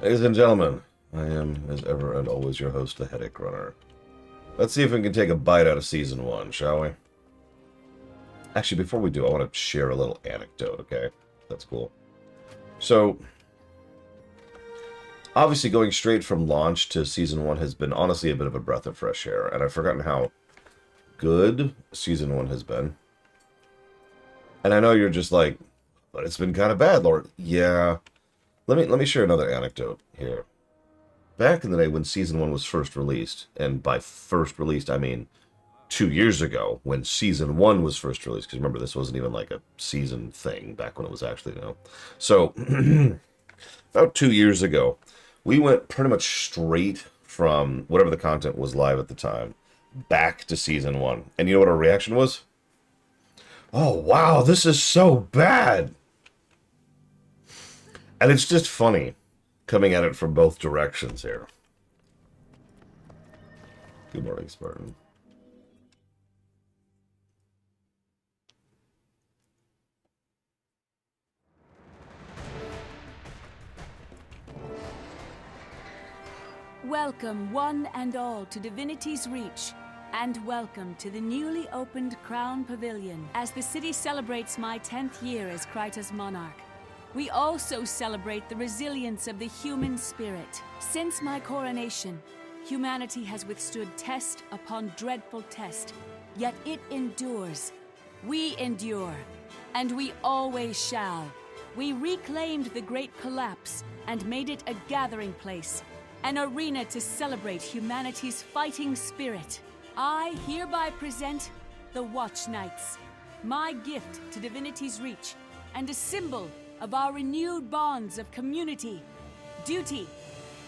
Ladies and gentlemen, I am, as ever and always, your host, the Headache Runner. Let's see if we can take a bite out of Season 1, shall we? Actually, before we do, I want to share a little anecdote, okay? That's cool. So, obviously going straight from launch to Season 1 has been, honestly, a bit of a breath of fresh air, and I've forgotten how good Season 1 has been. And I know you're just like, but it's been kind of bad, Lord. Yeah. Let me share another anecdote here. Back in the day when Season 1 was first released, and by first released I mean 2 years ago when Season 1 was first released, because remember, this wasn't even like a season thing back when it was actually, So, about 2 years ago, we went pretty much straight from whatever the content was live at the time, back to Season 1. And you know what our reaction was? Oh, wow, this is so bad! And it's just funny coming at it from both directions here. Good morning, Spartan. Welcome, one and all, to Divinity's Reach, and welcome to the newly opened Crown Pavilion. As the city celebrates my 10th year as Kryta's monarch, we also celebrate the resilience of the human spirit. Since my coronation, humanity has withstood test upon dreadful test, yet it endures. We endure, and we always shall. We reclaimed the Great Collapse and made it a gathering place, an arena to celebrate humanity's fighting spirit. I hereby present the Watch Knights, my gift to Divinity's Reach, and a symbol of our renewed bonds of community, duty,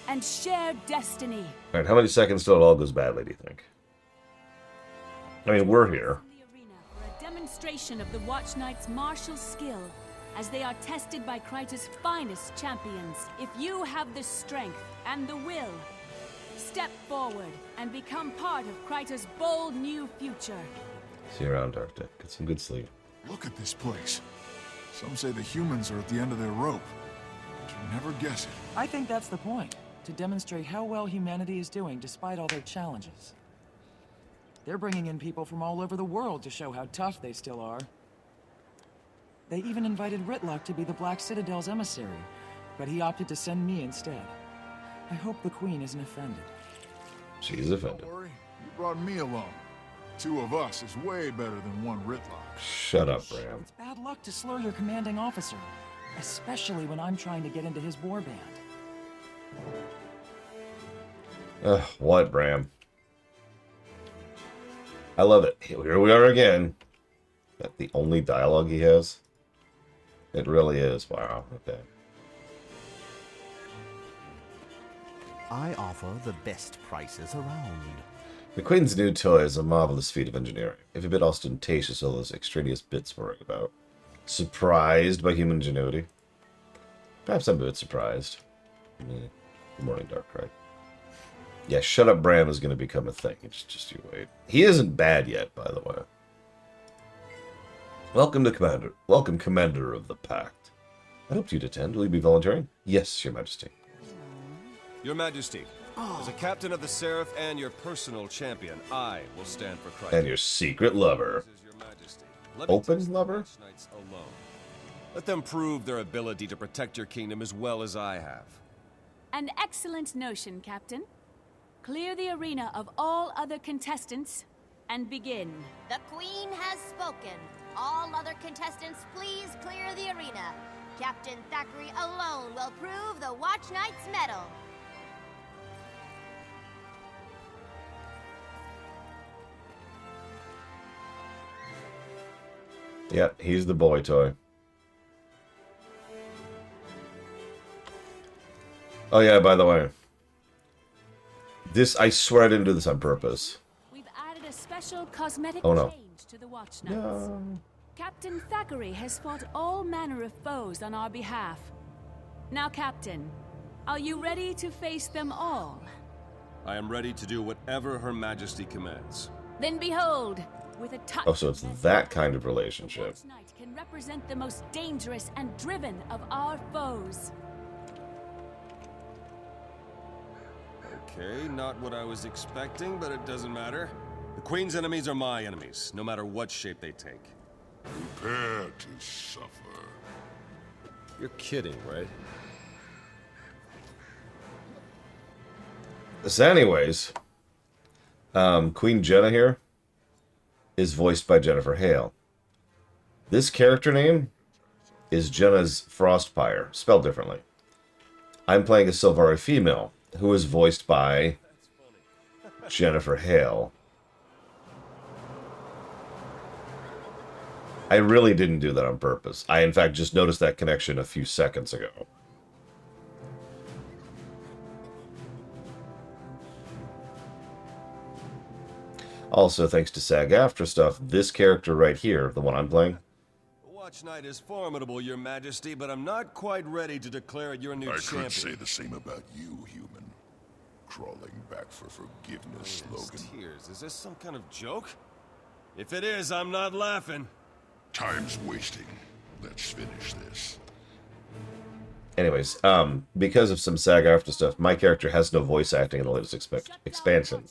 and shared destiny. All right, how many seconds till it all goes badly, do you think? I mean, we're here. The arena for a demonstration of the Watch Knights' martial skill as they are tested by Kryta's finest champions. If you have the strength and the will, step forward and become part of Kryta's bold new future. See you around, Arctic. Get some good sleep. Look at this place. Some say the humans are at the end of their rope. But you never guess it. I think that's the point, to demonstrate how well humanity is doing despite all their challenges. They're bringing in people from all over the world to show how tough they still are. They even invited Rytlock to be the Black Citadel's emissary, but he opted to send me instead. I hope the Queen isn't offended. She's offended. Don't worry, you brought me along. 2 of us is way better than 1 Rytlock. Shut up, Bram. It's bad luck to slur your commanding officer, especially when I'm trying to get into his warband. What, Bram? I love it. Here we are again. That the only dialogue he has? It really is. Wow. Okay. I offer the best prices around. The Queen's new toy is a marvelous feat of engineering, if a bit ostentatious, all those extraneous bits worrying about. Surprised by human ingenuity? Perhaps I'm a bit surprised. Good morning, Darkrai. Yeah, Shut Up Bram is going to become a thing. It's just you wait. He isn't bad yet, by the way. Welcome to Commander. Welcome, Commander of the Pact. I hoped you'd attend. Will you be volunteering? Yes, Your Majesty. Your Majesty, as a captain of the Seraph and your personal champion, I will stand for Christ. And your secret lover. Your Majesty. Let me Open test the lover? Watch Knights alone. Let them prove their ability to protect your kingdom as well as I have. An excellent notion, Captain. Clear the arena of all other contestants and begin. The Queen has spoken. All other contestants, please clear the arena. Captain Thackeray alone will prove the Watch Knight's mettle. Yep, he's the boy toy. Oh yeah, by the way. This, I swear I didn't do this on purpose. We've added a special cosmetic Oh, no. change to the Watch Knights. No. Captain Thackeray has fought all manner of foes on our behalf. Now, Captain, are you ready to face them all? I am ready to do whatever Her Majesty commands. Then behold, with a touch. Oh, so it's that kind of relationship. Watch Knight can represent the most dangerous and driven of our foes. Okay, not what I was expecting, but it doesn't matter. The Queen's enemies are my enemies, no matter what shape they take. Prepare to suffer. You're kidding, right? So anyways, Queen Jenna here is voiced by Jennifer Hale. This character name is Jenna's Frostpire, spelled differently. I'm playing a Sylvari female, who is voiced by Jennifer Hale. I really didn't do that on purpose. I, in fact, just noticed that connection a few seconds ago. Also, thanks to SAG-AFTRA stuff, this character right here, the one I'm playing... Watch Knight is formidable, Your Majesty, but I'm not quite ready to declare it your new champion. I could say the same about you, human. Crawling back for forgiveness, Logan. Tears. Is this some kind of joke? If it is, I'm not laughing. Time's wasting. Let's finish this. Anyways, because of some SAG-AFTRA stuff, my character has no voice acting in the latest expansion.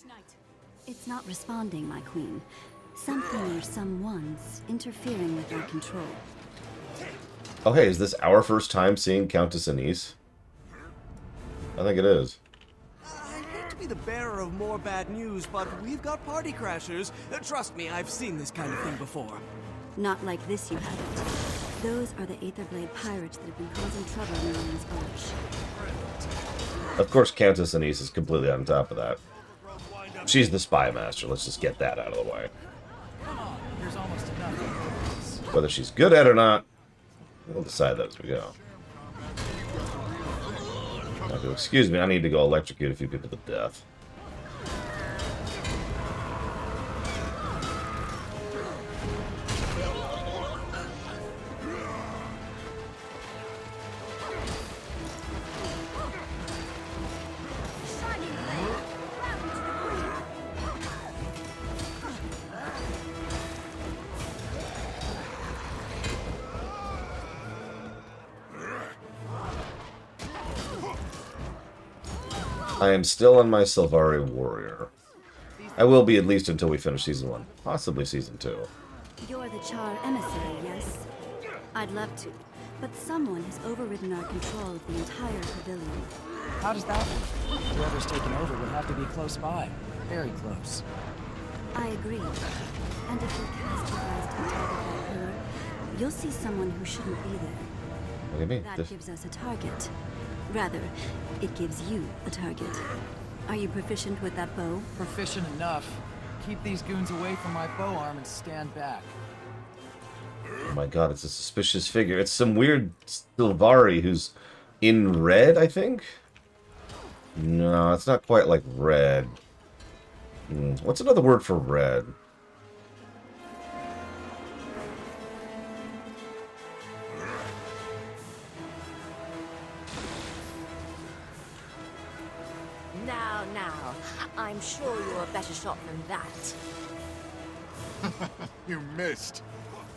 It's not responding, my queen. Something or someone's interfering with our control. Oh hey, is this our first time seeing Countess Anise? I think it is. I hate to be the bearer of more bad news, but we've got party crashers. Trust me, I've seen this kind of thing before. Not like this, you haven't. Those are the Aetherblade pirates that have been causing trouble in Norman's Arch. Of course, Countess Anise is completely on top of that. She's the spy master. Let's just get that out of the way. There's almost enough. Whether she's good at it or not, we'll decide that as we go. Now, if you'll excuse me, I need to go electrocute a few people to death. I am still on my Sylvari warrior. I will be at least until we finish Season 1. Possibly Season 2. You're the Char emissary, yes? I'd love to, but someone has overridden our control of the entire pavilion. How does that work? Whoever's taken over would have to be close by. Very close. I agree. And if you cast your eyes to the top of that pillar, you'll see someone who shouldn't be there. What do you mean? That gives us a target. Rather, it gives you a target. Are you proficient with that bow? Proficient enough. Keep these goons away from my bow arm and stand back. Oh my god, it's a suspicious figure. It's some weird Sylvari who's in red, I think? No, it's not quite like red. What's another word for red? Now, I'm sure you're a better shot than that. You missed.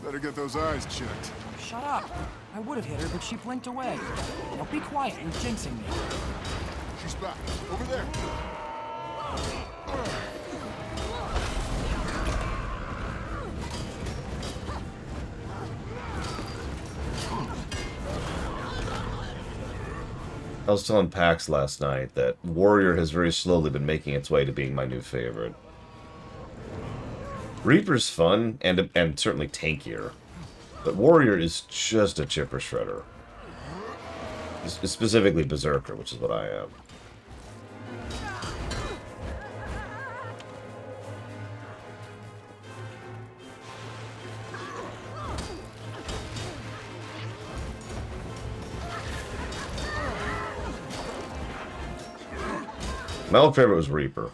Better get those eyes checked. Shut up! I would have hit her, but she blinked away. Now be quiet, you're jinxing me. She's back. Over there. I was telling Pax last night that Warrior has very slowly been making its way to being my new favorite. Reaper's fun, and certainly tankier. But Warrior is just a chipper shredder. Specifically Berserker, which is what I am. My old favorite was Reaper.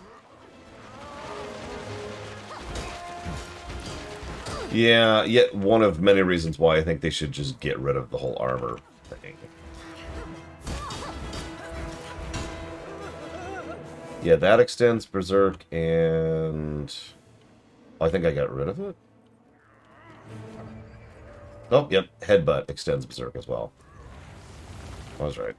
Yeah, yet one of many reasons why I think they should just get rid of the whole armor thing. Yeah, that extends Berserk, and I think I got rid of it. Oh, yep, Headbutt extends Berserk as well. I was right.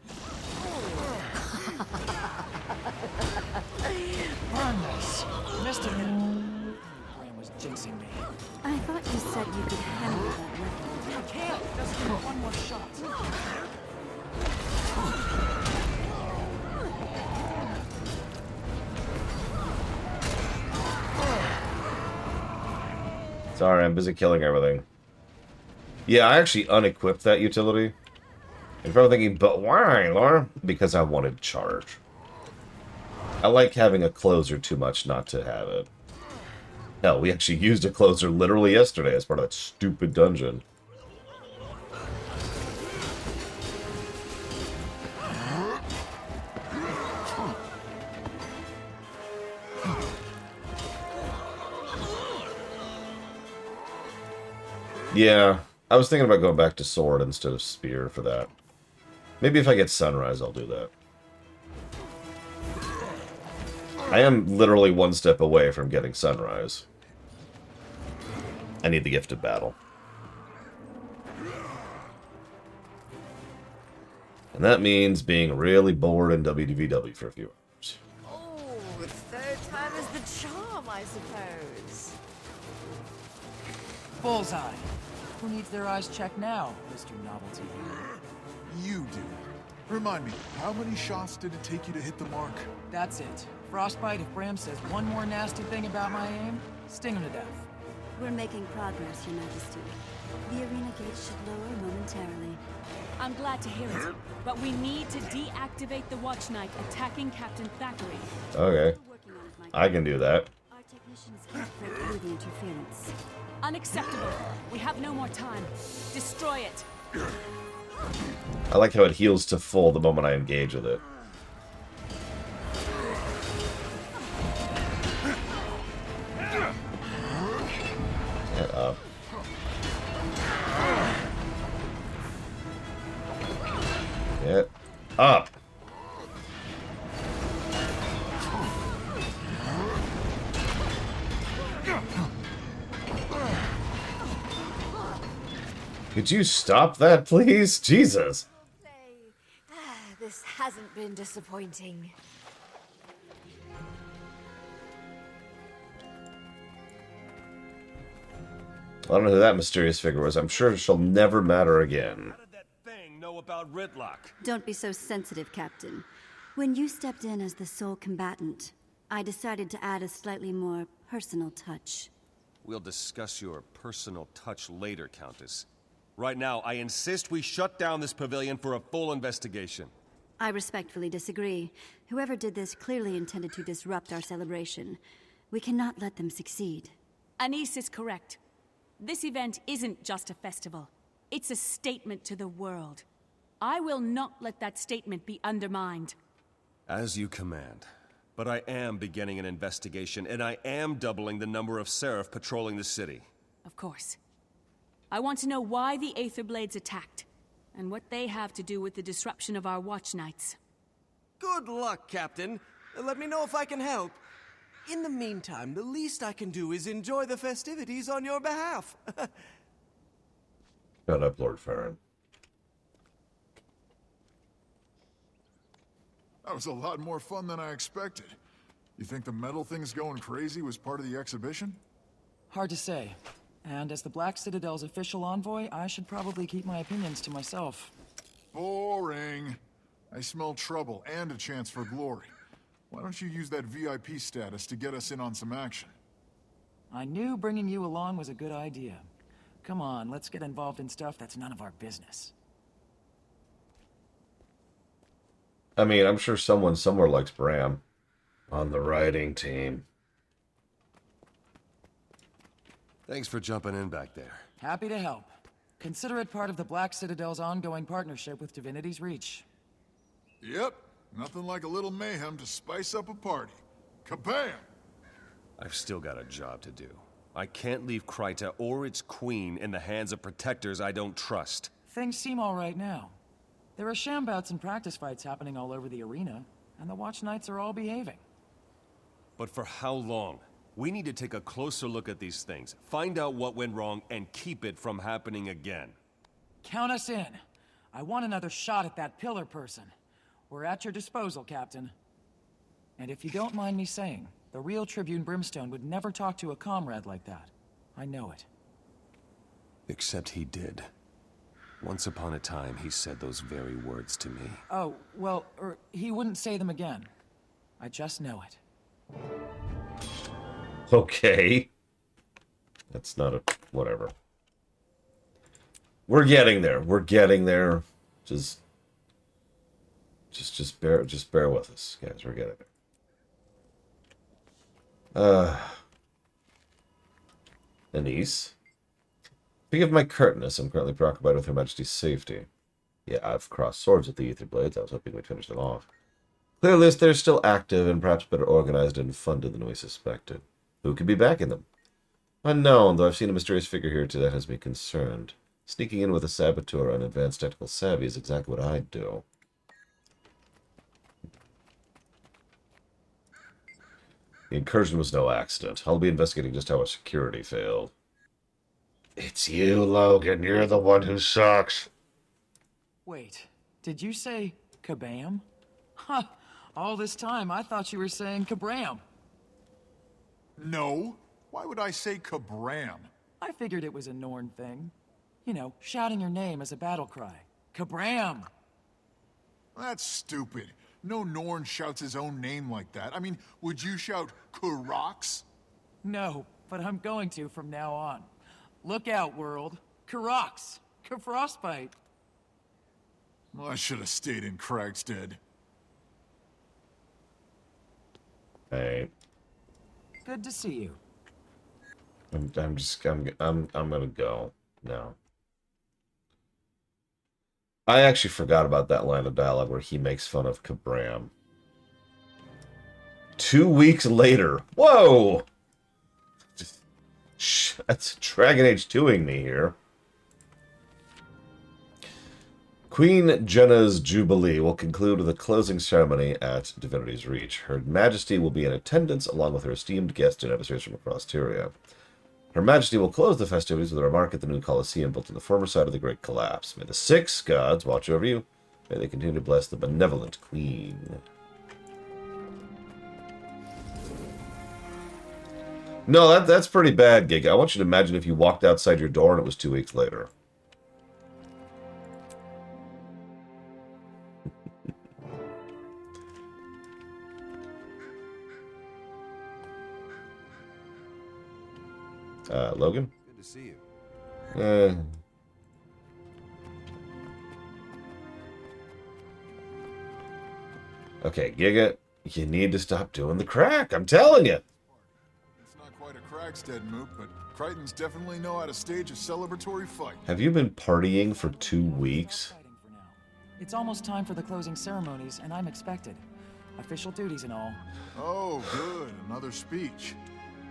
Just a minute. Bram was jinxing me. I thought you said you could handle that weapon. I can't! Just give me one more shot. Sorry, I'm busy killing everything. Yeah, I actually unequipped that utility. I'm probably thinking, but why, Laura? Because I wanted charge. I like having a closer too much not to have it. Hell, we actually used a closer literally yesterday as part of that stupid dungeon. Yeah, I was thinking about going back to sword instead of spear for that. Maybe if I get sunrise, I'll do that. I am literally one step away from getting sunrise. I need the gift of battle. And that means being really bored in WDVW for a few hours. Oh, third time is the charm, I suppose. Bullseye. Who needs their eyes checked now, Mr. Novelty? You do. Remind me, how many shots did it take you to hit the mark? That's it. Frostbite, if Bram says one more nasty thing about my aim, sting him to death. We're making progress, Your Majesty. The arena gates should lower momentarily. I'm glad to hear it, but we need to deactivate the Watch Knight attacking Captain Thackeray. Okay. I can do that. Our technicians can't break through the interference. Unacceptable. We have no more time. Destroy it. I like how it heals to full the moment I engage with it. Get up. Get up. Could you stop that, please? Jesus. This hasn't been disappointing. I don't know who that mysterious figure was. I'm sure she'll never matter again. How did that thing know about Ridlock? Don't be so sensitive, Captain. When you stepped in as the sole combatant, I decided to add a slightly more personal touch. We'll discuss your personal touch later, Countess. Right now, I insist we shut down this pavilion for a full investigation. I respectfully disagree. Whoever did this clearly intended to disrupt our celebration. We cannot let them succeed. Anise is correct. This event isn't just a festival. It's a statement to the world. I will not let that statement be undermined. As you command. But I am beginning an investigation, and I am doubling the number of Seraph patrolling the city. Of course. I want to know why the Aetherblades attacked, and what they have to do with the disruption of our Watch Knights. Good luck, Captain. Let me know if I can help. In the meantime, the least I can do is enjoy the festivities on your behalf. Shut up, Lord Farron. That was a lot more fun than I expected. You think the metal thing's going crazy was part of the exhibition? Hard to say. And as the Black Citadel's official envoy, I should probably keep my opinions to myself. Boring. I smell trouble and a chance for glory. Why don't you use that VIP status to get us in on some action? I knew bringing you along was a good idea. Come on, let's get involved in stuff that's none of our business. I mean, I'm sure someone somewhere likes Bram. On the writing team. Thanks for jumping in back there. Happy to help. Consider it part of the Black Citadel's ongoing partnership with Divinity's Reach. Yep. Nothing like a little mayhem to spice up a party. Kabam! I've still got a job to do. I can't leave Kryta or its queen in the hands of protectors I don't trust. Things seem all right now. There are shambouts and practice fights happening all over the arena, and the Watch Knights are all behaving. But for how long? We need to take a closer look at these things, find out what went wrong, and keep it from happening again. Count us in. I want another shot at that pillar person. We're at your disposal, Captain. And if you don't mind me saying, The real Tribune Brimstone would never talk to a comrade like that. I know it. Except he did. Once upon a time, he said those very words to me. Oh, well, he wouldn't say them again. I just know it. Okay. That's not a... whatever. We're getting there. We're getting there. Just bear with us, guys. We're getting there. Anise. Speaking of my curtness, I'm currently preoccupied with Her Majesty's safety. Yeah, I've crossed swords with the Ether Blades. I was hoping we'd finish them off. Clearly, they're still active and perhaps better organized and funded than we suspected. Who could be backing them? Unknown, though I've seen a mysterious figure here too that has me concerned. Sneaking in with a saboteur and advanced technical savvy is exactly what I'd do. The incursion was no accident. I'll be investigating just how our security failed. It's you, Logan. You're the one who sucks. Wait, did you say kabam? Huh, all this time I thought you were saying kabram. No. Why would I say kabram? I figured it was a Norn thing. You know, shouting your name as a battle cry. Kabram! That's stupid. No Norn shouts his own name like that. I mean, would you shout Karox? No, but I'm going to from now on. Look out, world. Karox! Frostbite! Well, I should have stayed in Kragstead. Hey. Good to see you. I'm gonna go now. I actually forgot about that line of dialogue where he makes fun of Kabram. 2 weeks later. Whoa! That's Dragon Age 2ing me here. Queen Jenna's Jubilee will conclude with a closing ceremony at Divinity's Reach. Her Majesty will be in attendance along with her esteemed guests and emissaries from across Tyria. Her Majesty will close the festivities with a remark at the new Colosseum built on the former site of the Great Collapse. May the 6 gods watch over you. May they continue to bless the benevolent Queen. No, that's pretty bad, Giga. I want you to imagine if you walked outside your door and it was 2 weeks later. Logan? Good to see you. Okay, Giga, you need to stop doing the crack. I'm telling you. It's not quite a Kragstead move, but Crichtons definitely know how to stage a celebratory fight. Have you been partying for 2 weeks? It's almost time for the closing ceremonies, and I'm expected. Official duties and all. Oh, good. Another speech.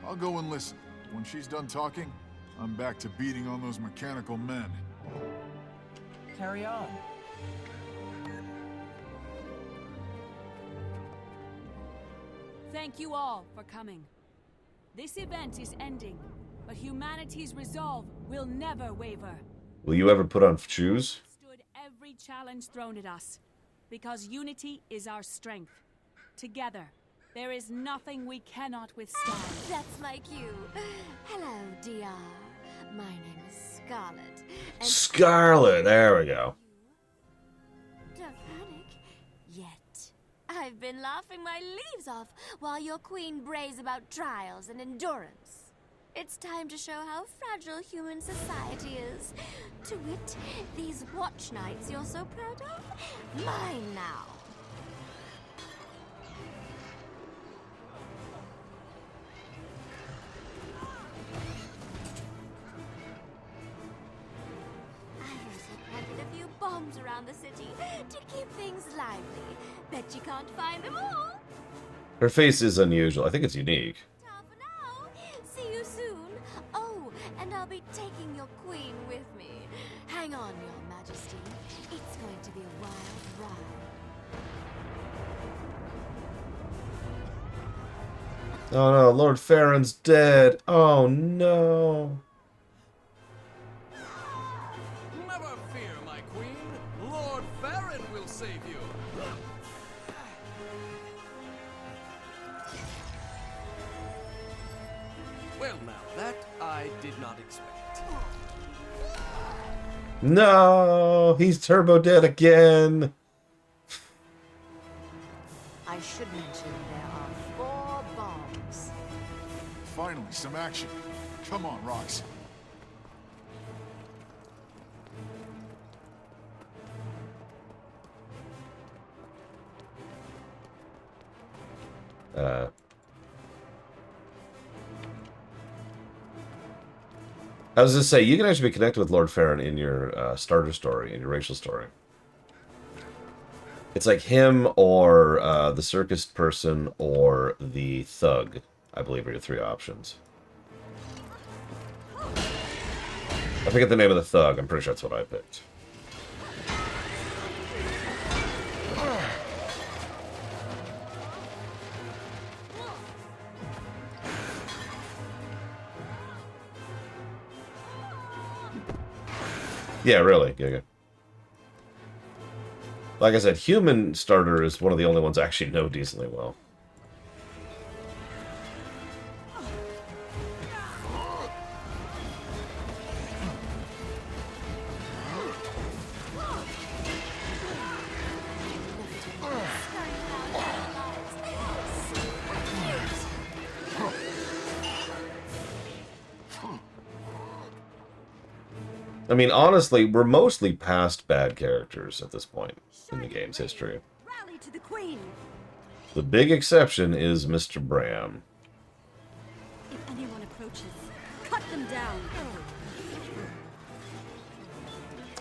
I'll go and listen. When she's done talking, I'm back to beating on those mechanical men. Carry on. Thank you all for coming. This event is ending, but humanity's resolve will never waver. Will you ever put on shoes? Stood every challenge thrown at us, because unity is our strength. Together, there is nothing we cannot withstand. That's my cue. Hello, DR. My name is Scarlet. And Scarlet, there we go. don't panic. Yet. I've been laughing my leaves off while your queen brays about trials and endurance. It's time to show how fragile human society is. To wit, these watch nights you're so proud of? Mine now. Bombs around the city to keep things lively. Bet you can't find them all. Her face is unusual. I think it's unique. Ta for now. See you soon. Oh, and I'll be taking your queen with me. Hang on, Your Majesty. It's going to be a wild ride. Oh no, Lord Farron's dead. Oh no. Never fear, my queen. Lord Farron will save you. did not expect. No, he's turbo dead again. I should mention there are 4 bombs. Finally, some action. Come on, Rox. I was gonna say, you can actually be connected with Lord Farron in your starter story, in your racial story. It's like him or the circus person or the thug, I believe, are your 3 options. I forget the name of the thug. I'm pretty sure that's what I picked. Yeah, really. Giga. Like I said, human starter is one of the only ones I actually know decently well. I mean, honestly, we're mostly past bad characters at this point in the game's history. Rally to the Queen! The big exception is Mr. Bram. If anyone approaches, cut them down.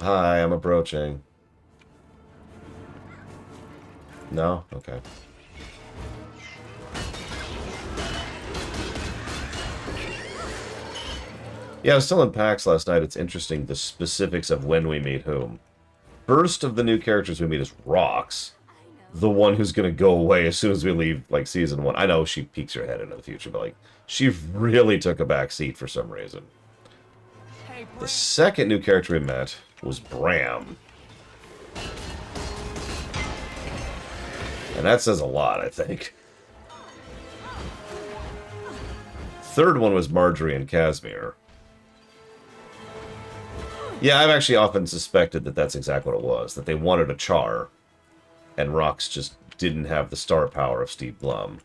Hi, I'm approaching. No? Okay. Yeah, I was telling PAX last night, it's interesting the specifics of when we meet whom. First of the new characters we meet is Rox, the one who's going to go away as soon as we leave, like, Season 1. I know she peeks her head into the future, but, like, she really took a back seat for some reason. The second new character we met was Bram. And that says a lot, I think. Third one was Marjorie and Casimir. Yeah, I've actually often suspected that that's exactly what it was. That they wanted a Char, and Rox just didn't have the star power of Steve Blum.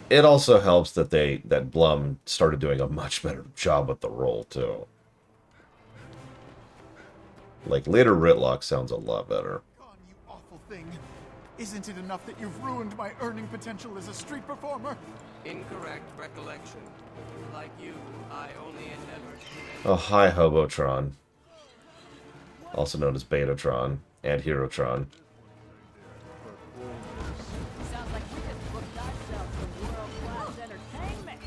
It also helps that that Blum started doing a much better job with the role, too. Like, later Ritlock sounds a lot better. God, you awful thing. Isn't it enough that you've ruined my earning potential as a street performer? Incorrect recollection. Like you, I only endeavored to... Oh, hi, Hobotron. Also known as Betatron and Herotron. Sounds like we just booked ourselves some world-class entertainment.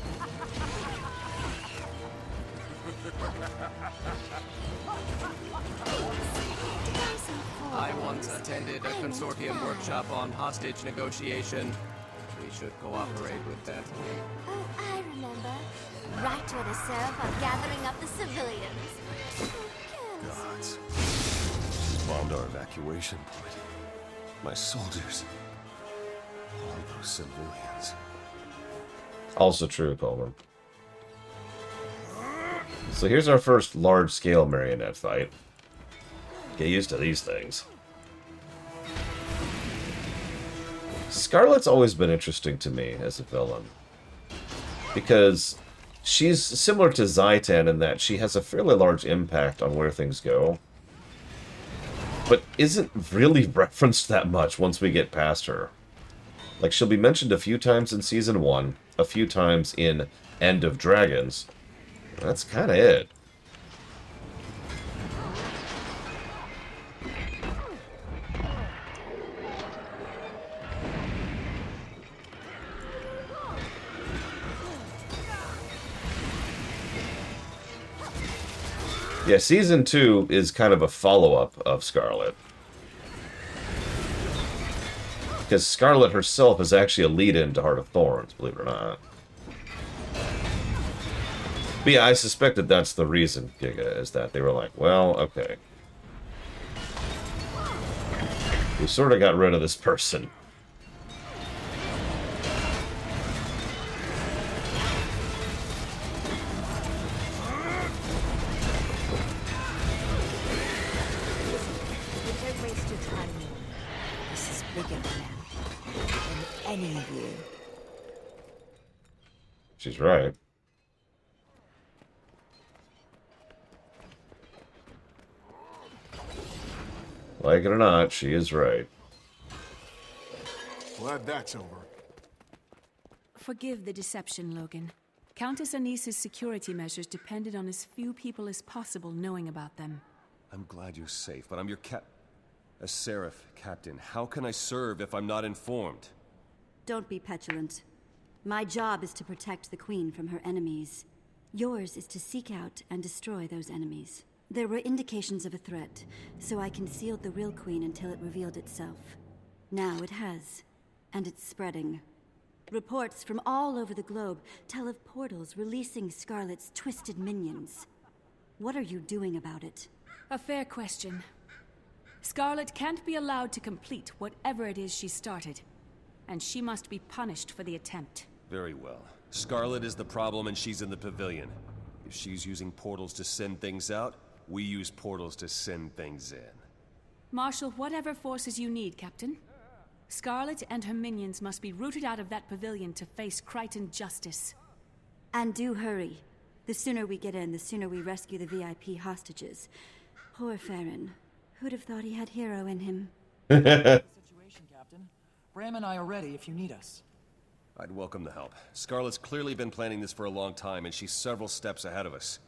I once attended a consortium workshop on hostage negotiation. We should cooperate with that. Oh, I remember. Right where the Seraph are gathering up the civilians. Who cares? Gods. Bombed our evacuation point. My soldiers. All those civilians. Also true, Coleman. So here's our first large-scale marionette fight. Get used to these things. Scarlet's always been interesting to me as a villain. Because she's similar to Zaitan in that she has a fairly large impact on where things go. But isn't really referenced that much once we get past her. Like, she'll be mentioned a few times in Season 1, a few times in End of Dragons. That's kind of it. Yeah, Season 2 is kind of a follow-up of Scarlet. Because Scarlet herself is actually a lead-in to Heart of Thorns, believe it or not. But yeah, I suspected that's the reason, Giga, is that they were like, well, okay. We sort of got rid of this person. bigger than any of you. She's right. Like it or not, she is right. Glad that's over. Forgive the deception, Logan. Countess Anisa's security measures depended on as few people as possible knowing about them. I'm glad you're safe, but I'm your a Seraph captain. How can I serve if I'm not informed? Don't be petulant. My job is to protect the Queen from her enemies. Yours is to seek out and destroy those enemies. There were indications of a threat, so I concealed the real Queen until it revealed itself. Now it has, and it's spreading. Reports from all over the globe tell of portals releasing Scarlet's twisted minions. What are you doing about it? A fair question. Scarlet can't be allowed to complete whatever it is she started, and she must be punished for the attempt. Very well. Scarlet is the problem and she's in the pavilion. If she's using portals to send things out, we use portals to send things in. Marshal whatever forces you need, Captain. Scarlet and her minions must be rooted out of that pavilion to face Crichton justice. And do hurry. The sooner we get in, the sooner we rescue the VIP hostages. Poor Farron. Who'd have thought he had hero in him? Situation, Captain. Bram and I are ready if you need us. I'd welcome the help. Scarlet's clearly been planning this for a long time, and she's several steps ahead of us.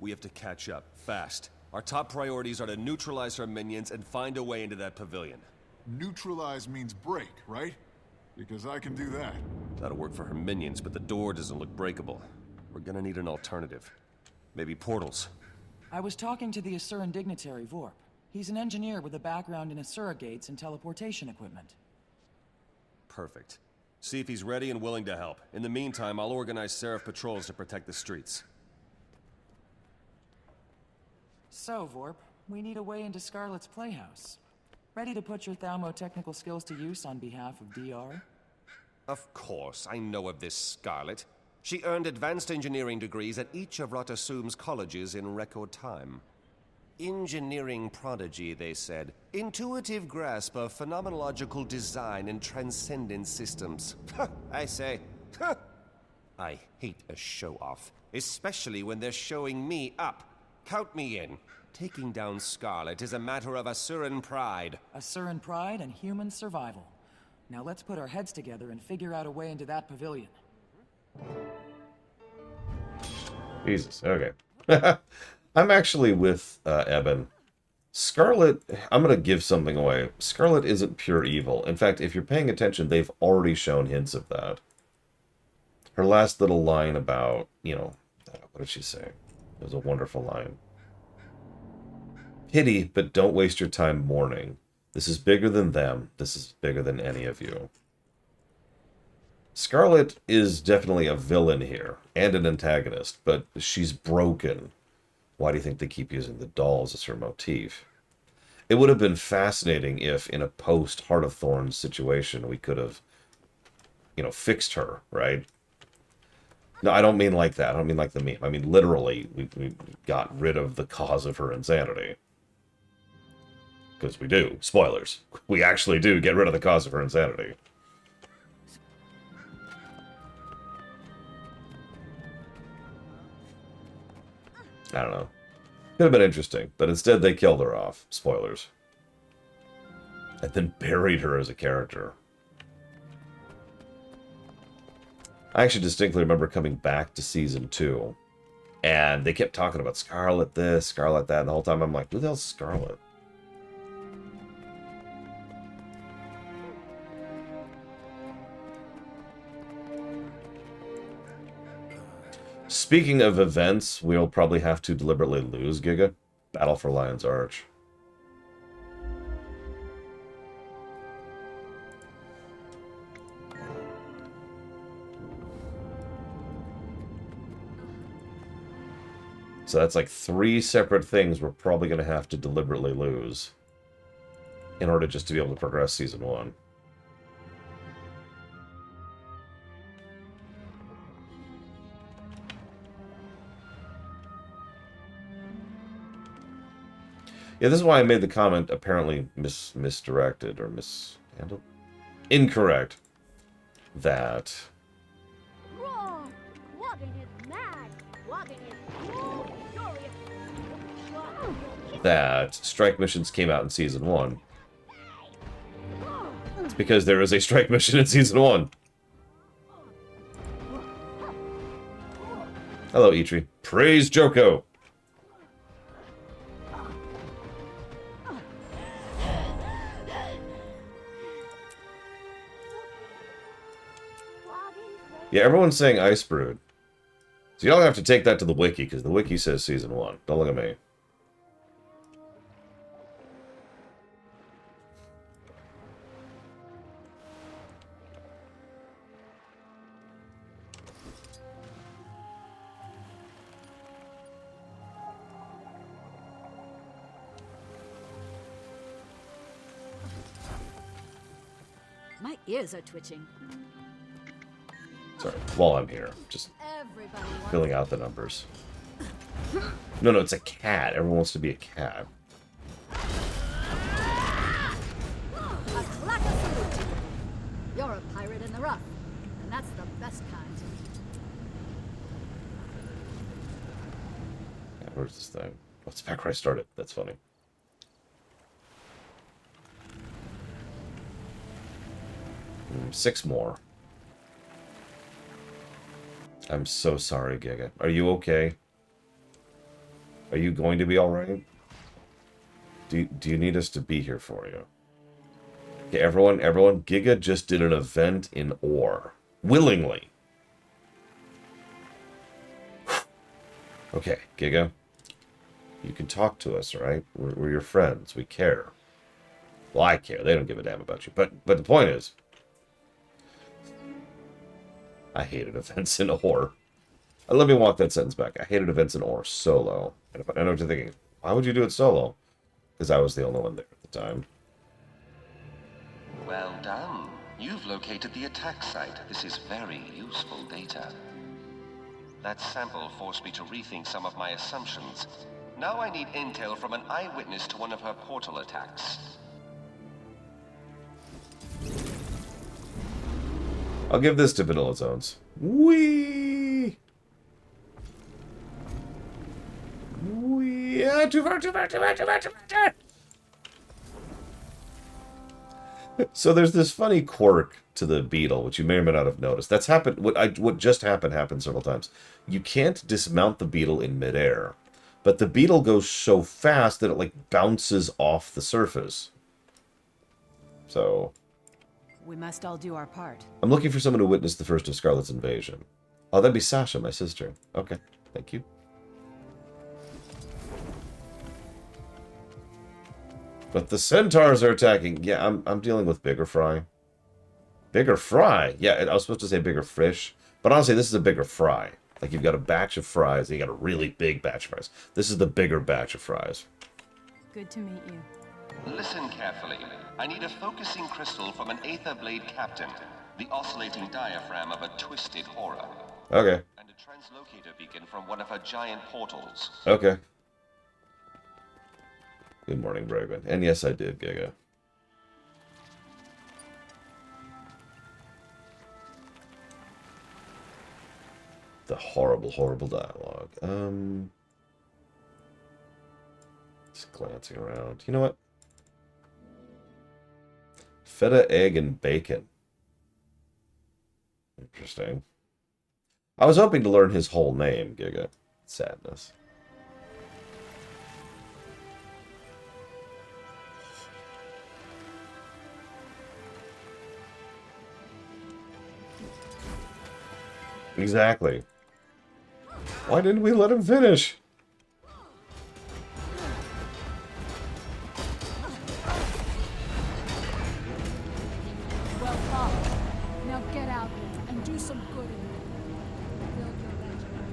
We have to catch up, fast. Our top priorities are to neutralize her minions and find a way into that pavilion. Neutralize means break, right? Because I can do that. That'll work for her minions, but the door doesn't look breakable. We're gonna need an alternative. Maybe portals. I was talking to the Asuran dignitary, Vorp. He's an engineer with a background in Asura gates and teleportation equipment. Perfect. See if he's ready and willing to help. In the meantime, I'll organize Seraph patrols to protect the streets. So, Vorp, we need a way into Scarlet's Playhouse. Ready to put your Thalmo technical skills to use on behalf of DR? Of course, I know of this Scarlet. She earned advanced engineering degrees at each of Ratasum's colleges in record time. Engineering prodigy, they said. Intuitive grasp of phenomenological design and transcendent systems. I say, I hate a show-off, especially when they're showing me up. Count me in. Taking down Scarlet is a matter of Asuran pride. Asuran pride and human survival. Now let's put our heads together and figure out a way into that pavilion. Jesus, okay. I'm actually with Eben. Scarlet, I'm going to give something away. Scarlet isn't pure evil. In fact, if you're paying attention, they've already shown hints of that. Her last little line about, what did she say? It was a wonderful line. Pity, but don't waste your time mourning. This is bigger than them. This is bigger than any of you. Scarlet is definitely a villain here, and an antagonist, but she's broken. Why do you think they keep using the dolls as her motif? It would have been fascinating if, in a post-Heart of Thorns situation, we could have, fixed her, right? No, I don't mean like that. I don't mean like the meme. I mean, literally, we got rid of the cause of her insanity. Because we do. Spoilers. We actually do get rid of the cause of her insanity. I don't know. Could have been interesting, but instead they killed her off. Spoilers. And then buried her as a character. I actually distinctly remember coming back to Season 2, and they kept talking about Scarlet this, Scarlet that, and the whole time I'm like, who the hell's Scarlet? Speaking of events, we'll probably have to deliberately lose Giga. Battle for Lion's Arch. So that's like 3 separate things we're probably going to have to deliberately lose in order just to be able to progress Season 1. Yeah, this is why I made the comment apparently misdirected or mishandled. Incorrect. That Roar! Woggin is mad! Woggin is so furious! that strike missions came out in Season 1. It's because there is a strike mission in Season 1. Hello, Eitri. Praise Joko! Yeah, everyone's saying Ice Brood. So y'all have to take that to the wiki, because the wiki says Season 1. Don't look at me. My ears are twitching. Sorry, while I'm here. Just Everybody filling out the numbers. No, it's a cat. Everyone wants to be a cat. A clacker salute. You're a pirate in the rough, and that's the best kind. Yeah, where's this thing? Oh, it's back where I started. That's funny. Six more. I'm so sorry, Giga. Are you okay? Are you going to be alright? Do you need us to be here for you? Okay, everyone, Giga just did an event in Ore. Willingly. Okay, Giga. You can talk to us, right? We're your friends. We care. Well, I care. They don't give a damn about you. But the point is, I hated events in Ore. Let me walk that sentence back. I hated events in Ore solo. And I know what you're thinking. Why would you do it solo? Because I was the only one there at the time. Well done. You've located the attack site. This is very useful data. That sample forced me to rethink some of my assumptions. Now I need intel from an eyewitness to one of her portal attacks. I'll give this to Vanilla Zones. Wee. Too far. So there's this funny quirk to the beetle, which you may or may not have noticed. That's happened. What just happened several times. You can't dismount the beetle in midair, but the beetle goes so fast that it like bounces off the surface. So we must all do our part. I'm looking for someone to witness the first of Scarlet's invasion. Oh, that'd be Sasha, my sister. Okay, thank you. But the centaurs are attacking. Yeah, I'm dealing with Bigger Fry. Bigger Fry? Yeah, I was supposed to say Bigger Fish. But honestly, this is a Bigger Fry. Like, you've got a batch of fries, and you got a really big batch of fries. This is the bigger batch of fries. Good to meet you. Listen carefully. I need a focusing crystal from an Aether Blade captain, the oscillating diaphragm of a twisted horror. Okay. And a translocator beacon from one of her giant portals. Okay. Good morning, Braven. And yes, I did, Giga. The horrible, horrible dialogue. Just glancing around. You know what? Feta, egg, and bacon. Interesting. I was hoping to learn his whole name, Giga. Sadness. Exactly. Why didn't we let him finish? Well fought. Now get out there and do some good in it. Build your regiment.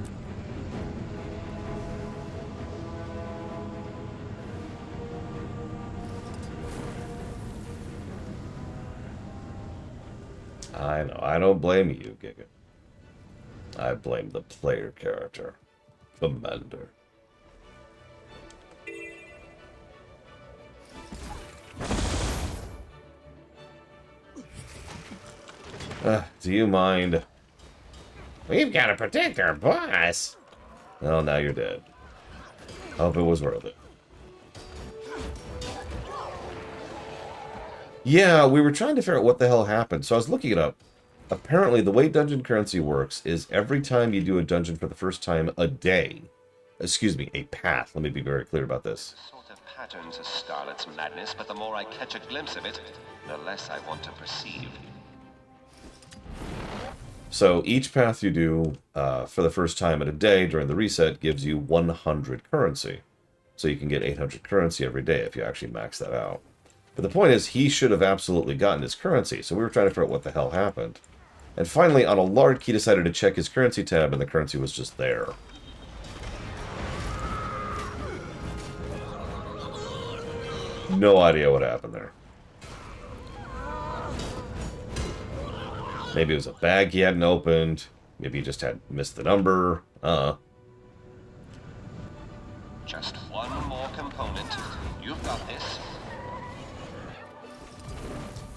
I know. I don't blame you, Giga. I blame the player character. Commander. Do you mind? We've got to protect our boss. Well, now you're dead. Hope it was worth it. Yeah, we were trying to figure out what the hell happened, so I was looking it up. Apparently, the way dungeon currency works is every time you do a dungeon for the first time a day, excuse me, a path, let me be very clear about this. Sort of pattern to Scarlet's madness, but the more I catch a glimpse of it, the less I want to perceive. So each path you do for the first time in a day during the reset gives you 100 currency. So you can get 800 currency every day if you actually max that out. But the point is, he should have absolutely gotten his currency, so we were trying to figure out what the hell happened. And finally, on a lark, he decided to check his currency tab, and the currency was just there. No idea what happened there. Maybe it was a bag he hadn't opened. Maybe he just had missed the number. Just one more component. You've got this.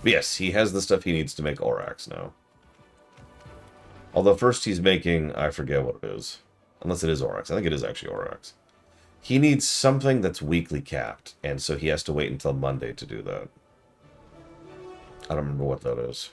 Yes, he has the stuff he needs to make Orax now. Although first he's making... I forget what it is. Unless it is Orax. I think it is actually Orax. He needs something that's weekly capped, and so he has to wait until Monday to do that. I don't remember what that is.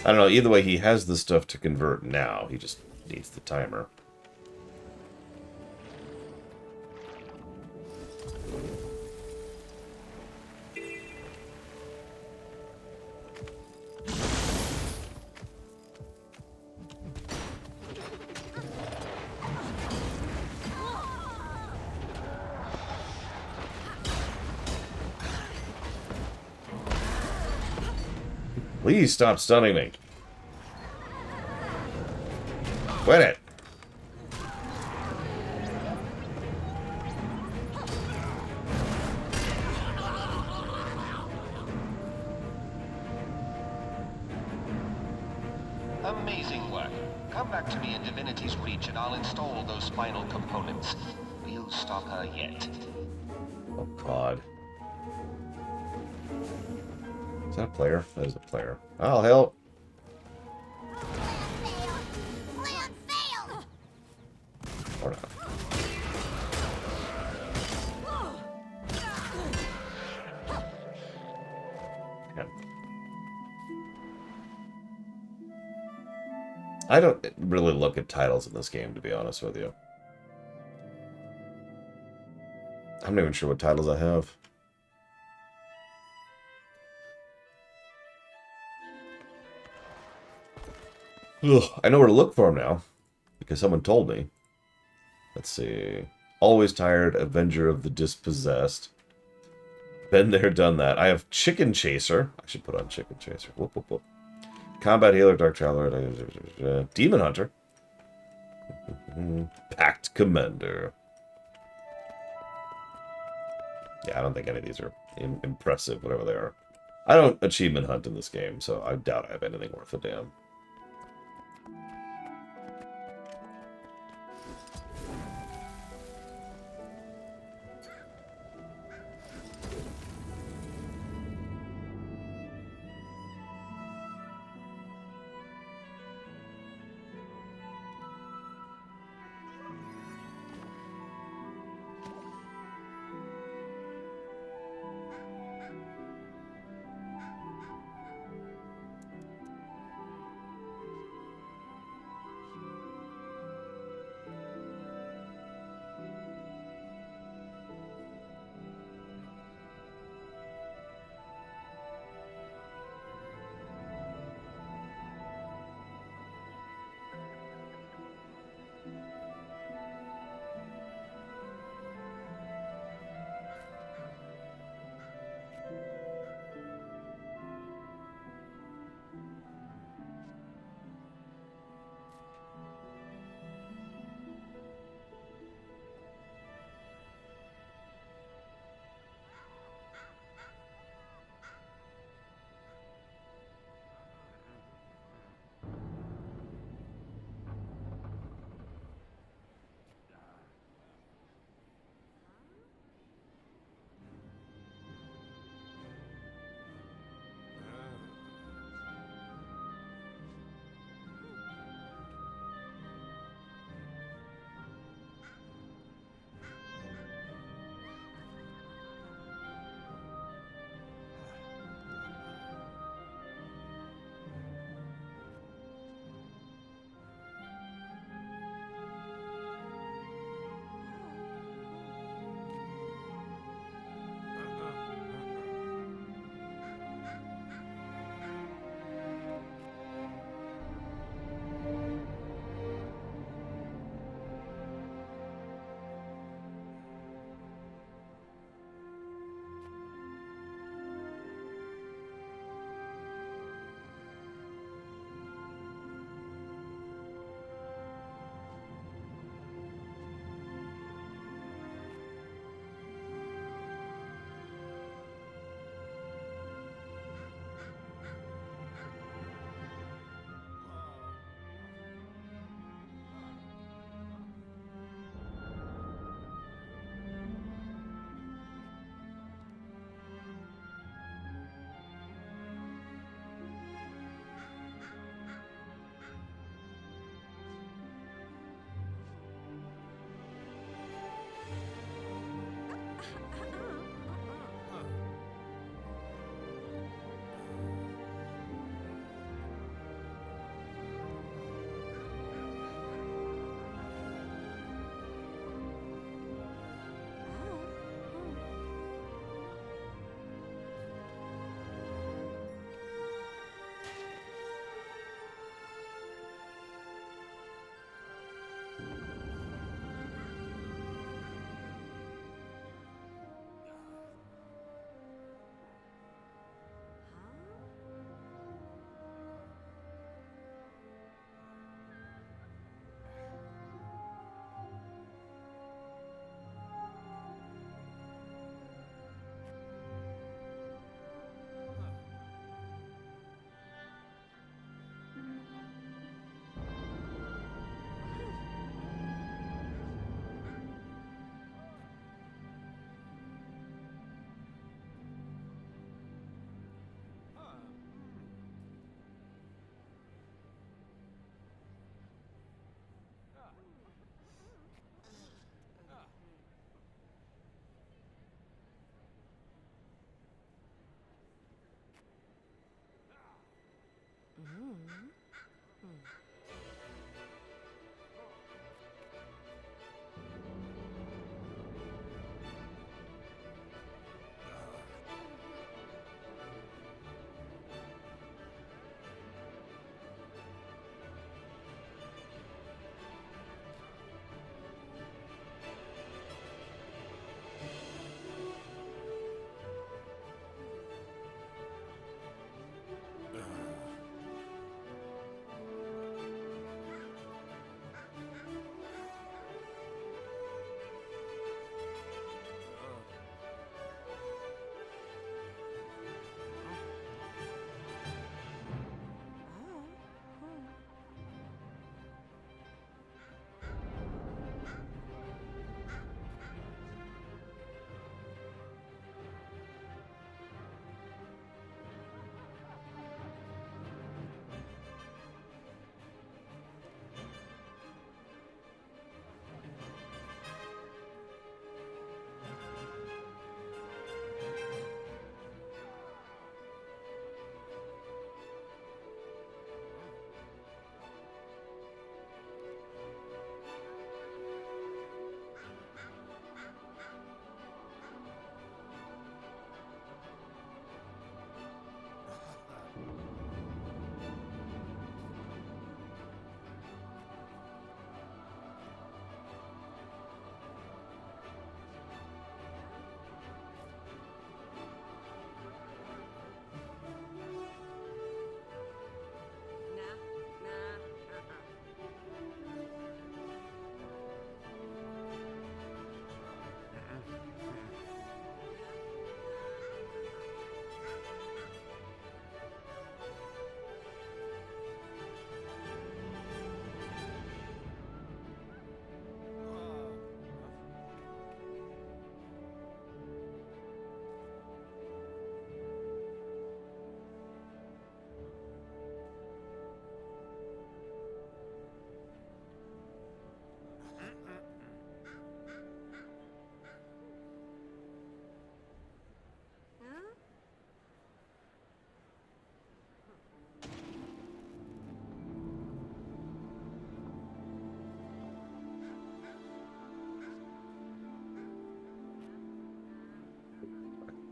I don't know, either way, he has the stuff to convert now. He just needs the timer. Please stop stunning me. Quit it. Amazing work. Come back to me in Divinity's Reach and I'll install those final components. We'll stop her yet. Oh, God. Is that a player? That is a player. I'll help. Or not. Yeah. I don't really look at titles in this game, to be honest with you. I'm not even sure what titles I have. Ugh, I know where to look for him now, because someone told me. Let's see. Always Tired, Avenger of the Dispossessed. Been there, done that. I have Chicken Chaser. I should put on Chicken Chaser. Whoop, whoop, whoop. Combat Healer, Dark Traveler, Demon Hunter. Pact Commander. Yeah, I don't think any of these are impressive, whatever they are. I don't achievement hunt in this game, so I doubt I have anything worth a damn.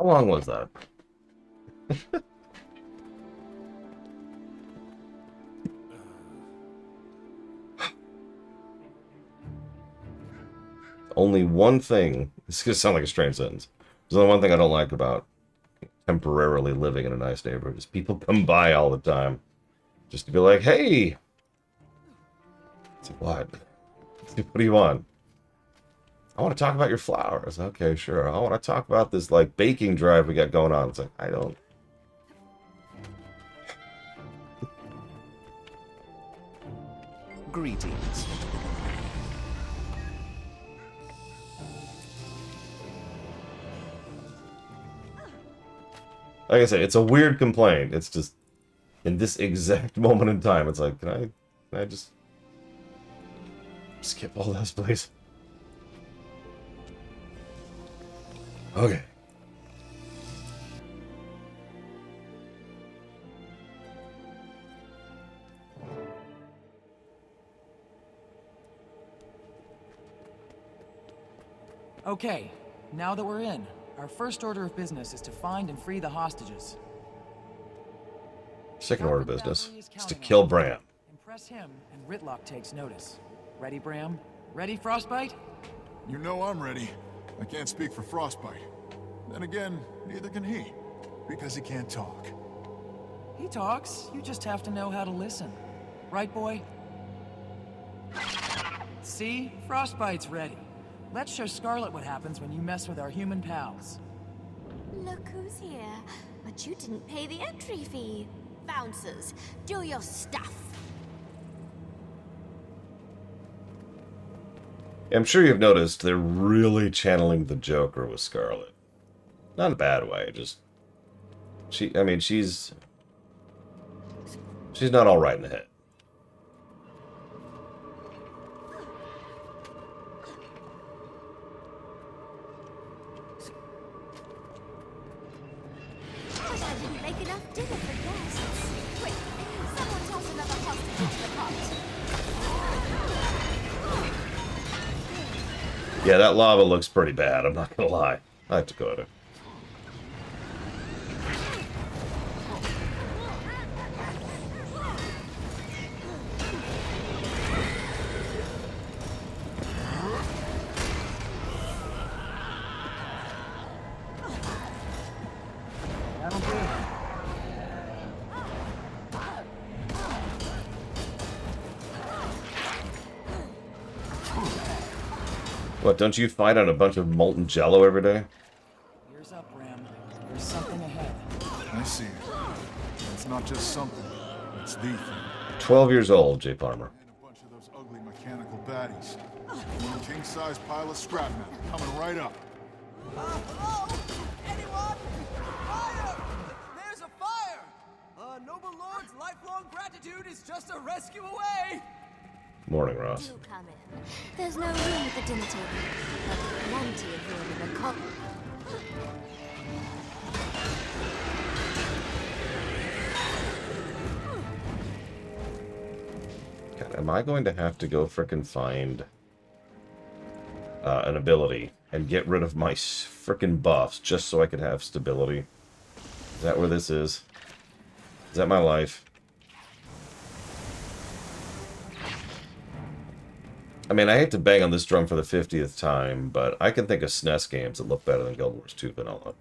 How long was that? Only one thing, this is going to sound like a strange sentence. There's only one thing I don't like about temporarily living in a nice neighborhood is people come by all the time just to be like, hey! It's like, what? What do you want? I want to talk about your flowers. Okay, sure. I want to talk about this, like, baking drive we got going on. It's like, I don't... Greetings. Like I said, it's a weird complaint. It's just, in this exact moment in time, it's like, can I just skip all this, please? Okay. Okay, now that we're in, our first order of business is to find and free the hostages. Second order of business is to kill Bram. Impress him, and Rytlock takes notice. Ready, Bram? Ready, Frostbite? You know I'm ready. I can't speak for Frostbite. Then again, neither can he, because he can't talk. He talks, you just have to know how to listen. Right, boy? See? Frostbite's ready. Let's show Scarlet what happens when you mess with our human pals. Look who's here. But you didn't pay the entry fee. Bouncers, do your stuff. I'm sure you've noticed they're really channeling the Joker with Scarlet. Not in a bad way, just... she's not all right in the head. But I didn't make enough dinner for guests. Quick, someone toss another hostage into the pot. Yeah, that lava looks pretty bad, I'm not gonna lie. I have to go at it. That'll do. What, don't you fight on a bunch of molten jello every day? Ears up, Ram. There's something ahead. I see it. It's not just something. It's the thing. 12 years old, J. Palmer. And a bunch of those ugly mechanical baddies. One king-size pile of scrap metal coming right up. Hello? Anyone? Fire! There's a fire! Noble Lord's lifelong gratitude is just a rescue away! Morning, Ross. Do come in. There's no room at the dinner table, but plenty of room in the coffin. God, am I going to have to go frickin' find an ability and get rid of my frickin' buffs just so I could have stability? Is that where this is? Is that my life? I mean, I hate to bang on this drum for the 50th time, but I can think of SNES games that look better than Guild Wars 2 Vanilla.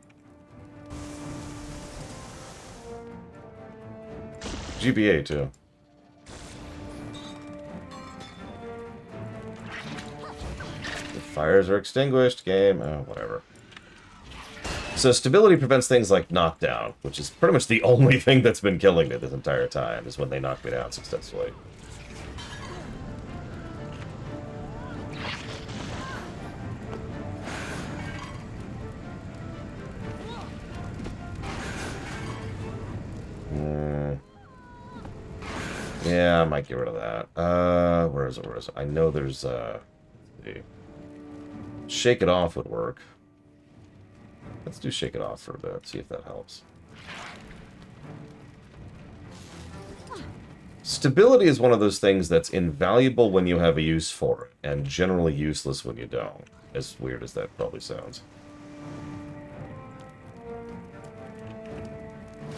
GBA, too. The fires are extinguished, game. Oh, whatever. So stability prevents things like knockdown, which is pretty much the only thing that's been killing me this entire time, is when they knock me down successfully. Yeah, I might get rid of that. Where is it? Where is it? I know there's, let's see. Shake It Off would work. Let's do Shake It Off for a bit, see if that helps. Stability is one of those things that's invaluable when you have a use for it, and generally useless when you don't. As weird as that probably sounds.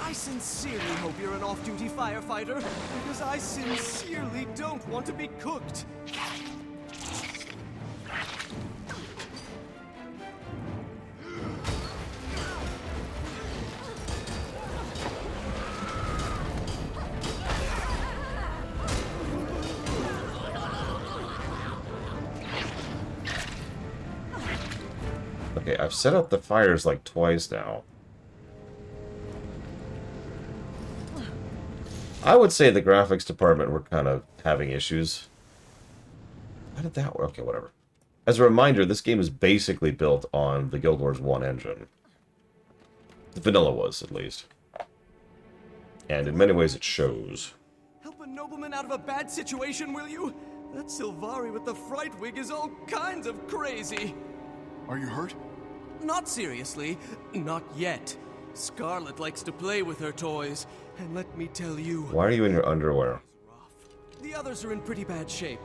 I sincerely hope you're an off-duty firefighter, because I sincerely don't want to be cooked. Okay, I've set up the fires like twice now. I would say the graphics department were kind of having issues. How did that work? Okay, whatever. As a reminder, this game is basically built on the Guild Wars 1 engine. The vanilla was, at least. And in many ways it shows. Help a nobleman out of a bad situation, will you? That Sylvari with the fright wig is all kinds of crazy. Are you hurt? Not seriously. Not yet. Scarlet likes to play with her toys, and let me tell you... Why are you in your underwear? The others are in pretty bad shape.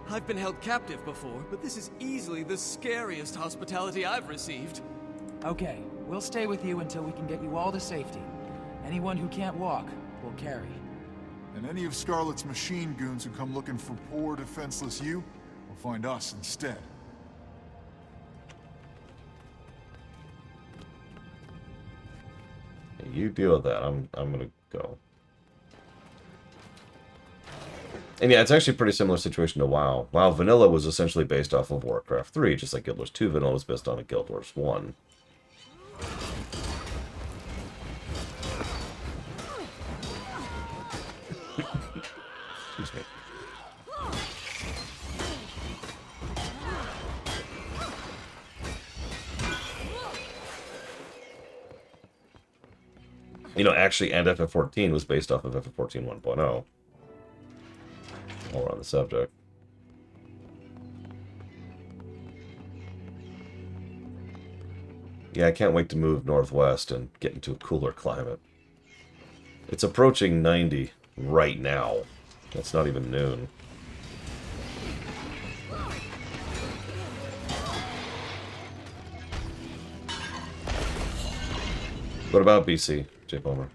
I've been held captive before, but this is easily the scariest hospitality I've received. Okay, we'll stay with you until we can get you all to safety. Anyone who can't walk, we'll carry. And any of Scarlet's machine goons who come looking for poor, defenseless you will find us instead. You deal with that. I'm gonna go. And yeah, it's actually a pretty similar situation to WoW. WoW Vanilla was essentially based off of Warcraft 3, just like Guild Wars 2 Vanilla was based on a Guild Wars 1. Excuse me. You know, actually, and FF14 was based off of FF14 1.0. While we're on the subject. Yeah, I can't wait to move northwest and get into a cooler climate. It's approaching 90 right now. It's not even noon. What about BC, J. Palmer?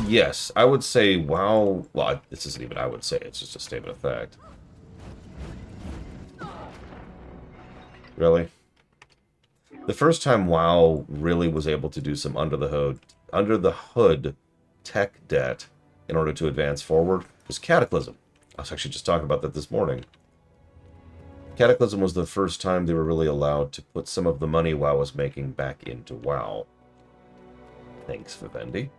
Yes, I would say WoW... Well, this isn't even I would say, it's just a statement of fact. Really? The first time WoW really was able to do some under the hood tech debt in order to advance forward was Cataclysm. I was actually just talking about that this morning. Cataclysm was the first time they were really allowed to put some of the money WoW was making back into WoW. Thanks, Vivendi.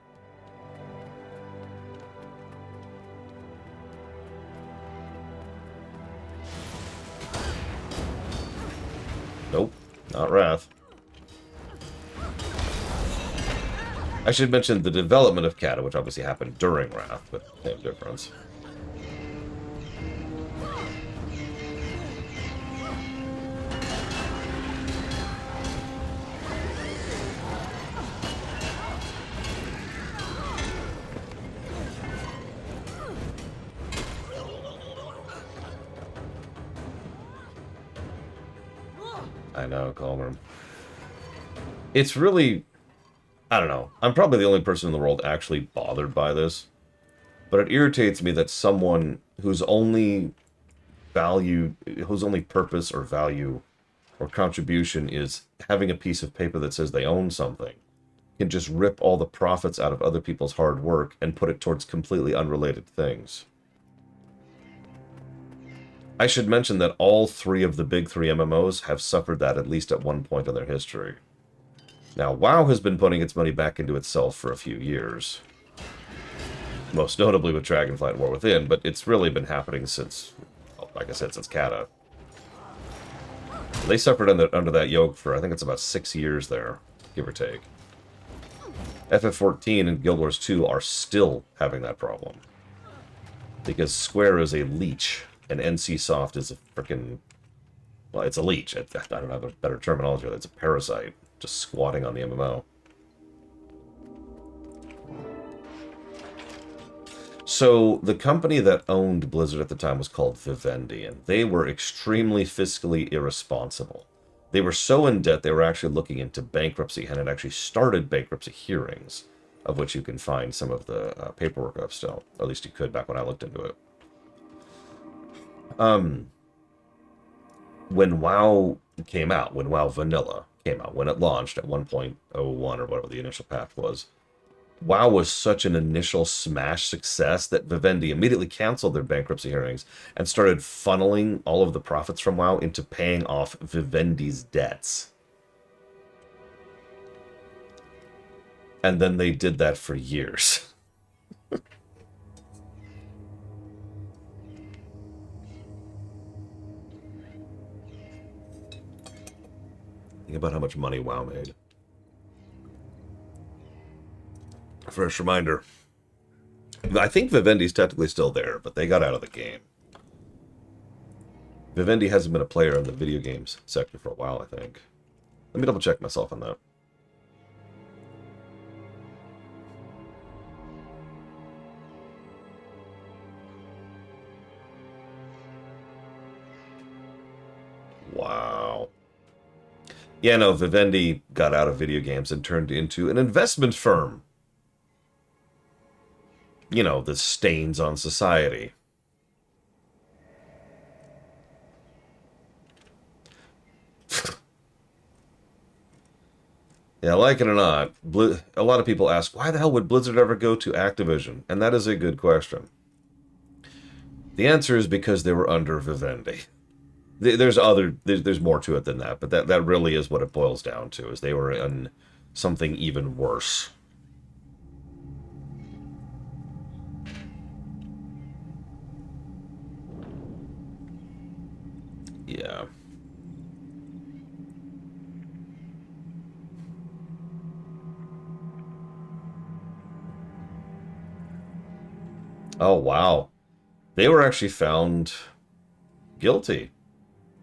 Nope, not Wrath. I should mention the development of Cata, which obviously happened during Wrath, but same difference. I know, Calmer. It's really... I don't know. I'm probably the only person in the world actually bothered by this. But it irritates me that someone whose only purpose or value or contribution is having a piece of paper that says they own something can just rip all the profits out of other people's hard work and put it towards completely unrelated things. I should mention that all three of the big three MMOs have suffered that at least at one point in their history. Now, WoW has been putting its money back into itself for a few years. Most notably with Dragonflight and War Within, but it's really been happening since, well, like I said, since Cata. They suffered under that yoke for, I think it's about 6 years there, give or take. FF14 and Guild Wars 2 are still having that problem. Because Square is a leech, and NCSoft is a frickin'... Well, it's a leech. I don't have a better terminology. It's a parasite. Just squatting on the MMO. So the company that owned Blizzard at the time was called Vivendi, and they were extremely fiscally irresponsible. They were so in debt they were actually looking into bankruptcy and had actually started bankruptcy hearings, of which you can find some of the paperwork of still. Or at least you could back when I looked into it. When WoW came out, when WoW Vanilla came out, when it launched at 1.01 or whatever the initial patch was, WoW was such an initial smash success that Vivendi immediately canceled their bankruptcy hearings and started funneling all of the profits from WoW into paying off Vivendi's debts. And then they did that for years. Think about how much money WoW made. First reminder. I think Vivendi's technically still there, but they got out of the game. Vivendi hasn't been a player in the video games sector for a while, I think. Let me double check myself on that. Wow. Yeah, no, Vivendi got out of video games and turned into an investment firm. You know, the stains on society. Yeah, like it or not, a lot of people ask, why the hell would Blizzard ever go to Activision? And that is a good question. The answer is because they were under Vivendi. There's more to it than that, but that really is what it boils down to, is they were in something even worse. Yeah. Oh, wow. They were actually found guilty.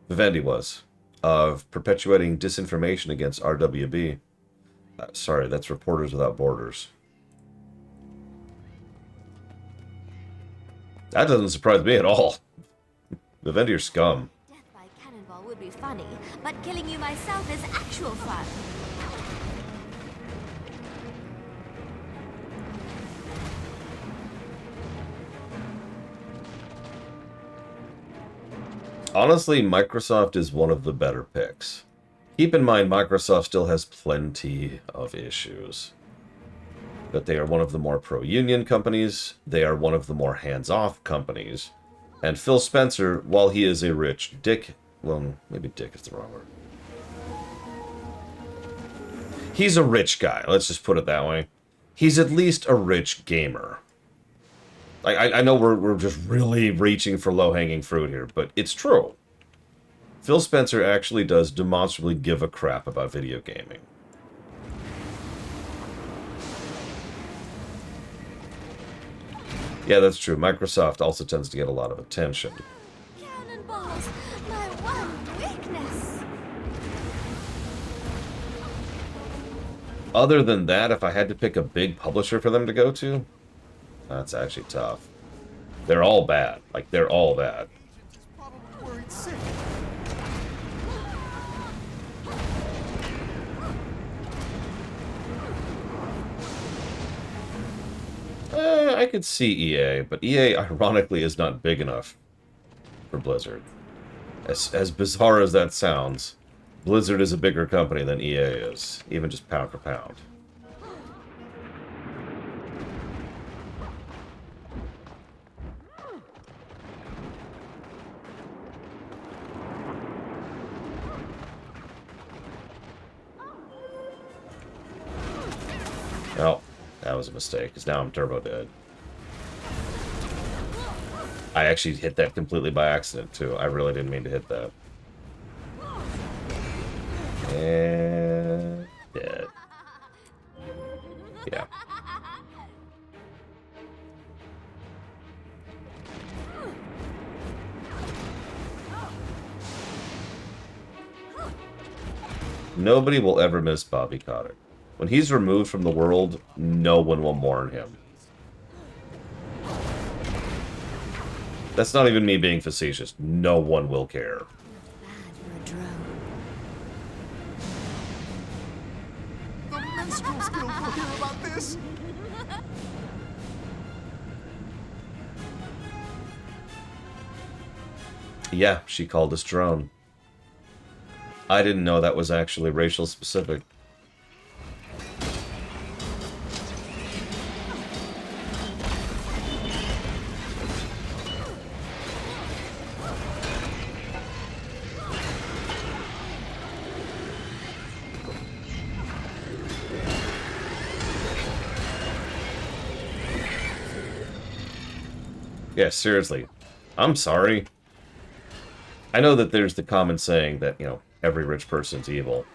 Vivendi was, of perpetuating disinformation against RWB. Sorry, that's Reporters Without Borders. That doesn't surprise me at all. Vivendi are scum. Death by cannonball would be funny, but killing you myself is actual fun. Honestly, Microsoft is one of the better picks. Keep in mind, Microsoft still has plenty of issues. But they are one of the more pro-union companies, they are one of the more hands-off companies, and Phil Spencer, while he is a rich dick... Well, maybe dick is the wrong word. He's a rich guy, let's just put it that way. He's at least a rich gamer. I know we're just really reaching for low-hanging fruit here, but it's true. Phil Spencer actually does demonstrably give a crap about video gaming. Yeah, that's true. Microsoft also tends to get a lot of attention. Cannonballs, my one weakness. Other than that, if I had to pick a big publisher for them to go to, that's actually tough. They're all bad. Like, they're all bad. I could see EA, but EA, ironically, is not big enough for Blizzard. As bizarre as that sounds, Blizzard is a bigger company than EA is, even just pound for pound. Oh, that was a mistake, because now I'm turbo dead. I actually hit that completely by accident, too. I really didn't mean to hit that. And... dead. Yeah. Nobody will ever miss Bobby Kotick. When he's removed from the world, no one will mourn him. That's not even me being facetious. No one will care. The Minstrels Guild will hear about this! Yeah, she called us drone. I didn't know that was actually racial specific. Yeah, seriously. I'm sorry. I know that there's the common saying that, you know, every rich person's evil.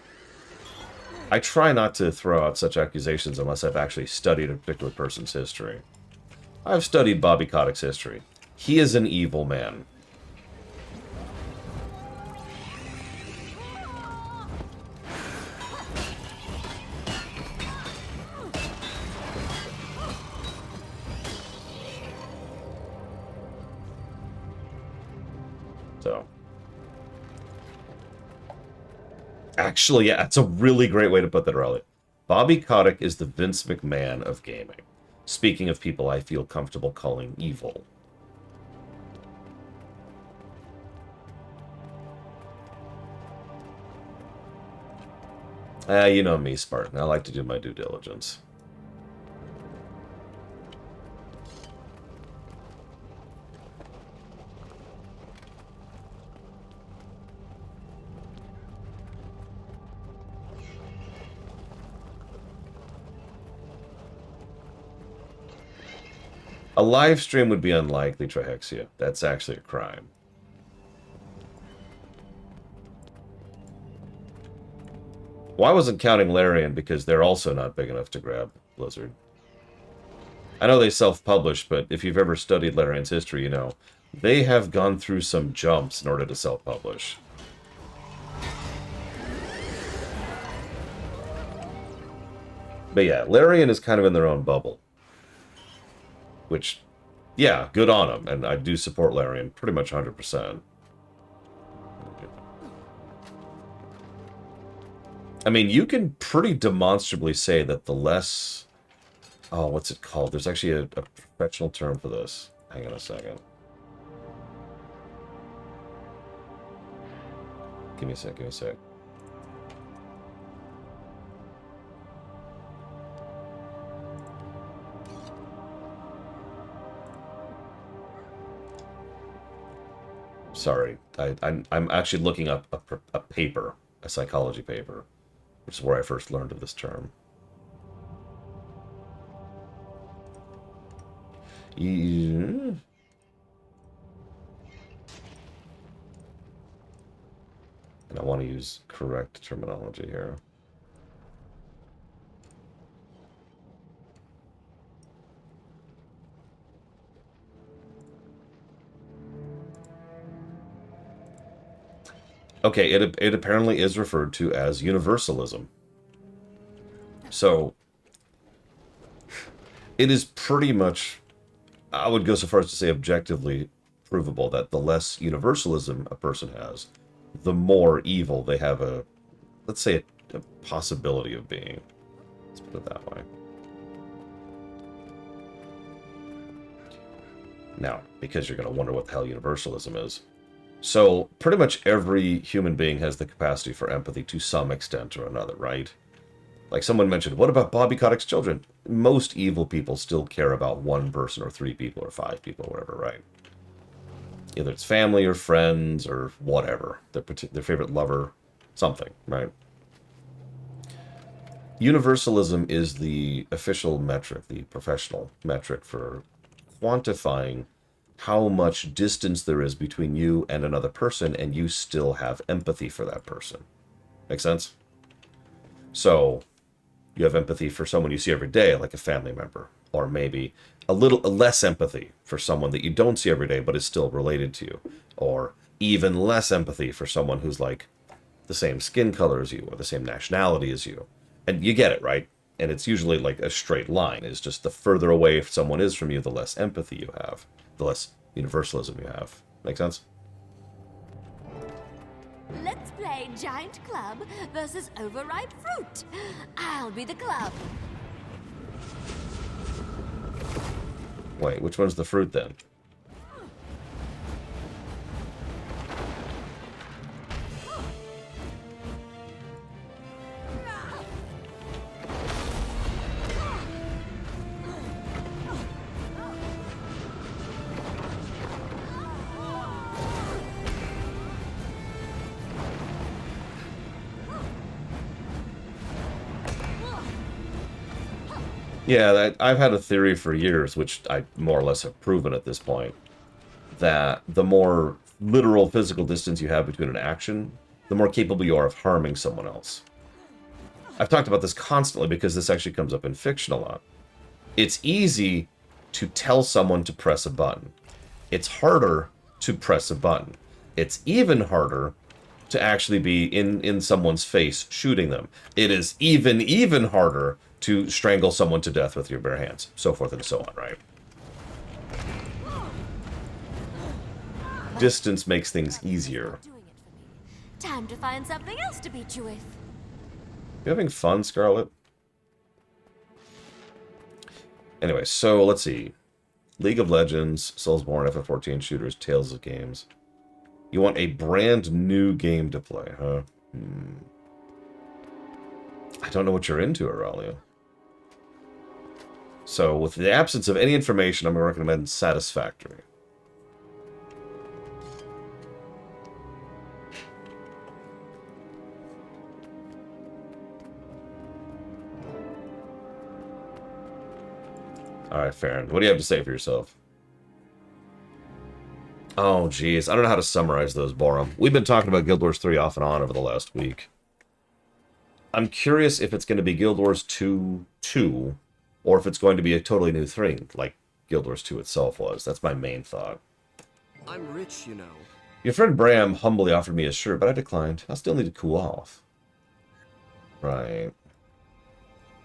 I try not to throw out such accusations unless I've actually studied a particular person's history. I've studied Bobby Kotick's history. He is an evil man. So... Actually, yeah, that's a really great way to put that, Riley. Bobby Kotick is the Vince McMahon of gaming. Speaking of people I feel comfortable calling evil. You know me, Spartan. I like to do my due diligence. A live stream would be unlikely, Trihexia. That's actually a crime. Well, I wasn't counting Larian because they're also not big enough to grab Blizzard. I know they self-publish, but if you've ever studied Larian's history, you know, they have gone through some jumps in order to self-publish. But yeah, Larian is kind of in their own bubble. Which, yeah, good on them, and I do support Larian pretty much 100%. I mean, you can pretty demonstrably say that the less... Oh, what's it called? There's actually a professional term for this. Hang on a second. Give me a sec. Sorry, I'm actually looking up a paper, a psychology paper, which is where I first learned of this term. Yeah. And I want to use correct terminology here. Okay, it apparently is referred to as universalism. So, it is pretty much, I would go so far as to say objectively provable that the less universalism a person has, the more evil they have a, let's say, a possibility of being. Let's put it that way. Now, because you're going to wonder what the hell universalism is. So, pretty much every human being has the capacity for empathy to some extent or another, right? Like someone mentioned, what about Bobby Kotick's children? Most evil people still care about one person or 3 people or 5 people or whatever, right? Either it's family or friends or whatever. Their favorite lover, something, right? Universalism is the official metric, the professional metric for quantifying how much distance there is between you and another person, and you still have empathy for that person. Make sense? So, you have empathy for someone you see every day, like a family member, or maybe a little less empathy for someone that you don't see every day, but is still related to you, or even less empathy for someone who's like the same skin color as you, or the same nationality as you. And you get it, right? And it's usually like a straight line. It's just the further away someone is from you, the less empathy you have. The less universalism you have. Make sense? Let's play Giant Club versus Overripe Fruit. I'll be the club. Wait, which one's the fruit then? Yeah, I've had a theory for years, which I more or less have proven at this point, that the more literal physical distance you have between an action, the more capable you are of harming someone else. I've talked about this constantly because this actually comes up in fiction a lot. It's easy to tell someone to press a button. It's harder to press a button. It's even harder to actually be in someone's face shooting them. It is even harder to strangle someone to death with your bare hands, so forth and so on, right? Distance makes things easier. Time to find something else to beat you with. You having fun, Scarlet? Anyway, so let's see. League of Legends, Soulsborne, FF14 shooters, Tales of games. You want a brand new game to play, huh? I don't know what you're into, Aurelio. So, with the absence of any information, I'm going to recommend Satisfactory. Alright, Farron. What do you have to say for yourself? Oh, geez. I don't know how to summarize those, Borum. We've been talking about Guild Wars 3 off and on over the last week. I'm curious if it's going to be Guild Wars 2, or if it's going to be a totally new thing, like Guild Wars 2 itself was. That's my main thought. I'm rich, you know. Your friend Bram humbly offered me a shirt, but I declined. I still need to cool off. Right.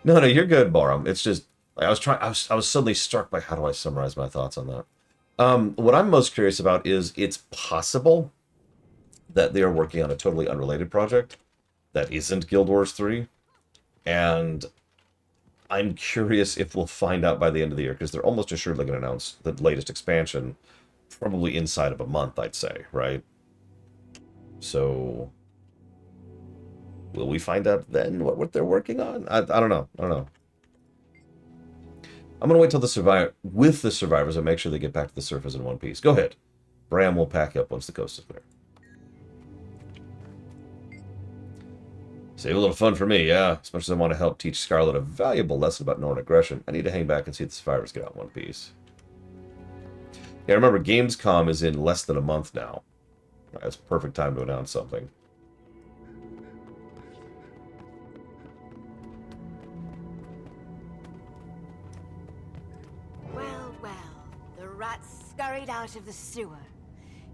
No, you're good, Borum. It's just, I was suddenly struck by how do I summarize my thoughts on that. What I'm most curious about is it's possible that they are working on a totally unrelated project that isn't Guild Wars 3, and I'm curious if we'll find out by the end of the year, because they're almost assuredly going to announce the latest expansion probably inside of a month, I'd say, right? So, will we find out then what they're working on? I don't know. I'm going to wait till the survivors and make sure they get back to the surface in one piece. Go ahead. Bram will pack up once the coast is clear. Save a little fun for me, yeah. As much as I want to help teach Scarlet a valuable lesson about Norn aggression, I need to hang back and see the survivors get out in one piece. Yeah, remember, Gamescom is in less than a month now. That's a perfect time to announce something. Well, the rats scurried out of the sewer.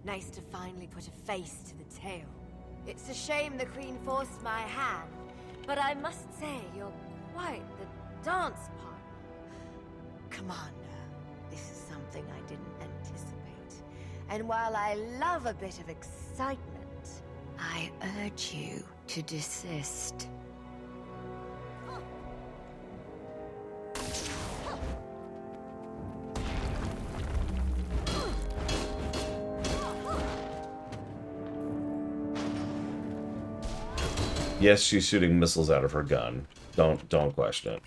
Nice to finally put a face to the tail. It's a shame the Queen forced my hand, but I must say you're quite the dance partner. Commander, this is something I didn't anticipate. And while I love a bit of excitement, I urge you to desist. Yes, she's shooting missiles out of her gun. Don't question it.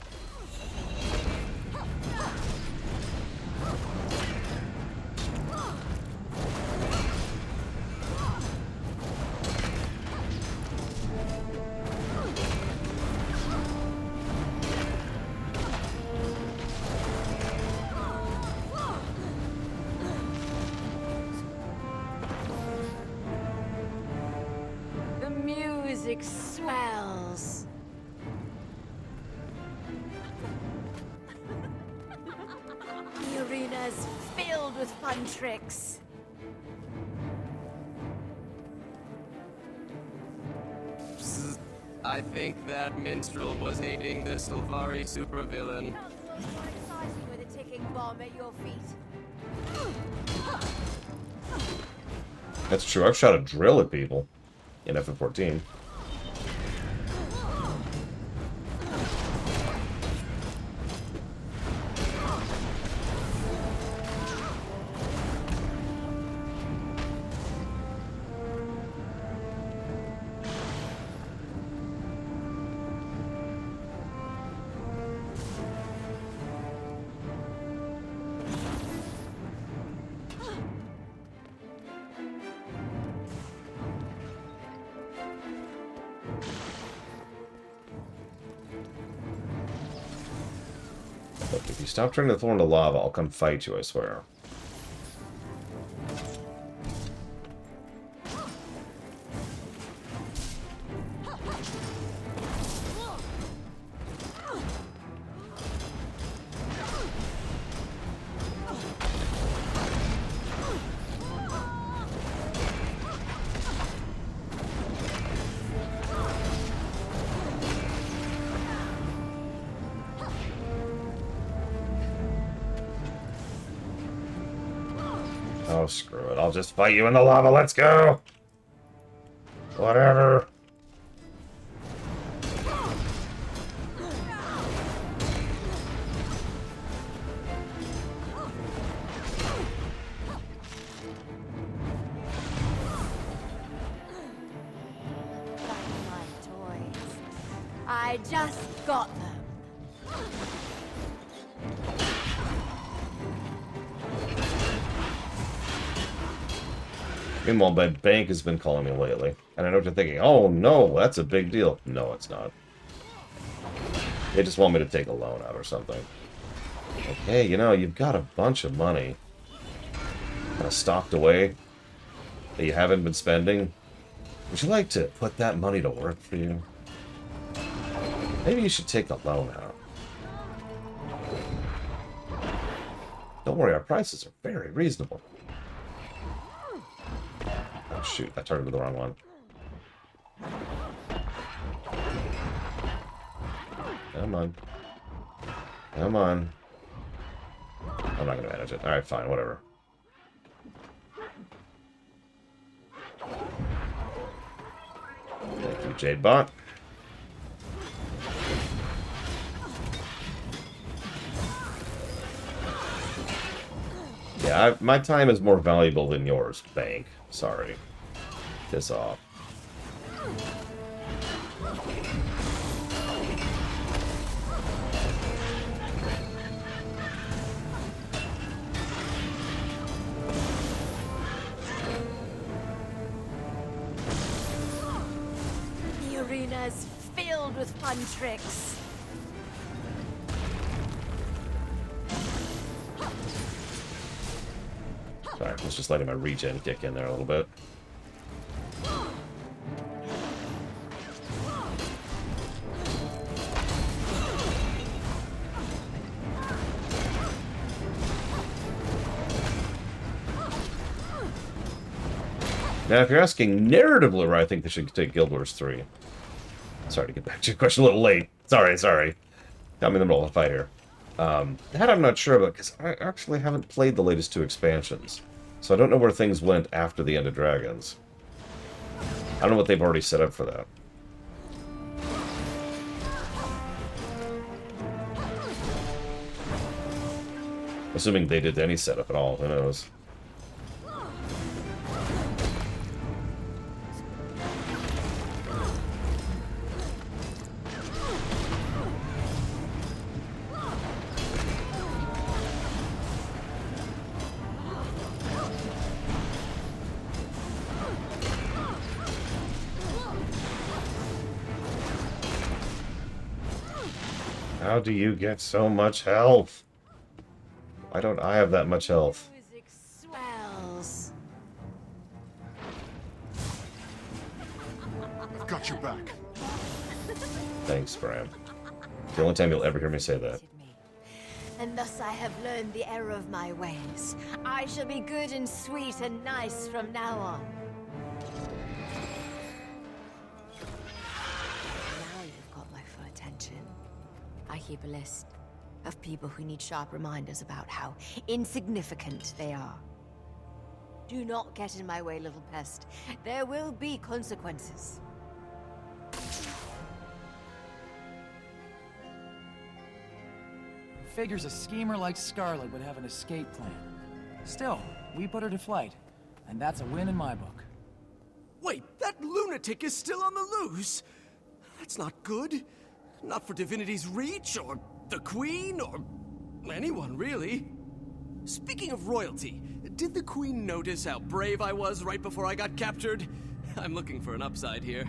The music swells. The arena's filled with fun tricks. Psst. I think that minstrel was aiding the Sylvari supervillain. With a ticking bomb at your feet. That's true. I've shot a drill at people in FF14. Look, if you stop turning the thorn to lava, I'll come fight you, I swear. Oh, screw it. I'll just fight you in the lava. Let's go! Whatever. My toys. I just got them. Meanwhile, my bank has been calling me lately. And I know what you're thinking. Oh, no, that's a big deal. No, it's not. They just want me to take a loan out or something. Okay, you know, you've got a bunch of money kind of stocked away that you haven't been spending. Would you like to put that money to work for you? Maybe you should take a loan out. Don't worry, our prices are very reasonable. Oh, shoot, I turned to the wrong one. Come on. Come on. I'm not going to manage it. Alright, fine, whatever. Thank you, Jadebot. Yeah, my time is more valuable than yours, bank. Sorry. Piss off. The arena is filled with fun tricks. Sorry, I was just letting my regen kick in there a little bit. Now, if you're asking narratively where I think they should take Guild Wars 3. Sorry to get back to your question a little late. Sorry. Got me in the middle of a fight here. That I'm not sure about, because I actually haven't played the latest 2 expansions. So I don't know where things went after the End of Dragons. I don't know what they've already set up for that. Assuming they did any setup at all, who knows? How do you get so much health? Why don't I have that much health? Music swells. I've got your back. Thanks, Bram. The only time you'll ever hear me say that. And thus I have learned the error of my ways. I shall be good and sweet and nice from now on. Now you've got my full attention. I keep a list of people who need sharp reminders about how insignificant they are. Do not get in my way, little pest. There will be consequences. Figures a schemer like Scarlet would have an escape plan. Still, we put her to flight, and that's a win in my book. Wait, that lunatic is still on the loose? That's not good. Not for Divinity's Reach, or the Queen, or anyone, really. Speaking of royalty, did the Queen notice how brave I was right before I got captured? I'm looking for an upside here.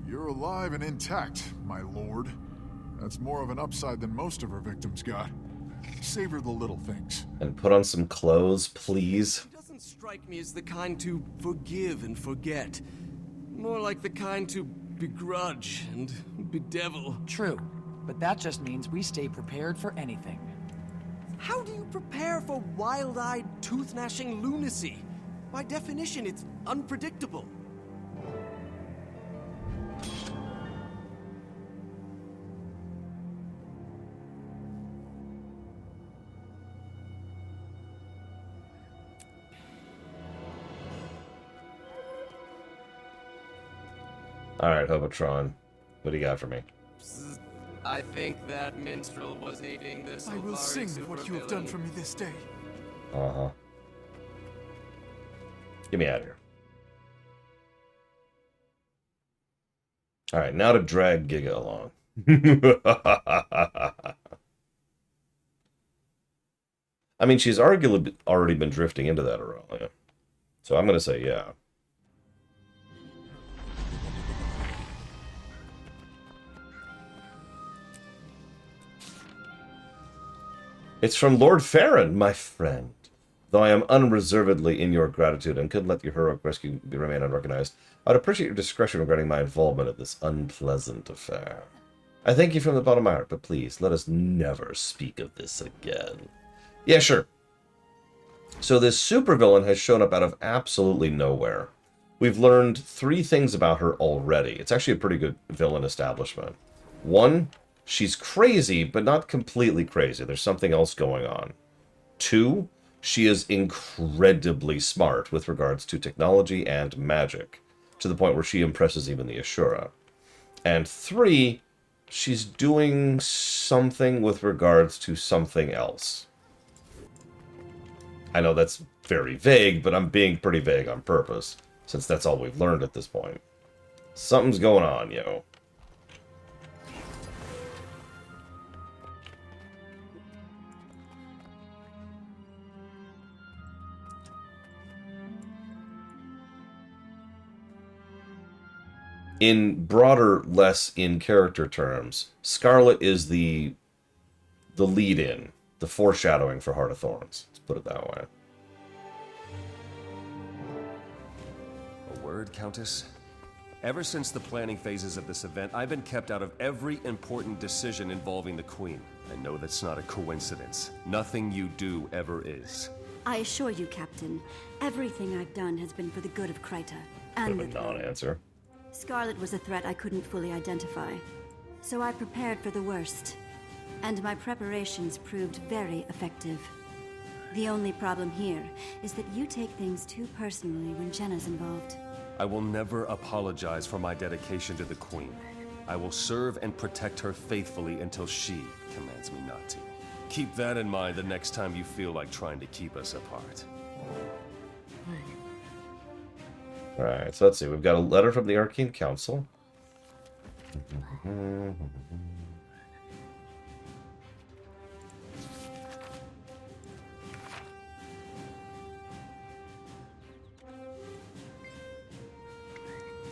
You're alive and intact, my lord. That's more of an upside than most of her victims got. Savor the little things. And put on some clothes, please. She doesn't strike me as the kind to forgive and forget. More like the kind to begrudge and bedevil. True, but that just means we stay prepared for anything. How do you prepare for wild-eyed, tooth-gnashing lunacy? By definition, it's unpredictable. Alright, Hobotron. What do you got for me? I think that minstrel was aiding this. I will sing what you have done for me this day. Uh-huh. Get me out of here. Alright, now to drag Giga along. I mean, she's arguably already been drifting into that Aurelia. So I'm going to say yeah. It's from Lord Farron, my friend. Though I am unreservedly in your gratitude and couldn't let your heroic rescue remain unrecognized, I'd appreciate your discretion regarding my involvement in this unpleasant affair. I thank you from the bottom of my heart, but please, let us never speak of this again. Yeah, sure. So this supervillain has shown up out of absolutely nowhere. We've learned 3 things about her already. It's actually a pretty good villain establishment. 1, she's crazy, but not completely crazy. There's something else going on. 2, she is incredibly smart with regards to technology and magic, to the point where she impresses even the Ashura. And 3, she's doing something with regards to something else. I know that's very vague, but I'm being pretty vague on purpose, since that's all we've learned at this point. Something's going on, yo. In broader, less in-character terms, Scarlet is the lead-in, the foreshadowing for Heart of Thorns. Let's put it that way. A word, Countess? Ever since the planning phases of this event, I've been kept out of every important decision involving the Queen. I know that's not a coincidence. Nothing you do ever is. I assure you, Captain, everything I've done has been for the good of Kryta and Bit of a non-answer. Scarlet was a threat I couldn't fully identify, so I prepared for the worst, and my preparations proved very effective. The only problem here is that you take things too personally when Jenna's involved. I will never apologize for my dedication to the Queen. I will serve and protect her faithfully until she commands me not to. Keep that in mind the next time you feel like trying to keep us apart. Alright, so let's see. We've got a letter from the Arcane Council.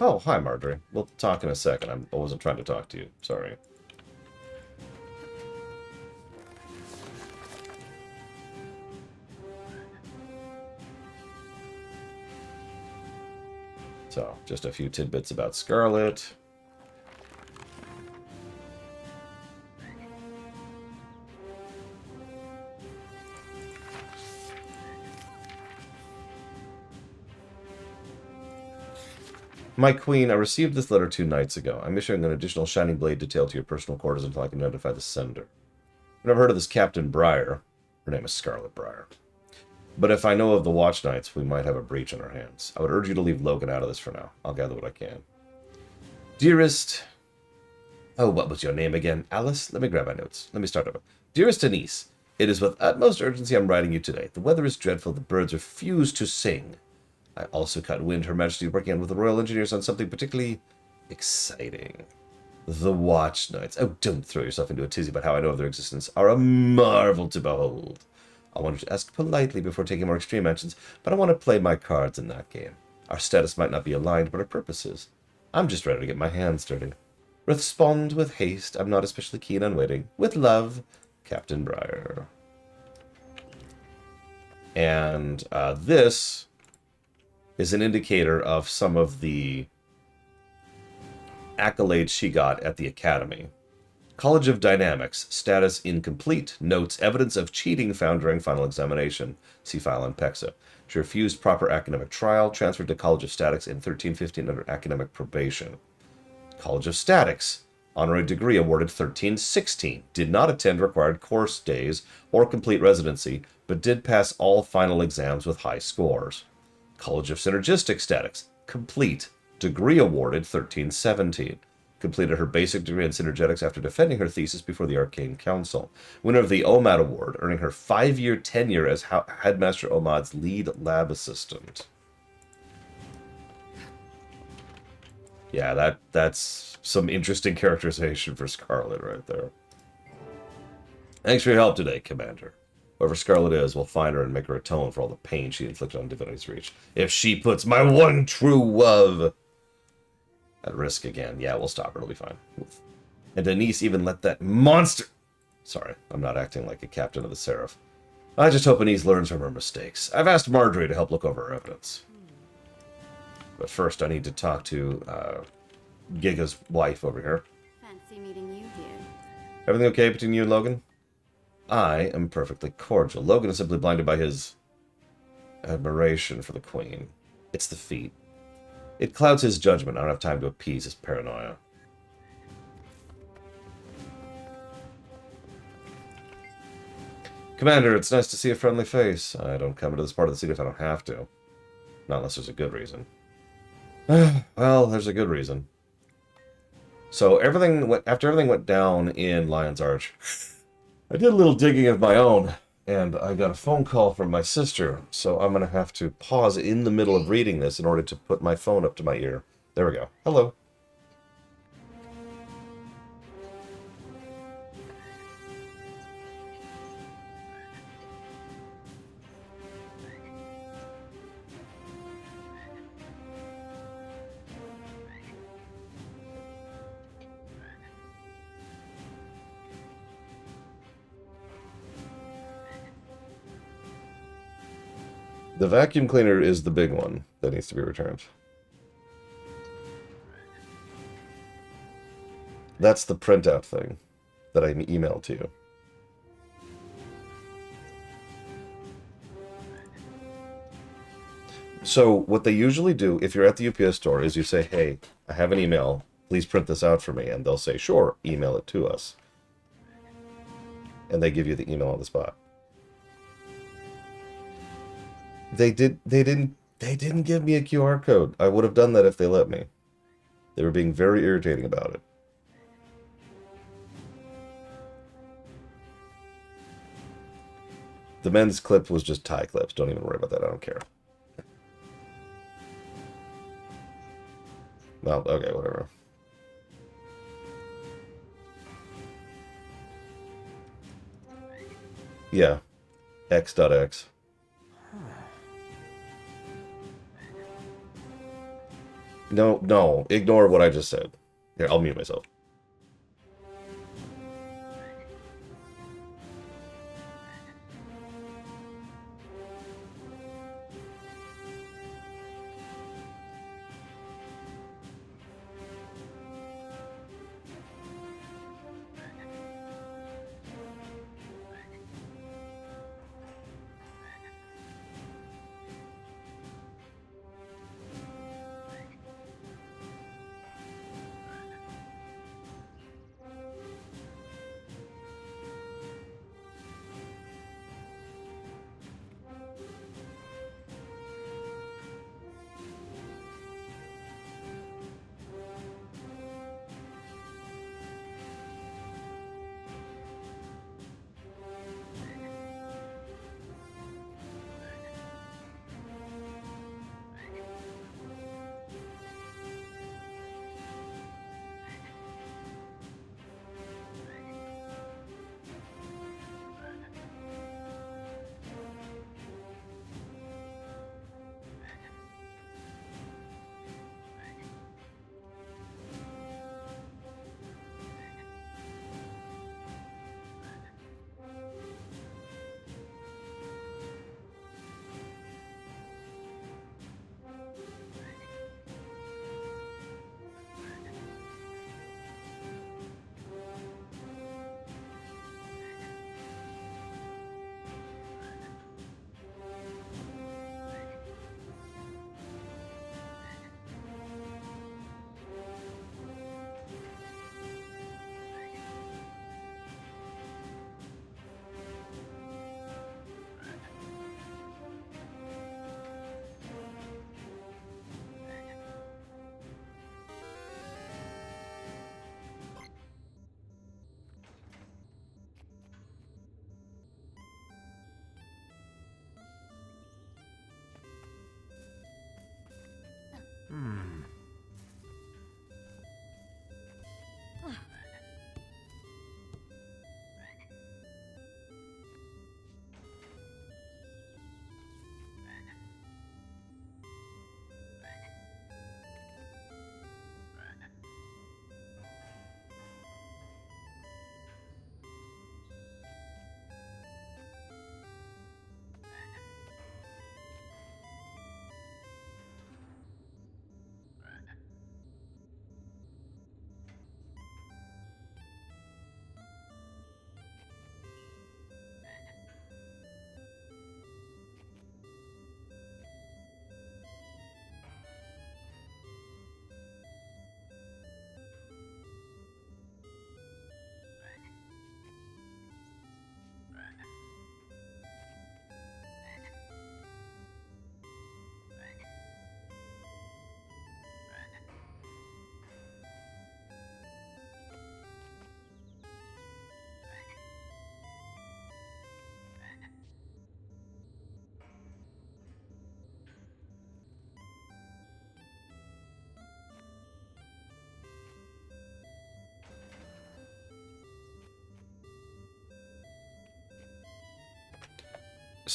Oh, hi, Marjorie. We'll talk in a second. I wasn't trying to talk to you. Sorry. So, just a few tidbits about Scarlet. My queen, I received this letter 2 nights ago. I'm issuing an additional Shining Blade detail to your personal quarters until I can notify the sender. I've never heard of this Captain Briar. Her name is Scarlet Briar. But if I know of the Watch Knights, we might have a breach on our hands. I would urge you to leave Logan out of this for now. I'll gather what I can. Dearest... Oh, what was your name again? Alice? Let me grab my notes. Let me start over. Dearest Anise, it is with utmost urgency I'm writing you today. The weather is dreadful. The birds refuse to sing. I also caught wind Her Majesty is working on with the Royal Engineers on something particularly exciting. The Watch Knights. Oh, don't throw yourself into a tizzy about how I know of their existence. Are a marvel to behold. I wanted to ask politely before taking more extreme actions, but I want to play my cards in that game. Our status might not be aligned, but our purposes. I'm just ready to get my hands dirty. Respond with haste. I'm not especially keen on waiting. With love, Captain Briar. And this is an indicator of some of the accolades she got at the Academy. College of Dynamics. Status incomplete. Notes evidence of cheating found during final examination. See file on PEXA. She refused proper academic trial. Transferred to College of Statics in 1315 under academic probation. College of Statics. Honorary degree awarded 1316. Did not attend required course days or complete residency, but did pass all final exams with high scores. College of Synergistic Statics. Complete. Degree awarded 1317. Completed her basic degree in synergetics after defending her thesis before the Arcane Council. Winner of the OMAD Award, earning her 5-year tenure as Headmaster OMAD's lead lab assistant. Yeah, that's some interesting characterization for Scarlet right there. Thanks for your help today, Commander. Whoever Scarlet is, we'll find her and make her atone for all the pain she inflicted on Divinity's Reach. If she puts my one true love at risk again. Yeah, we'll stop her. It'll be fine. And Denise even let that monster... Sorry, I'm not acting like a captain of the Seraph. I just hope Denise learns from her mistakes. I've asked Marjorie to help look over her evidence. But first, I need to talk to Giga's wife over here. Fancy meeting you here. Everything okay between you and Logan? I am perfectly cordial. Logan is simply blinded by his admiration for the Queen. It's the feet. It clouds his judgment. I don't have time to appease his paranoia. Commander, it's nice to see a friendly face. I don't come into this part of the city if I don't have to. Not unless there's a good reason. Well, there's a good reason. So after everything went down in Lion's Arch, I did a little digging of my own. And I got a phone call from my sister, so I'm going to have to pause in the middle of reading this in order to put my phone up to my ear. There we go. Hello. The vacuum cleaner is the big one that needs to be returned. That's the printout thing that I emailed to you. So what they usually do, if you're at the UPS store, is you say, hey, I have an email. Please print this out for me. And they'll say, sure, email it to us. And they give you the email on the spot. They didn't give me a QR code. I would have done that if they let me. They were being very irritating about it. The men's clip was just tie clips. Don't even worry about that. I don't care. Well, okay, whatever. Yeah. X.X. No, ignore what I just said. Here, I'll mute myself.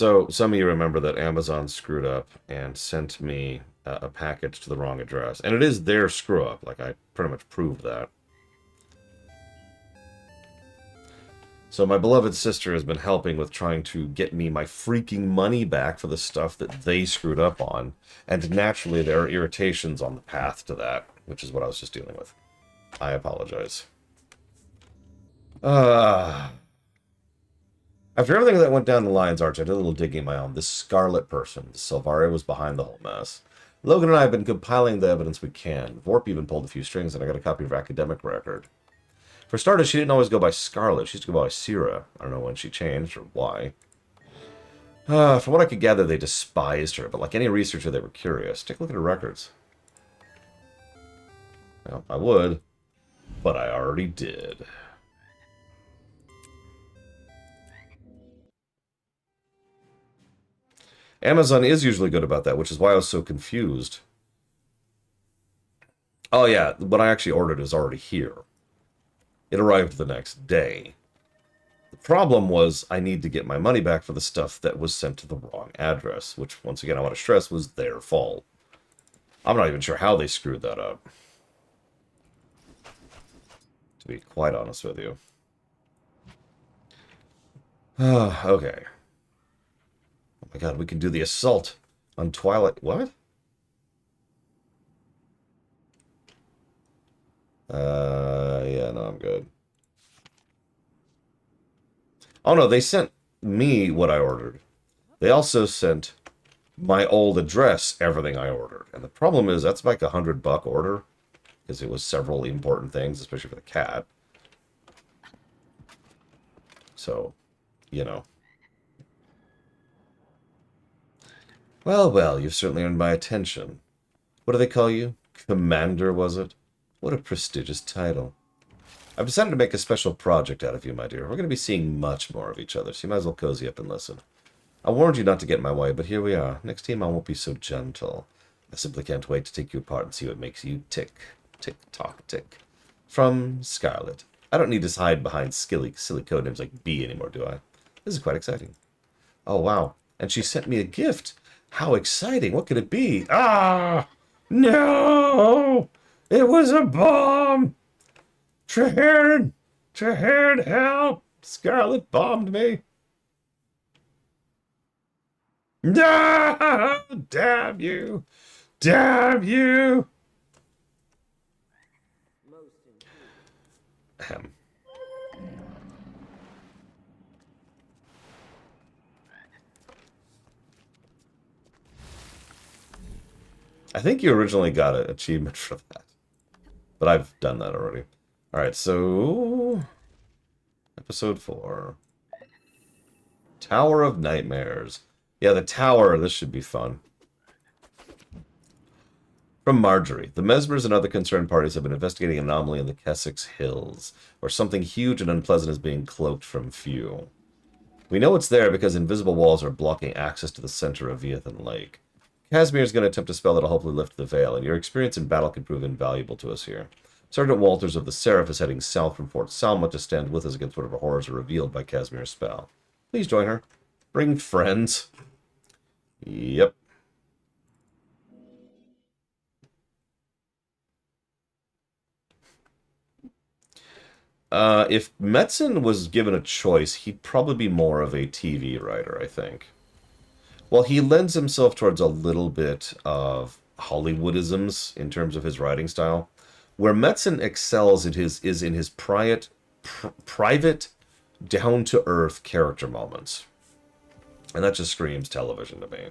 So, some of you remember that Amazon screwed up and sent me a package to the wrong address. And it is their screw-up. Like, I pretty much proved that. So my beloved sister has been helping with trying to get me my freaking money back for the stuff that they screwed up on. And naturally, there are irritations on the path to that, which is what I was just dealing with. I apologize. After everything that went down the Lion's Arch, I did a little digging of my own. This Scarlet person, Silvaria, was behind the whole mess. Logan and I have been compiling the evidence we can. Vorp even pulled a few strings, and I got a copy of her academic record. For starters, she didn't always go by Scarlet. She used to go by Syrah. I don't know when she changed or why. From what I could gather, they despised her, but like any researcher, they were curious. Take a look at her records. Well, I would, but I already did. Amazon is usually good about that, which is why I was so confused. Oh yeah, what I actually ordered is already here. It arrived the next day. The problem was I need to get my money back for the stuff that was sent to the wrong address, which, once again, I want to stress, was their fault. I'm not even sure how they screwed that up, to be quite honest with you. Okay. Oh my god, we can do the assault on Twilight... What? Yeah, no, I'm good. Oh no, they sent me what I ordered. They also sent my old address everything I ordered. And the problem is, that's like $100 order, because it was several important things, especially for the cat. So, you know. Well, you've certainly earned my attention. What do they call you? Commander, was it? What a prestigious title. I've decided to make a special project out of you, my dear. We're going to be seeing much more of each other, so you might as well cozy up and listen. I warned you not to get in my way, but here we are. Next time I won't be so gentle. I simply can't wait to take you apart and see what makes you tick. Tick, tock, tick. From Scarlet. I don't need to hide behind silly code names like B anymore, do I? This is quite exciting. Oh, wow. And she sent me a gift. How exciting. What could it be? Ah! No! It was a bomb! Traherne, help! Scarlet bombed me. No! Damn you! Damn you! I think you originally got an achievement for that. But I've done that already. Alright, so... Episode 4. Tower of Nightmares. Yeah, the tower. This should be fun. From Marjorie. The Mesmers and other concerned parties have been investigating an anomaly in the Kessex Hills, where something huge and unpleasant is being cloaked from view. We know it's there because invisible walls are blocking access to the center of Viathan Lake. Casimir is going to attempt a spell that'll hopefully lift the veil, and your experience in battle can prove invaluable to us here. Sergeant Walters of the Seraph is heading south from Fort Salma to stand with us against whatever horrors are revealed by Casimir's spell. Please join her. Bring friends. Yep. If Metzen was given a choice, he'd probably be more of a TV writer, I think. Well, he lends himself towards a little bit of Hollywoodisms in terms of his writing style. Where Metzen excels is in his private, down-to-earth character moments. And that just screams television to me.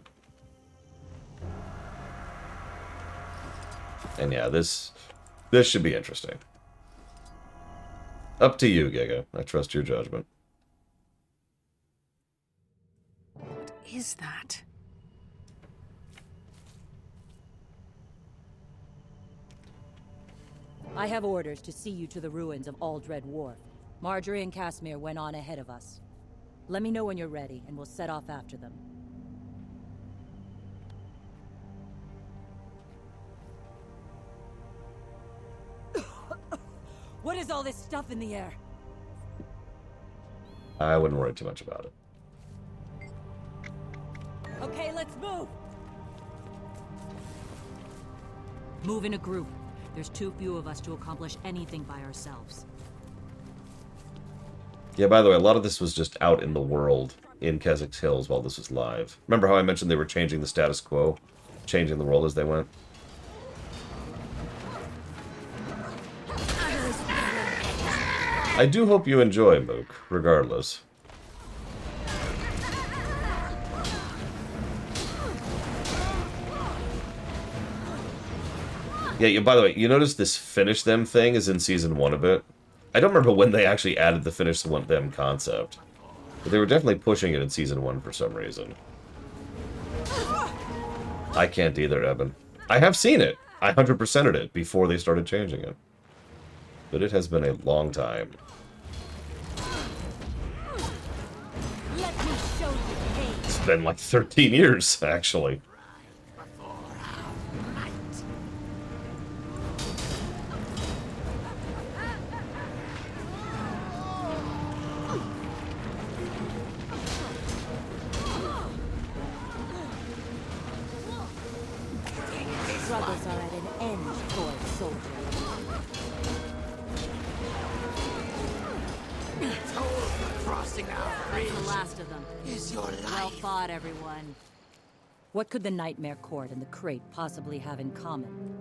And yeah, this should be interesting. Up to you, Giga. I trust your judgment. What is that? I have orders to see you to the ruins of Aldred Wharf. Marjorie and Casimir went on ahead of us. Let me know when you're ready, and we'll set off after them. What is all this stuff in the air? I wouldn't worry too much about it. Okay, let's move! Move in a group. There's too few of us to accomplish anything by ourselves. Yeah, by the way, a lot of this was just out in the world in Keswick's Hills while this was live. Remember how I mentioned they were changing the status quo? Changing the world as they went? I do hope you enjoy Mook, regardless. Yeah, by the way, you notice this finish them thing is in Season 1 a bit? I don't remember when they actually added the finish them concept. But they were definitely pushing it in Season 1 for some reason. I can't either, Evan. I have seen it. I 100%ed it before they started changing it. But it has been a long time. Let me show you pain. It's been like 13 years, actually. Struggles are at an end, toy soldier. Crossing our bridge The last of them. is your life. Well fought, everyone. What could the Nightmare Court and the Crate possibly have in common?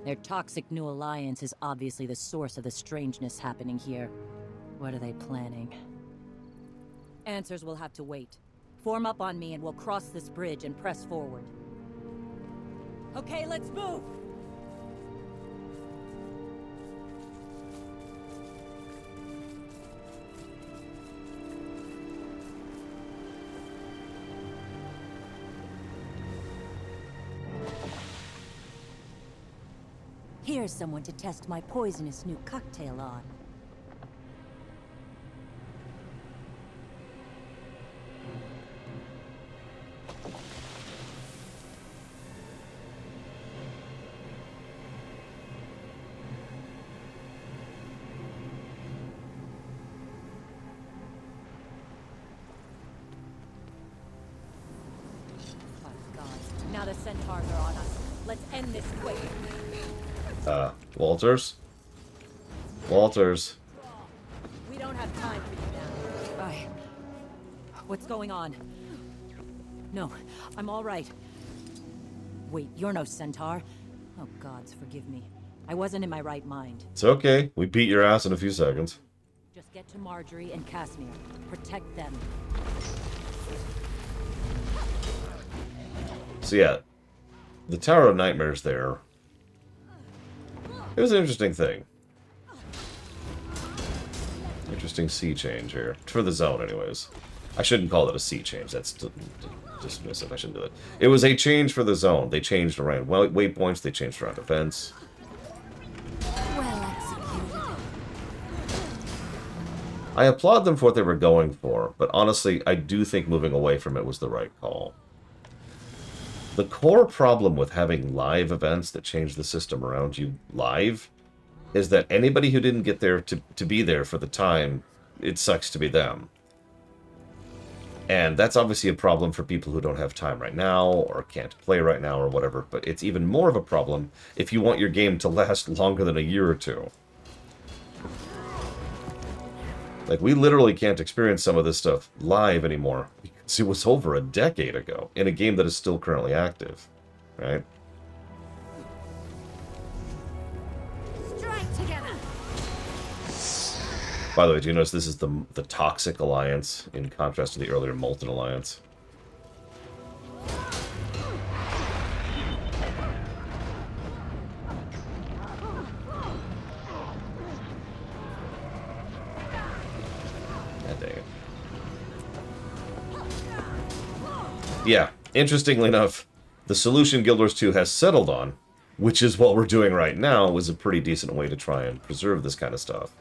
Their toxic new alliance is obviously the source of the strangeness happening here. What are they planning? Answers will have to wait. Form up on me and we'll cross this bridge and press forward. Okay, let's move! Here's someone to test my poisonous new cocktail on. My God, now the centaurs are on us. Let's end this quick. Walters? Walters. We don't have time for you now. What's going on? No, I'm all right. Wait, you're no centaur. Oh, gods, forgive me. I wasn't in my right mind. It's okay. We beat your ass in a few seconds. Just get to Marjorie and Casimir. Protect them. So yeah, the Tower of Nightmares there. It was an interesting thing. Interesting sea change here. For the zone, anyways. I shouldn't call it a sea change. That's dismissive. I shouldn't do it. It was a change for the zone. They changed around waypoints. They changed around events. Well executed. I applaud them for what they were going for, but honestly, I do think moving away from it was the right call. The core problem with having live events that change the system around you live is that anybody who didn't get there to be there for the time, it sucks to be them. And that's obviously a problem for people who don't have time right now or can't play right now or whatever, but it's even more of a problem if you want your game to last longer than a year or two. Like, we literally can't experience some of this stuff live anymore. Because it was over a decade ago in a game that is still currently active, right? Strike together. By the way, do you notice this is the Toxic Alliance in contrast to the earlier Molten Alliance? God dang it. Yeah, interestingly enough, the solution Guild Wars 2 has settled on, which is what we're doing right now, was a pretty decent way to try and preserve this kind of stuff.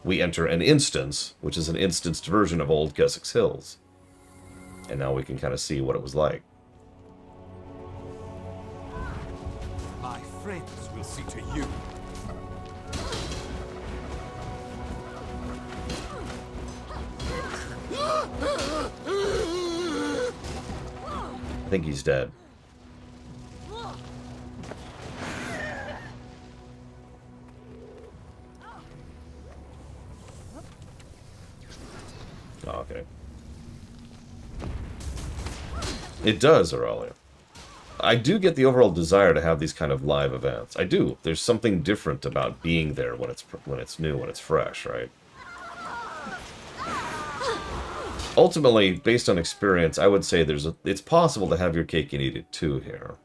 We enter an instance, which is an instanced version of old Keswick's Hills. And now we can kind of see what it was like. My friends will see to you. think he's dead. Oh, okay. It does, Aurelia. I do get the overall desire to have these kind of live events. I do. There's something different about being there when it's new, when it's fresh, right? Ultimately, based on experience, I would say it's possible to have your cake and eat it too here.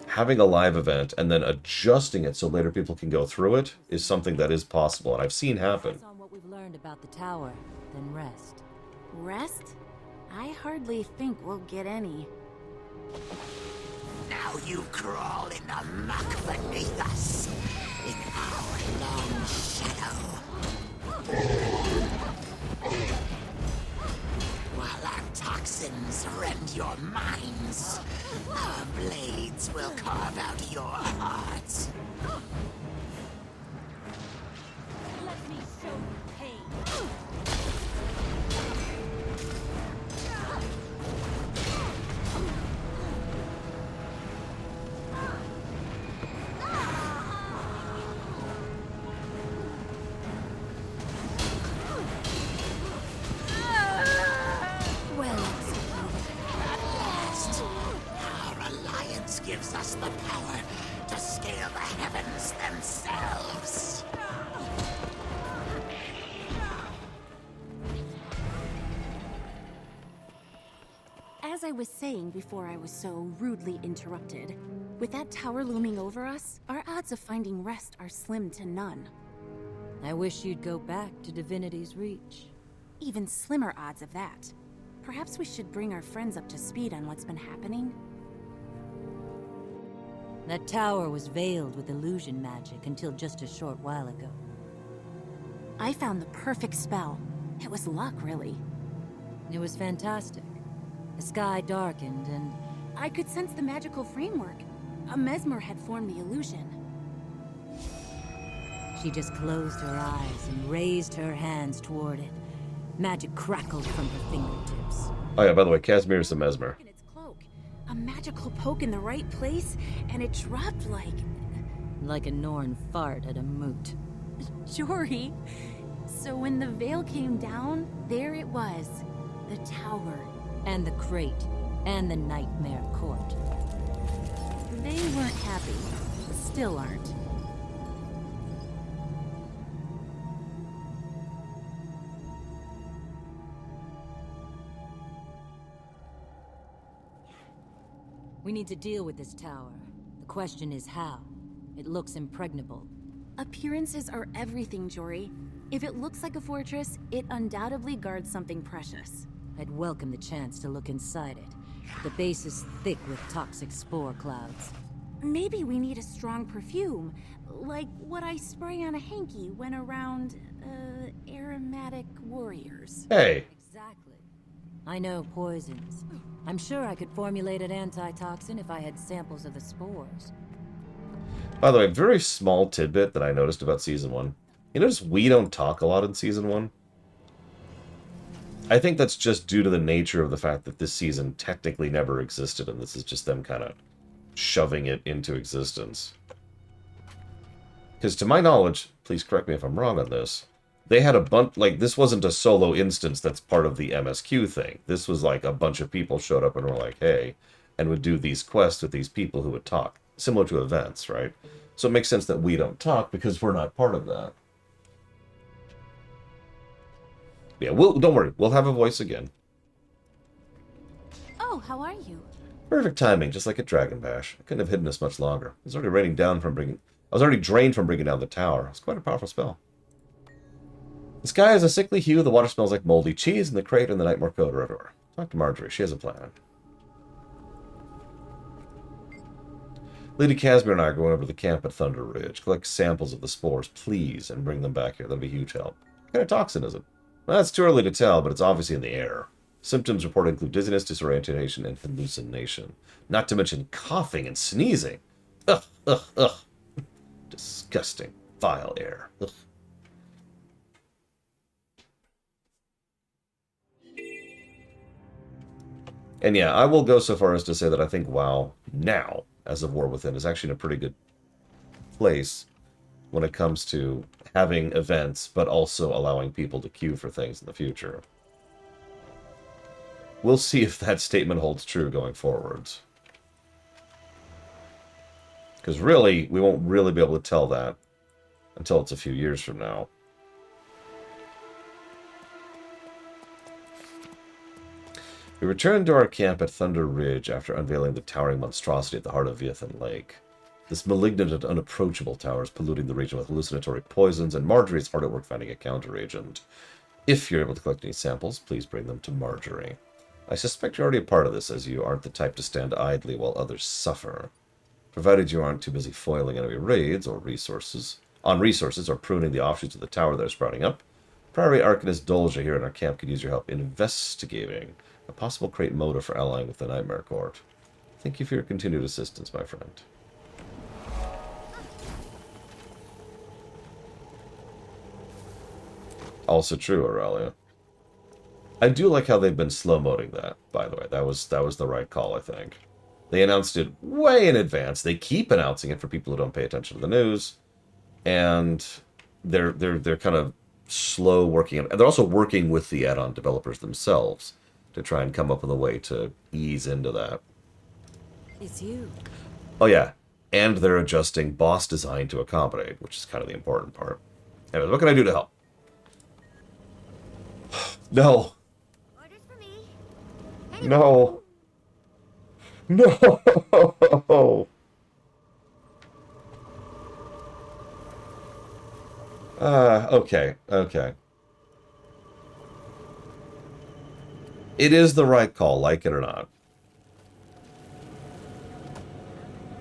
Having a live event and then adjusting it so later people can go through it is something that is possible, and I've seen happen. Focus on what we've learned about the tower, then rest. Rest? I hardly think we'll get any. Now you crawl in the muck beneath us, in our long shadow. While our toxins rend your minds, our blades will carve out your hearts. Let me show you pain. Gives us the power to scale the heavens themselves. As I was saying before I was so rudely interrupted, with that tower looming over us, our odds of finding rest are slim to none. I wish you'd go back to Divinity's Reach. Even slimmer odds of that. Perhaps we should bring our friends up to speed on what's been happening. That tower was veiled with illusion magic until just a short while ago. I found the perfect spell. It was luck, really. It was fantastic. The sky darkened and... I could sense the magical framework. A mesmer had formed the illusion. She just closed her eyes and raised her hands toward it. Magic crackled from her fingertips. Oh yeah, by the way, Casimir is a mesmer. A magical poke in the right place, and it dropped like... Like a Norn fart at a moot. Jory. So when the veil came down, there it was. The tower. And the crate. And the Nightmare Court. They weren't happy. Still aren't. We need to deal with this tower. The question is how. It looks impregnable. Appearances are everything, Jory. If it looks like a fortress, it undoubtedly guards something precious. I'd welcome the chance to look inside it. The base is thick with toxic spore clouds. Maybe we need a strong perfume, like what I spray on a hanky when around, aromatic warriors. Hey! Exactly. I know poisons. I'm sure I could formulate an antitoxin if I had samples of the spores. By the way, very small tidbit that I noticed about Season 1. You notice we don't talk a lot in Season 1? I think that's just due to the nature of the fact that this season technically never existed, and this is just them kind of shoving it into existence. Because to my knowledge, please correct me if I'm wrong on this, they had a bunch, like, this wasn't a solo instance that's part of the MSQ thing. This was like a bunch of people showed up and were like, hey, and would do these quests with these people who would talk. Similar to events, right? So it makes sense that we don't talk because we're not part of that. Yeah, don't worry, we'll have a voice again. Oh, how are you? Perfect timing, just like at Dragon Bash. I couldn't have hidden this much longer. I was already drained from bringing down the tower. It's quite a powerful spell. The sky has a sickly hue, the water smells like moldy cheese, and the crate and the Nightmare Code are everywhere. Talk to Marjorie, she has a plan. Lady Casimir and I are going over to the camp at Thunder Ridge. Collect samples of the spores, please, and bring them back here. That'd be a huge help. What kind of toxin is it? Well, it's too early to tell, but it's obviously in the air. Symptoms reported include dizziness, disorientation, and hallucination. Not to mention coughing and sneezing. Ugh, ugh, ugh. Disgusting. Vile air. Ugh. And yeah, I will go so far as to say that I think WoW now, as of War Within, is actually in a pretty good place when it comes to having events, but also allowing people to queue for things in the future. We'll see if that statement holds true going forwards. Because really, we won't really be able to tell that until it's a few years from now. We returned to our camp at Thunder Ridge after unveiling the towering monstrosity at the heart of Viathan Lake. This malignant and unapproachable tower is polluting the region with hallucinatory poisons, and Marjorie is hard at work finding a counteragent. If you're able to collect any samples, please bring them to Marjorie. I suspect you're already a part of this, as you aren't the type to stand idly while others suffer. Provided you aren't too busy foiling enemy raids or resources or pruning the offshoots of the tower that are sprouting up, Priory Arcanist Dolja here in our camp could use your help investigating a possible crate motive for allying with the Nightmare Court. Thank you for your continued assistance, my friend. Also true, Aurelia. I do like how they've been slow-moding that, by the way. That was the right call, I think. They announced it way in advance. They keep announcing it for people who don't pay attention to the news. And they're kind of slow working. They're also working with the add-on developers themselves to try and come up with a way to ease into that. It's you. Oh, yeah. And they're adjusting boss design to accommodate, which is kind of the important part. Anyways, what can I do to help? No. No. No. Okay. It is the right call, like it or not.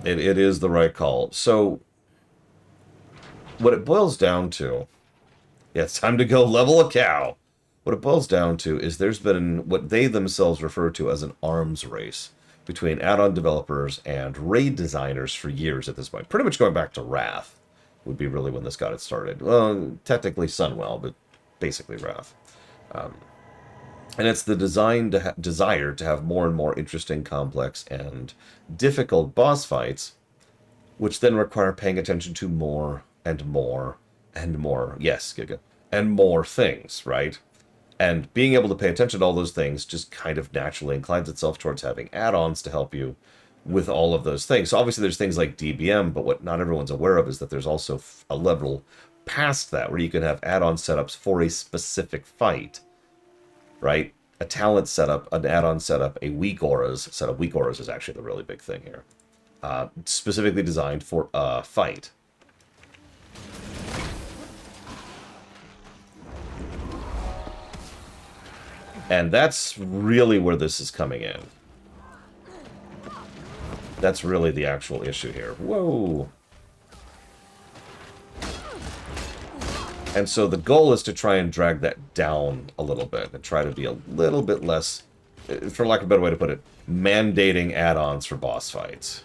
It is the right call. So, what it boils down to... Yeah, it's time to go level a cow. What it boils down to is there's been what they themselves refer to as an arms race between add-on developers and raid designers for years at this point. Pretty much going back to Wrath would be really when this got it started. Well, technically Sunwell, but basically Wrath. And it's the desire to have more and more interesting, complex, and difficult boss fights, which then require paying attention to more and more and more. Yes, Giga. And more things, right? And being able to pay attention to all those things just kind of naturally inclines itself towards having add-ons to help you with all of those things. So obviously there's things like DBM, but what not everyone's aware of is that there's also a level past that where you can have add-on setups for a specific fight, right? A talent setup, an add-on setup, a weak auras setup. Weak auras is actually the really big thing here. Specifically designed for a fight. And that's really where this is coming in. That's really the actual issue here. Whoa! And so the goal is to try and drag that down a little bit and try to be a little bit less, for lack of a better way to put it, mandating add-ons for boss fights.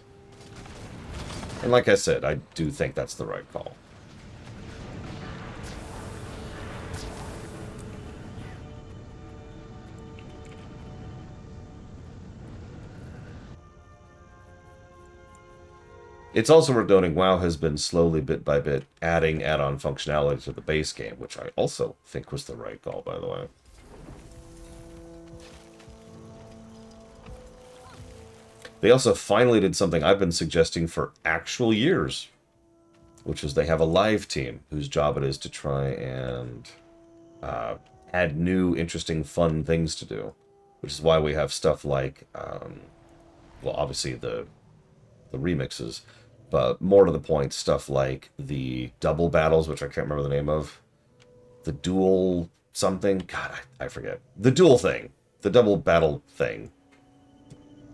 And like I said, I do think that's the right call. It's also worth noting WoW has been slowly, bit by bit, adding add-on functionality to the base game, which I also think was the right call, by the way. They also finally did something I've been suggesting for actual years, which is they have a live team whose job it is to try and add new, interesting, fun things to do, which is why we have stuff like, well, obviously the remixes, but more to the point, stuff like the double battles, which I can't remember the name of. The dual something. God, I forget. The dual thing. The double battle thing.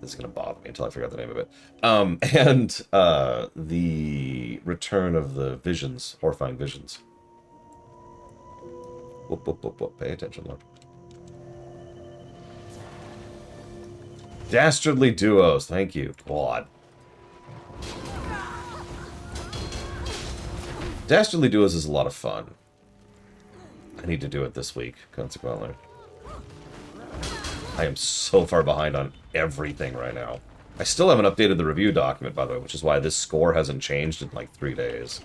This is going to bother me until I figure out the name of it. And the return of the visions. Horrifying visions. Whoop, whoop, whoop, whoop. Pay attention, Lord. Dastardly duos. Thank you. God. Dastardly Duos is a lot of fun. I need to do it this week, consequently. I am so far behind on everything right now. I still haven't updated the review document, by the way, which is why this score hasn't changed in like 3 days.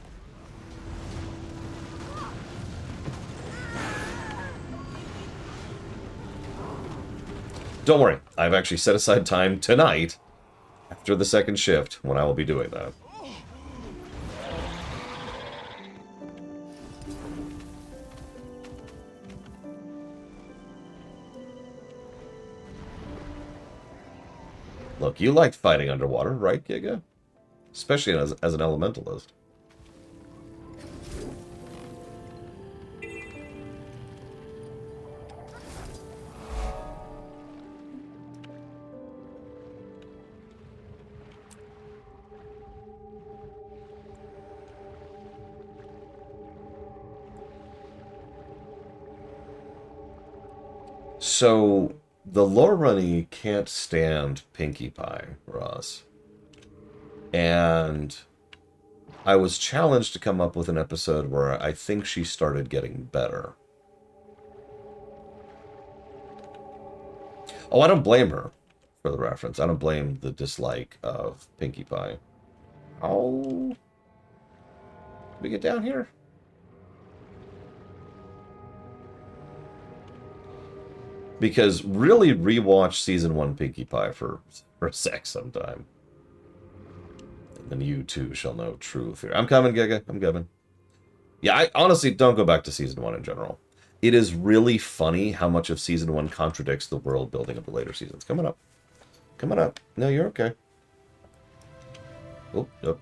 Don't worry, I've actually set aside time tonight, after the second shift, when I will be doing that. Look, you liked fighting underwater, right, Giga? Especially as an elementalist. So, the Lorunni can't stand Pinkie Pie, Ross. And I was challenged to come up with an episode where I think she started getting better. Oh, I don't blame her, for the reference. I don't blame the dislike of Pinkie Pie. Oh. Did we get down here? Because really rewatch Season 1 Pinkie Pie for a sec sometime. And then you too shall know true fear. I'm coming, Giga. I'm coming. Yeah, I honestly don't go back to Season 1 in general. It is really funny how much of Season 1 contradicts the world building of the later seasons. Coming up. Coming up. No, you're okay. Oh, nope.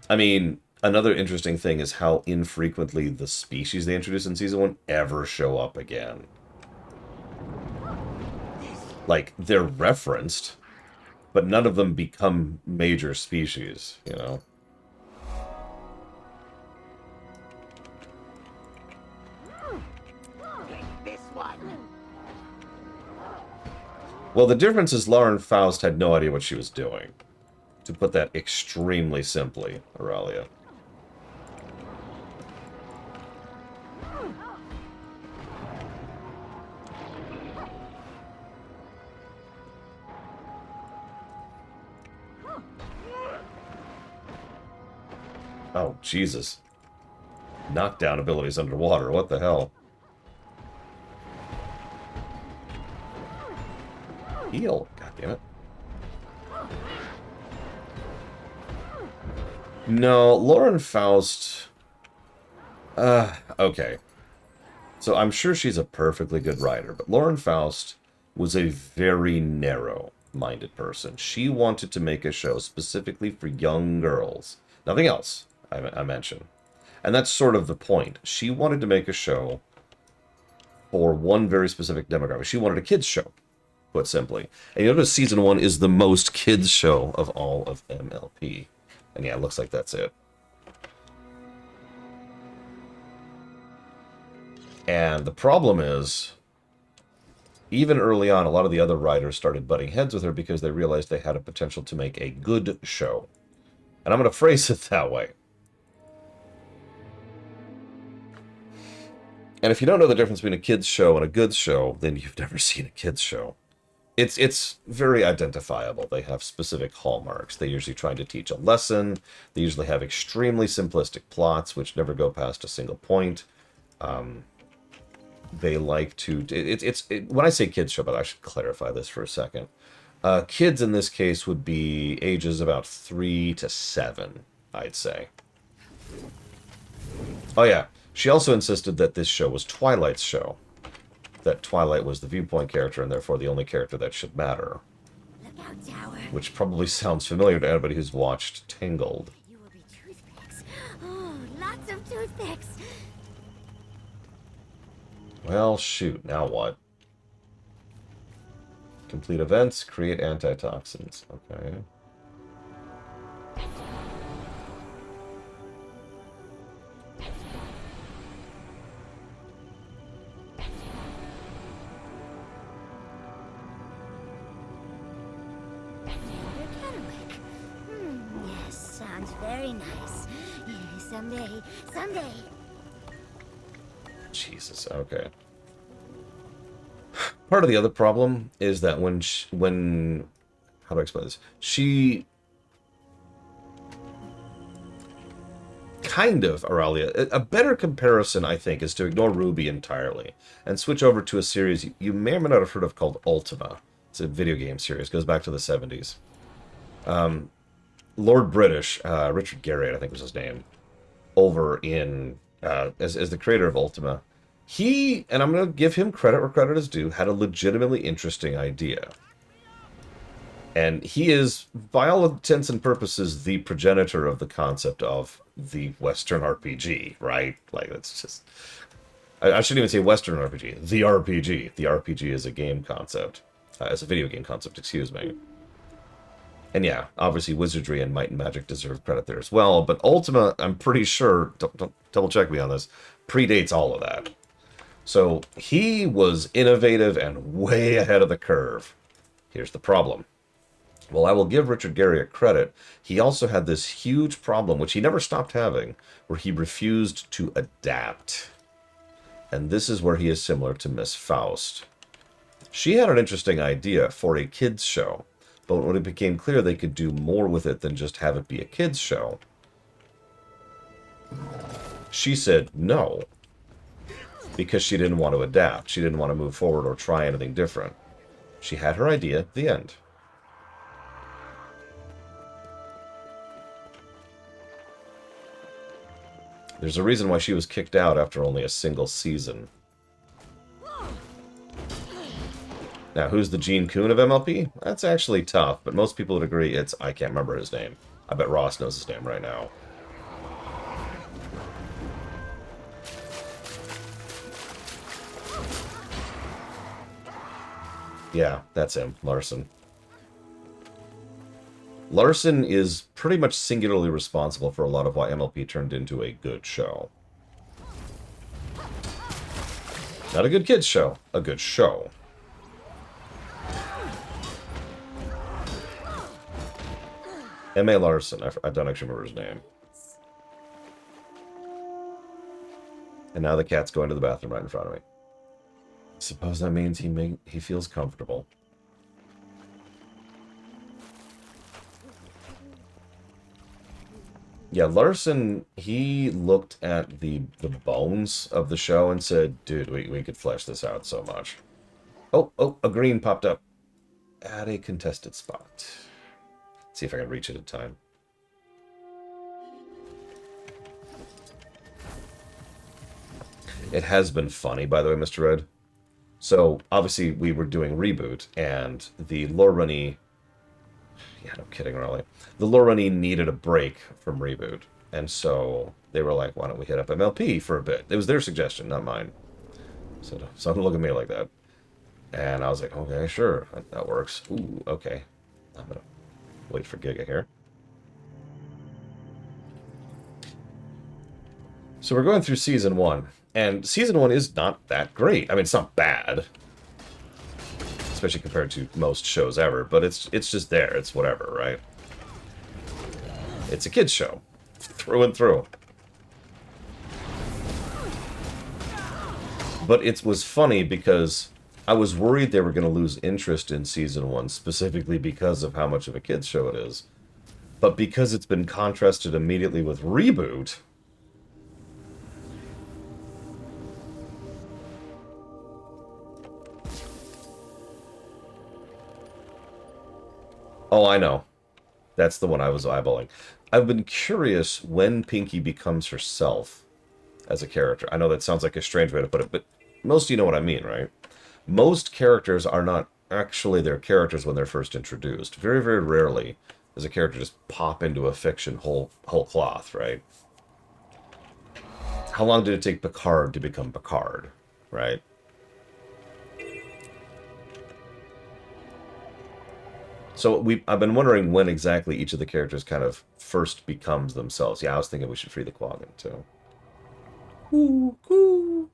I mean, another interesting thing is how infrequently the species they introduced in Season 1 ever show up again. Like, they're referenced, but none of them become major species, you know? This one. Well, the difference is Lauren Faust had no idea what she was doing. To put that extremely simply, Aurelia. Oh, Jesus. Knockdown abilities underwater, what the hell? Heal, goddammit. No, Lauren Faust... okay. So I'm sure she's a perfectly good writer, but Lauren Faust was a very narrow-minded person. She wanted to make a show specifically for young girls. Nothing else, I mentioned. And that's sort of the point. She wanted to make a show for one very specific demographic. She wanted a kids' show, put simply. And you notice Season 1 is the most kids' show of all of MLP. And yeah, it looks like that's it. And the problem is, even early on, a lot of the other writers started butting heads with her because they realized they had a potential to make a good show. And I'm going to phrase it that way. And if you don't know the difference between a kid's show and a good show, then you've never seen a kid's show. It's very identifiable. They have specific hallmarks. They're usually trying to teach a lesson. They usually have extremely simplistic plots, which never go past a single point. They like to... when I say kids show, but I should clarify this for a second. Kids in this case would be ages about 3 to 7, I'd say. Oh yeah, she also insisted that this show was Twilight's show. That Twilight was the viewpoint character and therefore the only character that should matter. Look out, Tower. Which probably sounds familiar to anybody who's watched Tangled. You will be toothpicks. Oh, lots of toothpicks. Well, shoot, now what? Complete events, create antitoxins. Okay. Yes, sounds very nice. Someday. Jesus, okay. Part of the other problem is that when how do I explain this? She kind of, Aurelia, a better comparison, I think, is to ignore Ruby entirely and switch over to a series you may or may not have heard of called Ultima. It's a video game series, goes back to the 70s. Lord British, Richard Garriott, I think was his name, over in, as the creator of Ultima, he, and I'm going to give him credit where credit is due, had a legitimately interesting idea. And he is, by all intents and purposes, the progenitor of the concept of the Western RPG, right? Like, that's just... I shouldn't even say Western RPG. The RPG. The RPG is a game concept. As a video game concept, excuse me. And yeah, obviously Wizardry and Might and Magic deserve credit there as well, but Ultima, I'm pretty sure, don't double check me on this, predates all of that. So he was innovative and way ahead of the curve. Here's the problem. Well, I will give Richard Garriott credit. He also had this huge problem, which he never stopped having, where he refused to adapt. And this is where he is similar to Miss Faust. She had an interesting idea for a kids' show, but when it became clear they could do more with it than just have it be a kids' show, she said no, because she didn't want to adapt. She didn't want to move forward or try anything different. She had her idea, the end. There's a reason why she was kicked out after only a single season. Now, who's the Gene Coon of MLP? That's actually tough, but most people would agree it's... I can't remember his name. I bet Ross knows his name right now. Yeah, that's him, Larson. Larson is pretty much singularly responsible for a lot of why MLP turned into a good show. Not a good kids show, a good show. M.A. Larson, I don't actually remember his name. And now the cat's going to the bathroom right in front of me. Suppose that means he feels comfortable. Yeah, Larson, he looked at the bones of the show and said, dude, we could flesh this out so much. Oh, a green popped up at a contested spot. Let's see if I can reach it in time. It has been funny, by the way, Mr. Red. So, obviously, we were doing Reboot, and the Lorunny... Yeah, no kidding, really. The Lorunny needed a break from Reboot, and so they were like, why don't we hit up MLP for a bit? It was their suggestion, not mine. So don't look at me like that. And I was like, okay, sure, that works. Ooh, okay. I'm gonna wait for Giga here. So we're going through Season 1, and Season 1 is not that great. I mean, it's not bad, especially compared to most shows ever, but it's just there. It's whatever, right? It's a kid's show, through and through. But it was funny because I was worried they were going to lose interest in Season 1, specifically because of how much of a kid's show it is. But because it's been contrasted immediately with Reboot... Oh, I know. That's the one I was eyeballing. I've been curious when Pinky becomes herself as a character. I know that sounds like a strange way to put it, but most of you know what I mean, right? Most characters are not actually their characters when they're first introduced. Very, very rarely does a character just pop into a fiction whole cloth, right? How long did it take Picard to become Picard, right? So I've been wondering when exactly each of the characters kind of first becomes themselves. Yeah, I was thinking we should free the Quaggan, too. Ooh, ooh.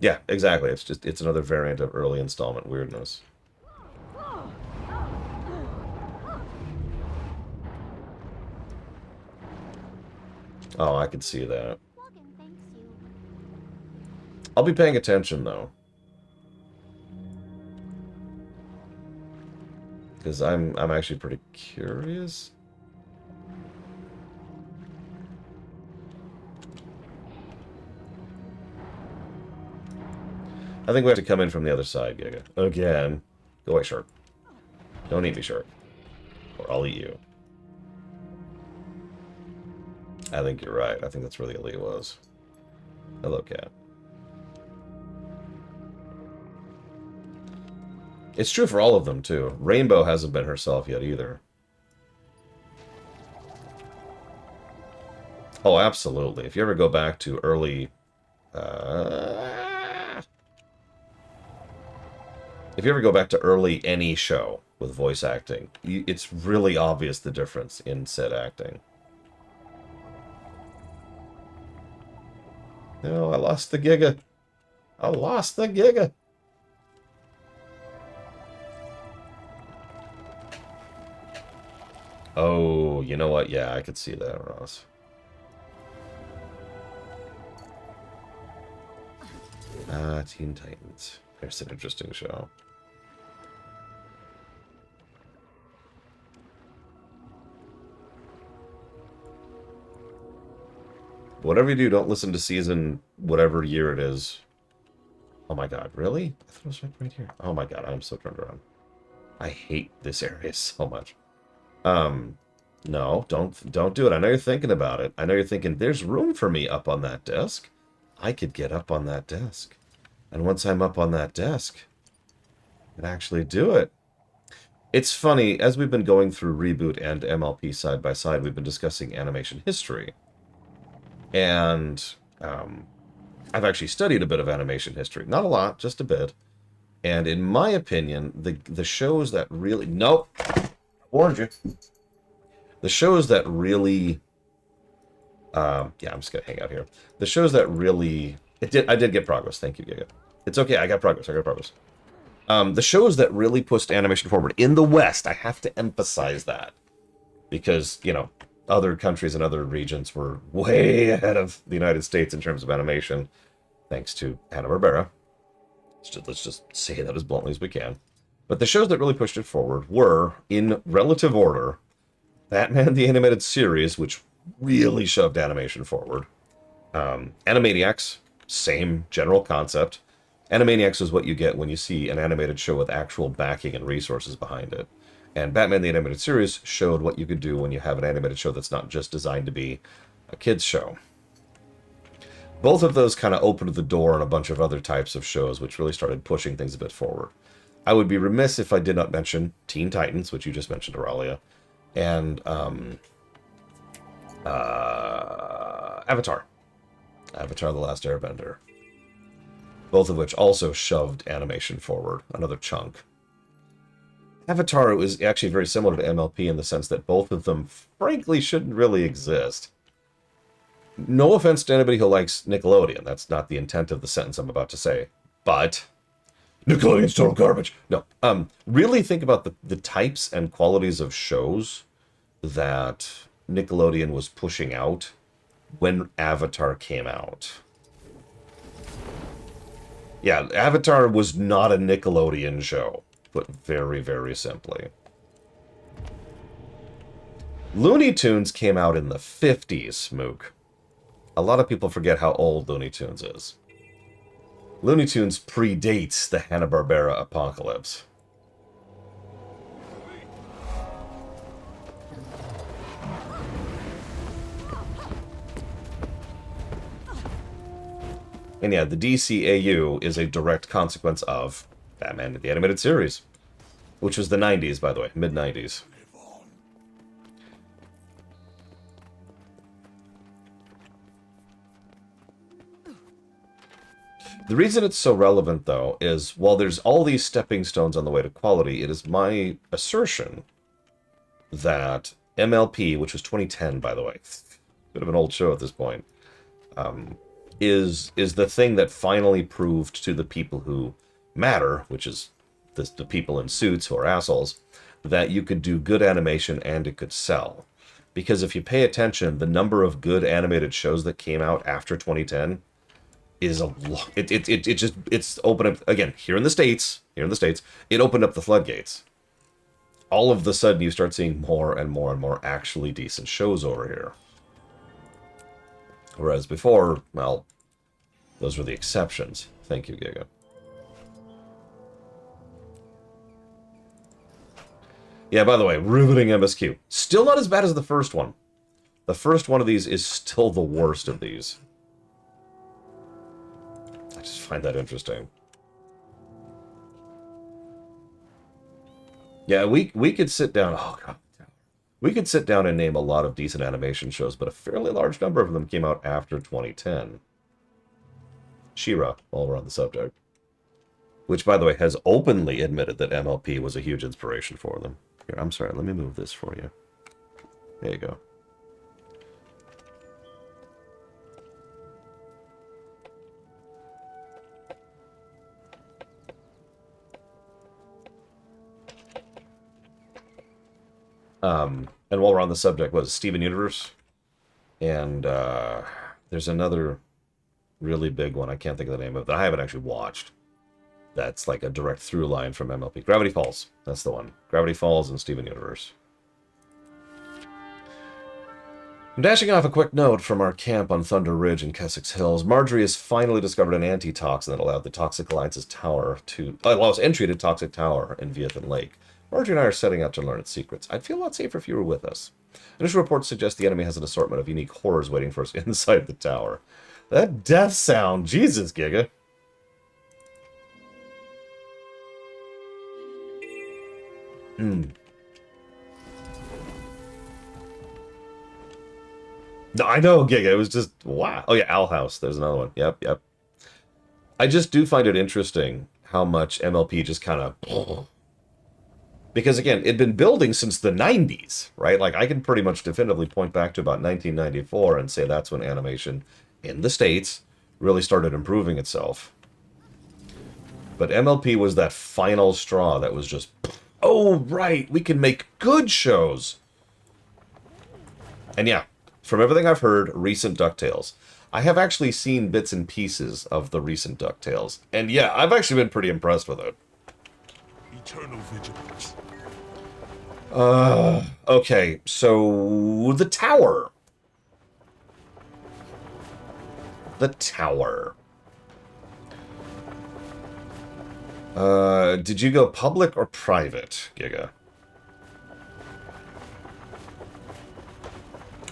Yeah, exactly. It's another variant of early installment weirdness. Oh, I could see that. I'll be paying attention, though. Because I'm actually pretty curious. I think we have to come in from the other side, Giga. Again. Go away, shark. Don't eat me, shark. Or I'll eat you. I think you're right. I think that's where the elite was. Hello, cat. It's true for all of them, too. Rainbow hasn't been herself yet, either. Oh, absolutely. If you ever go back to early... If you ever go back to early any show with voice acting, it's really obvious the difference in said acting. No, I lost the Giga. I lost the Giga. Oh, you know what? Yeah, I could see that, Ross. Teen Titans. There's an interesting show. Whatever you do, don't listen to season whatever year it is. Oh my god, really? I thought it was right here. Oh my god, I'm so turned around. I hate this area so much. No, don't do it. I know you're thinking about it. I know you're thinking, there's room for me up on that desk. I could get up on that desk. And once I'm up on that desk, I can actually do it. It's funny, as we've been going through Reboot and MLP side by side, we've been discussing animation history. And I've actually studied a bit of animation history. Not a lot, just a bit. And in my opinion, the shows that really... Nope! Warned you. The shows that really... yeah, I'm just going to hang out here. The shows that really... I did get progress. Thank you, Giga. It's okay, I got progress. The shows that really pushed animation forward in the West, I have to emphasize that. Because, you know, other countries and other regions were way ahead of the United States in terms of animation, thanks to Hanna-Barbera. Let's just say that as bluntly as we can. But the shows that really pushed it forward were, in relative order, Batman the Animated Series, which really shoved animation forward. Animaniacs, same general concept. Animaniacs is what you get when you see an animated show with actual backing and resources behind it. And Batman the Animated Series showed what you could do when you have an animated show that's not just designed to be a kid's show. Both of those kind of opened the door on a bunch of other types of shows, which really started pushing things a bit forward. I would be remiss if I did not mention Teen Titans, which you just mentioned, Auralia, and Avatar. Avatar: The Last Airbender. Both of which also shoved animation forward, another chunk. Avatar was actually very similar to MLP in the sense that both of them, frankly, shouldn't really exist. No offense to anybody who likes Nickelodeon. That's not the intent of the sentence I'm about to say. But Nickelodeon's total garbage. No. Really think about the types and qualities of shows that Nickelodeon was pushing out when Avatar came out. Yeah, Avatar was not a Nickelodeon show. Put very, very simply. Looney Tunes came out in the 50s, Mook. A lot of people forget how old Looney Tunes is. Looney Tunes predates the Hanna-Barbera apocalypse. And yeah, the DCAU is a direct consequence of Batman the Animated Series, which was the 90s, by the way, mid-90s. The reason it's so relevant, though, is while there's all these stepping stones on the way to quality, it is my assertion that MLP, which was 2010, by the way, bit of an old show at this point, is the thing that finally proved to the people who matter, which is the people in suits who are assholes, that you could do good animation and it could sell. Because if you pay attention, the number of good animated shows that came out after 2010 is a lot. It's opened up again here in the States. It opened up the floodgates. All of the sudden, you start seeing more and more and more actually decent shows over here. Whereas before, well, those were the exceptions. Thank you, Giga. Yeah, by the way, riveting MSQ. Still not as bad as the first one. The first one of these is still the worst of these. I just find that interesting. Yeah, we could sit down... Oh, God. We could sit down and name a lot of decent animation shows, but a fairly large number of them came out after 2010. She-Ra, while we're on the subject. Which, by the way, has openly admitted that MLP was a huge inspiration for them. Here, I'm sorry, let me move this for you. There you go. And while we're on the subject, was Steven Universe? And there's another really big one, I can't think of the name of it, that I haven't actually watched. That's like a direct through line from MLP. Gravity Falls, that's the one. Gravity Falls and Steven Universe. I'm dashing off a quick note from our camp on Thunder Ridge in Kessex Hills. Marjorie has finally discovered an antitoxin that allowed the Toxic Alliance's tower to... allows entry to Toxic Tower in Viethan Lake. Marjorie and I are setting out to learn its secrets. I'd feel a lot safer if you were with us. Initial reports suggest the enemy has an assortment of unique horrors waiting for us inside the tower. That death sound, Jesus, Giga. No, I know, Giga. It was just, wow. Oh, yeah, Owl House. There's another one. Yep. I just do find it interesting how much MLP just kind of... Because, again, it'd been building since the 90s, right? Like, I can pretty much definitively point back to about 1994 and say that's when animation in the States really started improving itself. But MLP was that final straw that was just, oh, right, we can make good shows. And yeah, from everything I've heard, recent DuckTales. I have actually seen bits and pieces of the recent DuckTales. And yeah, I've actually been pretty impressed with it. Eternal vigilance. Okay, so the tower. The tower. Did you go public or private, Giga?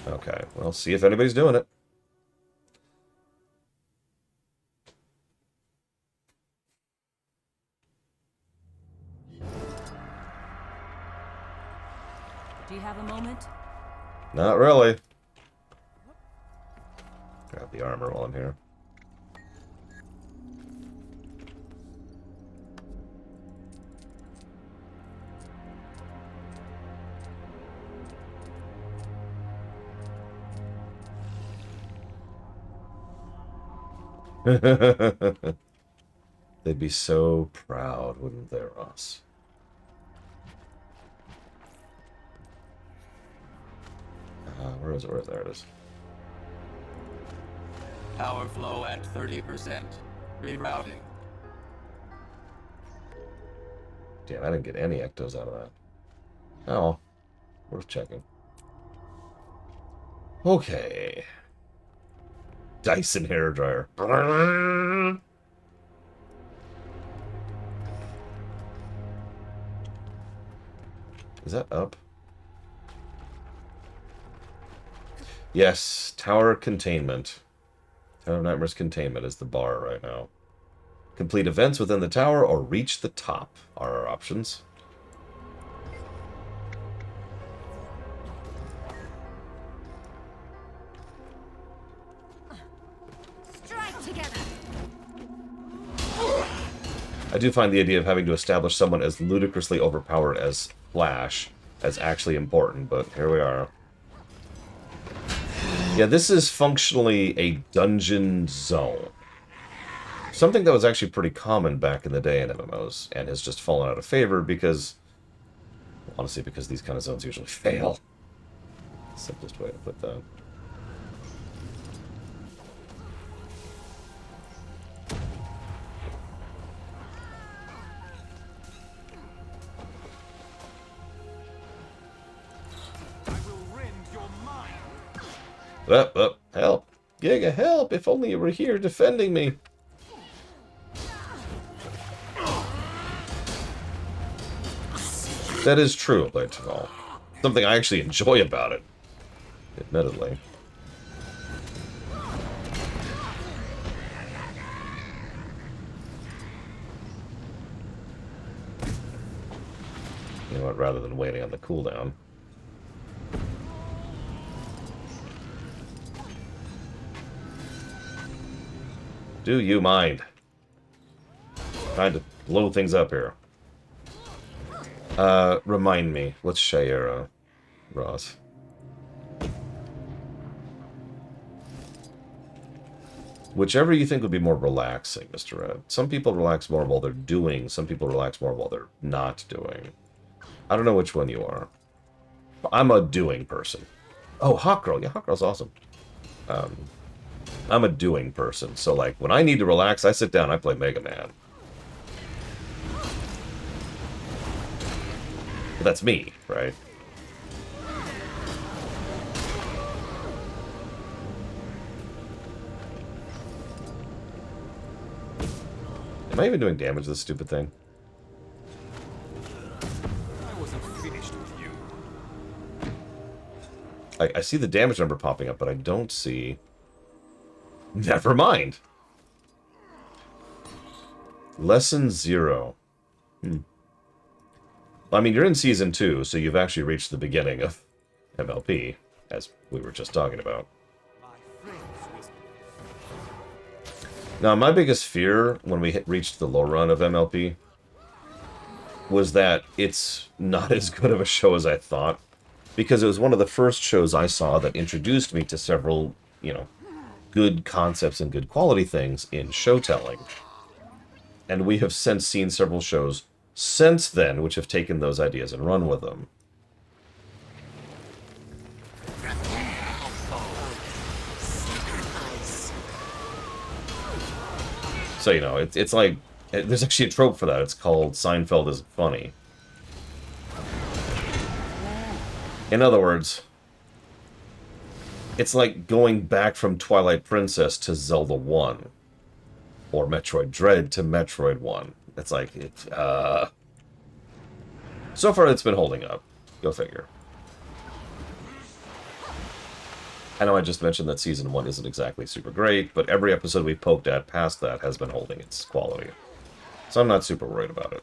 Okay, well, see if anybody's doing it. Do you have a moment? Not really. Grab the armor while I'm here. They'd be so proud, wouldn't they, Ross? Where is it? There it is. Power flow at 30%. Rerouting. Damn, I didn't get any ectos out of that. Oh, worth checking. Okay. Dyson hairdryer. Is that up? Yes, Tower Containment. Tower of Nightmares Containment is the bar right now. Complete events within the tower or reach the top are our options. Strike together. I do find the idea of having to establish someone as ludicrously overpowered as Flash as actually important, but here we are. Yeah, this is functionally a dungeon zone. Something that was actually pretty common back in the day in MMOs, and has just fallen out of favor because... honestly, because these kind of zones usually fail. Simplest way to put that. Up, help! Giga, help! If only you were here defending me! That is true, Blade Chaval. Something I actually enjoy about it. Admittedly. You know what, rather than waiting on the cooldown. Do you mind? Trying to blow things up here. Remind me. Let's share, Ross. Whichever you think would be more relaxing, Mr. Red. Some people relax more while they're doing, some people relax more while they're not doing. I don't know which one you are. I'm a doing person. Oh, Hawk Girl. Yeah, Hawk Girl's awesome. I'm a doing person, so like, when I need to relax, I sit down, I play Mega Man. But that's me, right? Am I even doing damage to this stupid thing? I wasn't finished with you. I see the damage number popping up, but I don't see... Never mind. Lesson 0. I mean, you're in Season 2, so you've actually reached the beginning of MLP, as we were just talking about. Now, my biggest fear when we reached the low run of MLP was that it's not as good of a show as I thought, because it was one of the first shows I saw that introduced me to several, you know, good concepts and good quality things in show telling. And we have since seen several shows since then which have taken those ideas and run with them. So, you know, it's like, there's actually a trope for that. It's called Seinfeld Isn't Funny. In other words, it's like going back from Twilight Princess to Zelda 1. Or Metroid Dread to Metroid 1. It's like, so far it's been holding up. Go figure. I know I just mentioned that Season 1 isn't exactly super great, but every episode we've poked at past that has been holding its quality. So I'm not super worried about it.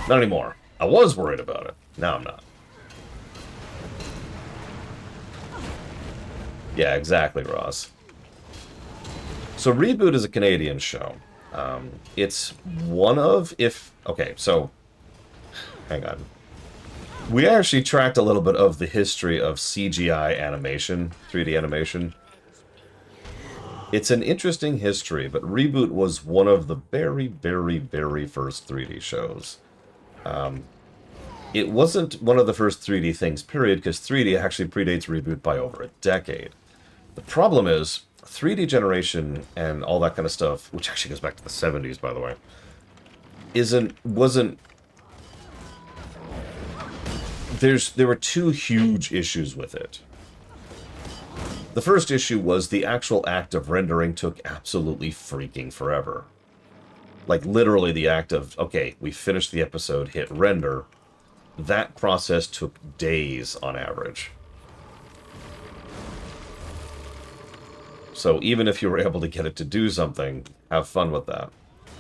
Not anymore. I was worried about it. Now I'm not. Yeah, exactly, Ross. So Reboot is a Canadian show. It's one of, okay, so, hang on. We actually tracked a little bit of the history of CGI animation, 3D animation. It's an interesting history, but Reboot was one of the very, very, very first 3D shows. It wasn't one of the first 3D things, period, because 3D actually predates Reboot by over a decade. The problem is, 3D generation and all that kind of stuff, which actually goes back to the 70s, by the way, wasn't... There were two huge issues with it. The first issue was the actual act of rendering took absolutely freaking forever. Like, literally the act of, okay, we finished the episode, hit render. That process took days on average. So even if you were able to get it to do something, have fun with that.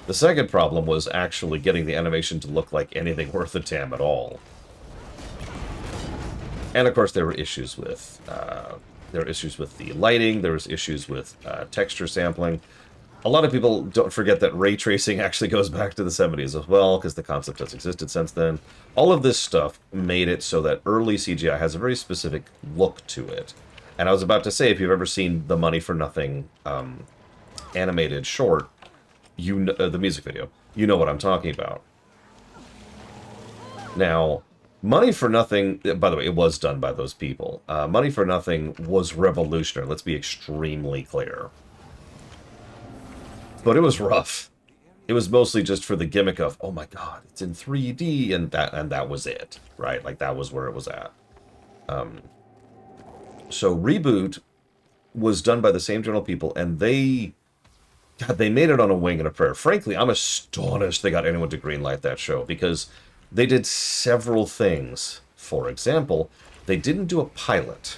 The second problem was actually getting the animation to look like anything worth a damn at all. And of course there were issues with the lighting, there was issues with texture sampling. A lot of people don't forget that ray tracing actually goes back to the 70s as well, because the concept has existed since then. All of this stuff made it so that early CGI has a very specific look to it. And I was about to say, if you've ever seen the Money for Nothing animated short, you know, the music video, you know what I'm talking about. Now, Money for Nothing, by the way, it was done by those people. Money for Nothing was revolutionary. Let's be extremely clear. But it was rough. It was mostly just for the gimmick of, oh my god, it's in 3D, and that was it, right? Like, that was where it was at. So Reboot was done by the same general people, and they made it on a wing and a prayer. Frankly, I'm astonished they got anyone to greenlight that show, because they did several things. For example, they didn't do a pilot.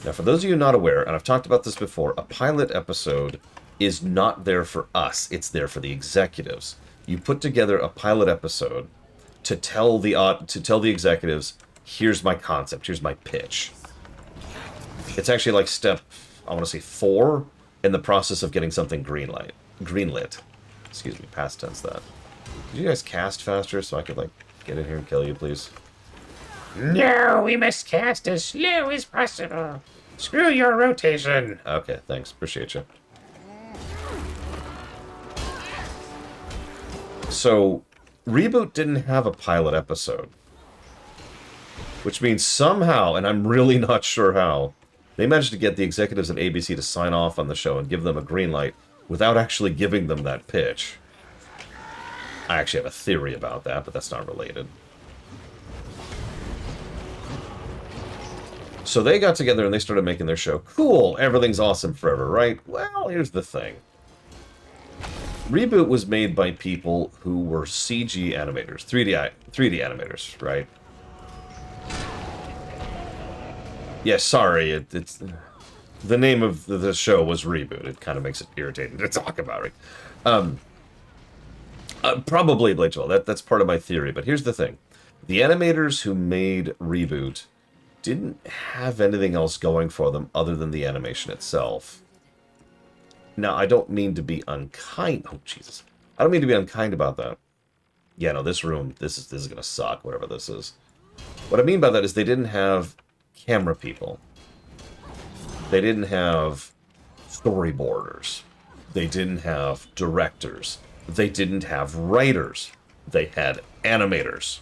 Now, for those of you not aware, and I've talked about this before, a pilot episode is not there for us. It's there for the executives. You put together a pilot episode to tell the executives, here's my concept, here's my pitch. It's actually like step, I want to say 4 in the process of getting something greenlit. Excuse me, past tense that. Could you guys cast faster so I could, like, get in here and kill you, please? No, we must cast as slow as possible. Screw your rotation. Okay, thanks. Appreciate you. So, Reboot didn't have a pilot episode. Which means somehow, and I'm really not sure how, they managed to get the executives at ABC to sign off on the show and give them a green light without actually giving them that pitch. I actually have a theory about that, but that's not related. So they got together and they started making their show. Cool, everything's awesome forever, right? Well, here's the thing. Reboot was made by people who were CG animators, 3D animators, right? Yeah, sorry, it's the name of the show was Reboot. It kind of makes it irritating to talk about it. Probably Blade 12. That's part of my theory. But here's the thing: the animators who made Reboot didn't have anything else going for them other than the animation itself. Now, I don't mean to be unkind. Oh, Jesus. I don't mean to be unkind about that. Yeah, no, this room, this is going to suck, whatever this is. What I mean by that is they didn't have camera people. They didn't have storyboarders. They didn't have directors. They didn't have writers. They had animators.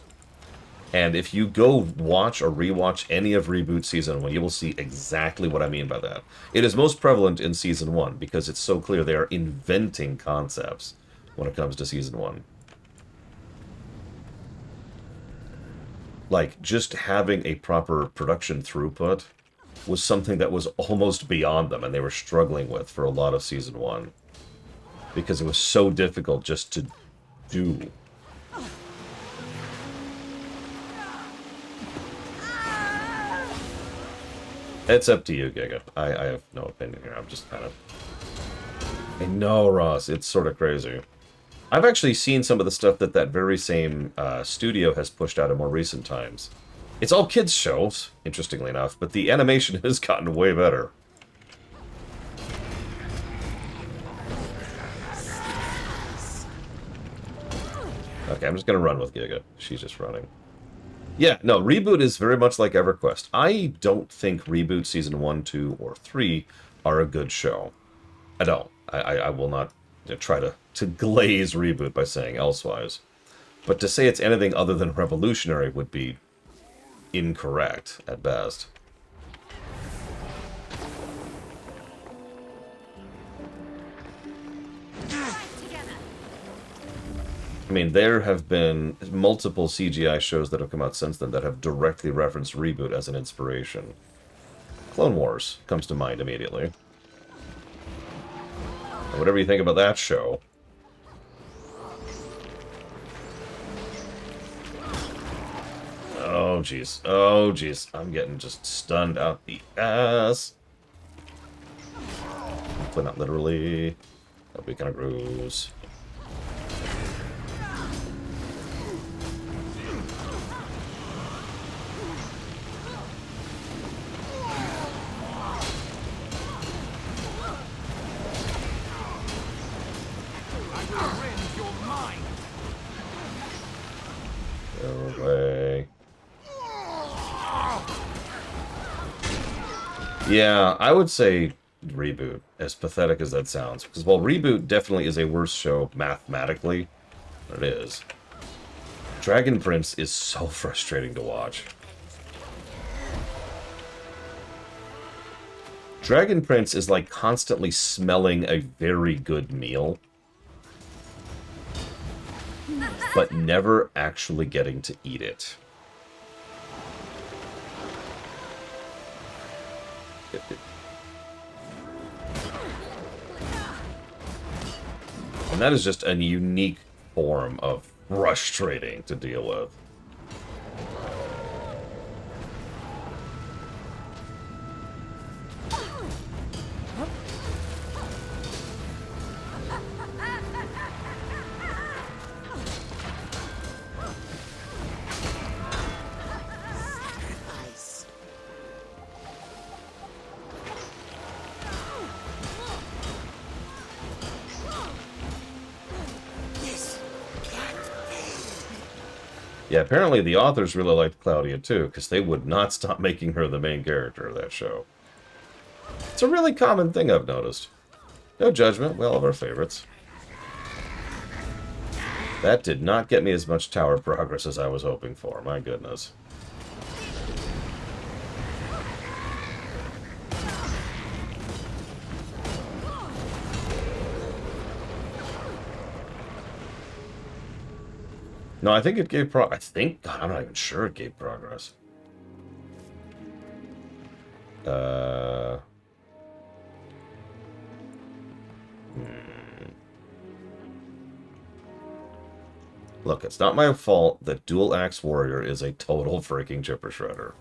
And if you go watch or rewatch any of Reboot Season 1, you will see exactly what I mean by that. It is most prevalent in Season 1 because it's so clear they are inventing concepts when it comes to Season 1. Like, just having a proper production throughput was something that was almost beyond them, and they were struggling with for a lot of Season 1. Because it was so difficult just to do. It's up to you, Giga. I have no opinion here. I'm just kind of... I know, Ross. It's sort of crazy. I've actually seen some of the stuff that very same studio has pushed out in more recent times. It's all kids' shows, interestingly enough, but the animation has gotten way better. Okay, I'm just going to run with Giga. She's just running. Yeah, no, Reboot is very much like EverQuest. I don't think Reboot Season 1, 2, or 3 are a good show. I don't. I will not try to glaze Reboot by saying elsewise. But to say it's anything other than revolutionary would be incorrect at best. I mean, there have been multiple CGI shows that have come out since then that have directly referenced Reboot as an inspiration. Clone Wars comes to mind immediately. And whatever you think about that show... Oh, jeez. Oh, jeez. I'm getting just stunned out the ass. Hopefully not literally. That'd be kind of gross. Go away. Yeah, I would say Reboot, as pathetic as that sounds. Because while Reboot definitely is a worse show mathematically, it is. Dragon Prince is so frustrating to watch. Dragon Prince is like constantly smelling a very good meal, but never actually getting to eat it. And that is just a unique form of frustrating to deal with. Yeah, apparently the authors really liked Claudia too, because they would not stop making her the main character of that show. It's a really common thing I've noticed. No judgment, we all have our favorites. That did not get me as much tower progress as I was hoping for, my goodness. No, I think it gave God, I'm not even sure it gave progress. Look, it's not my fault that Dual Axe Warrior is a total freaking chipper shredder.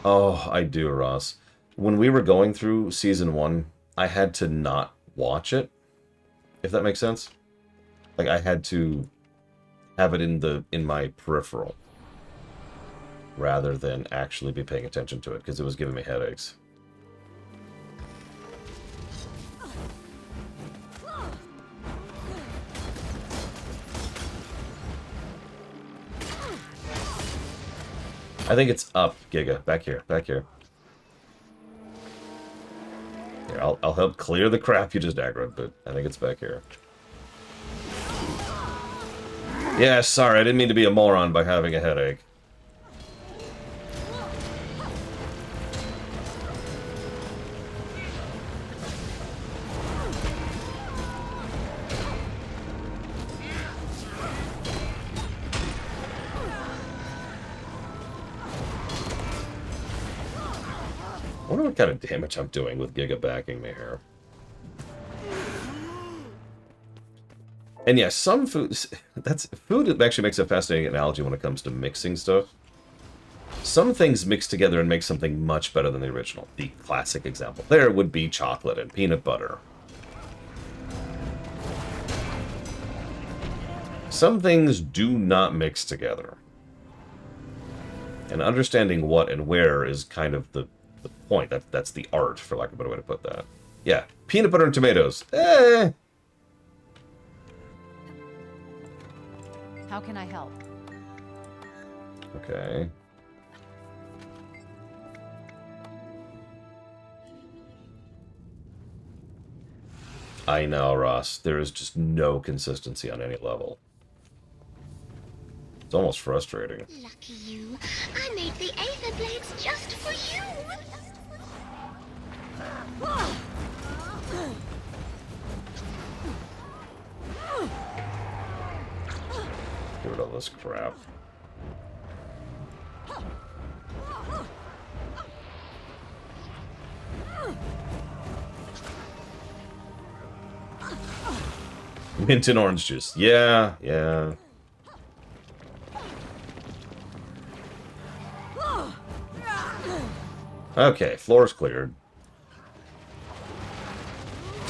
Oh, I do, Ross. When we were going through Season 1, I had to not watch it, if that makes sense. Like, I had to have it in my peripheral rather than actually be paying attention to it because it was giving me headaches. I think it's up, Giga. Back here, back here. Here, I'll help clear the crap you just aggroed, but I think it's back here. Yeah, sorry, I didn't mean to be a moron by having a headache. I wonder what kind of damage I'm doing with Giga backing me here. And yeah, some foods, food actually makes a fascinating analogy when it comes to mixing stuff. Some things mix together and make something much better than the original. The classic example there would be chocolate and peanut butter. Some things do not mix together. And understanding what and where is kind of the point. That's the art, for lack of a better way to put that. Yeah, peanut butter and tomatoes. How can I help? Okay. I know, Ross. There is just no consistency on any level. It's almost frustrating. Lucky you. I made the Aether Blades just for you. Get rid of this crap. Mint and orange juice. Yeah, yeah. Okay, floor's cleared.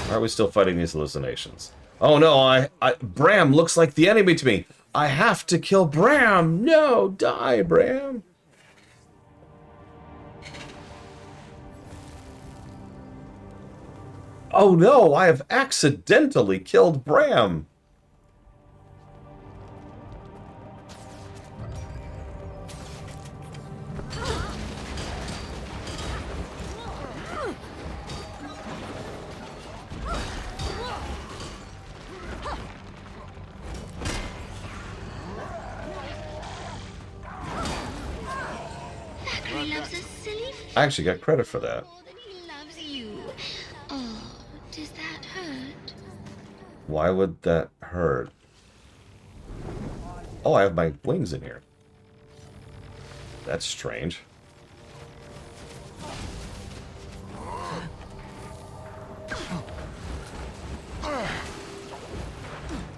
Why are we still fighting these hallucinations? Oh no, Bram looks like the enemy to me. I have to kill Bram. No, die, Bram. Oh no, I have accidentally killed Bram. I actually got credit for that. He loves you. Oh, does that hurt? Why would that hurt? Oh, I have my wings in here. That's strange.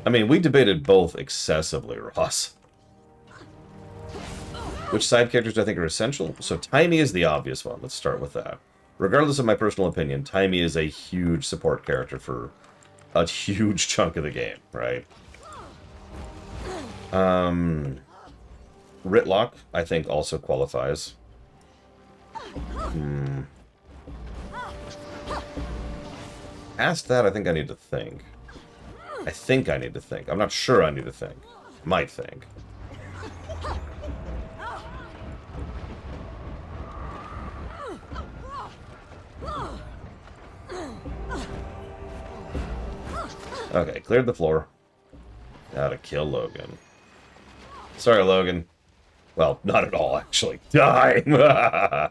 I mean, we debated both excessively, Ross. Which side characters do I think are essential? So Taimi is the obvious one. Let's start with that. Regardless of my personal opinion, Taimi is a huge support character for a huge chunk of the game, right? Ritlock, I think, also qualifies. Past that, I think I need to think. I think I need to think. I'm not sure I need to think. Might think. Okay, cleared the floor. Now to kill Logan. Sorry, Logan. Well, not at all, actually. Die! Yeah,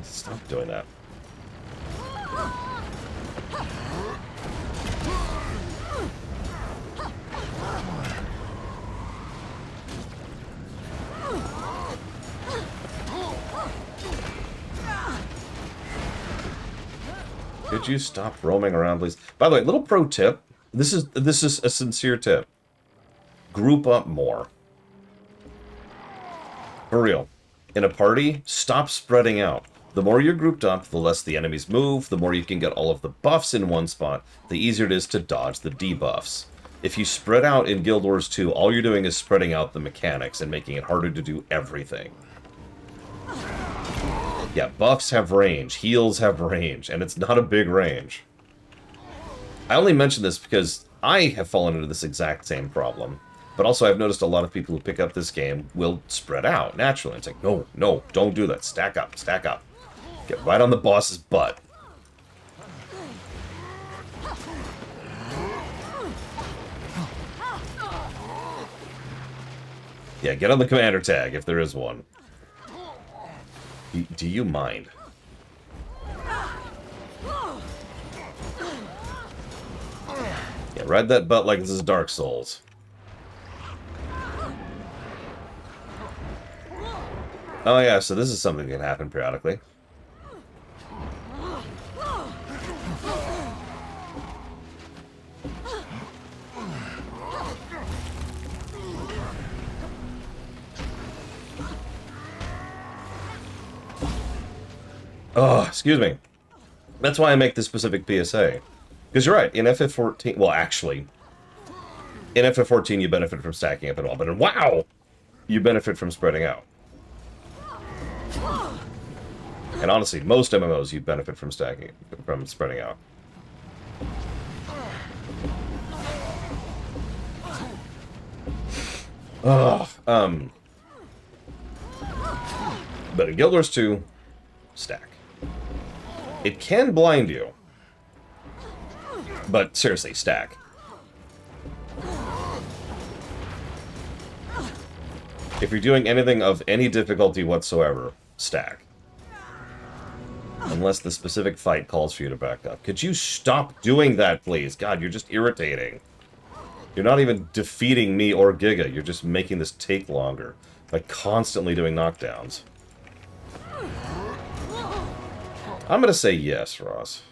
stop doing that. Could you stop roaming around, please? By the way, little pro tip. This is a sincere tip. Group up more. For real. In a party, stop spreading out. The more you're grouped up, the less the enemies move, the more you can get all of the buffs in one spot, the easier it is to dodge the debuffs. If you spread out in Guild Wars 2, all you're doing is spreading out the mechanics and making it harder to do everything. Yeah, buffs have range, heals have range, and it's not a big range. I only mention this because I have fallen into this exact same problem. But also I've noticed a lot of people who pick up this game will spread out naturally. It's like, no, no, don't do that. Stack up, stack up. Get right on the boss's butt. Yeah, get on the commander tag if there is one. Do you mind? Yeah, ride that butt like this is Dark Souls. Oh yeah, so this is something that can happen periodically. Oh, excuse me. That's why I make this specific PSA. Because you're right, in FF14... Well, actually, in FF14 you benefit from stacking up and all, but in WoW, you benefit from spreading out. And honestly, most MMOs you benefit from stacking, from spreading out. Ugh, but in Guild Wars 2, stack. It can blind you. But seriously, stack. If you're doing anything of any difficulty whatsoever, stack. Unless the specific fight calls for you to back up. Could you stop doing that, please? God, you're just irritating. You're not even defeating me or Giga. You're just making this take longer by constantly doing knockdowns. I'm gonna say yes, Ross.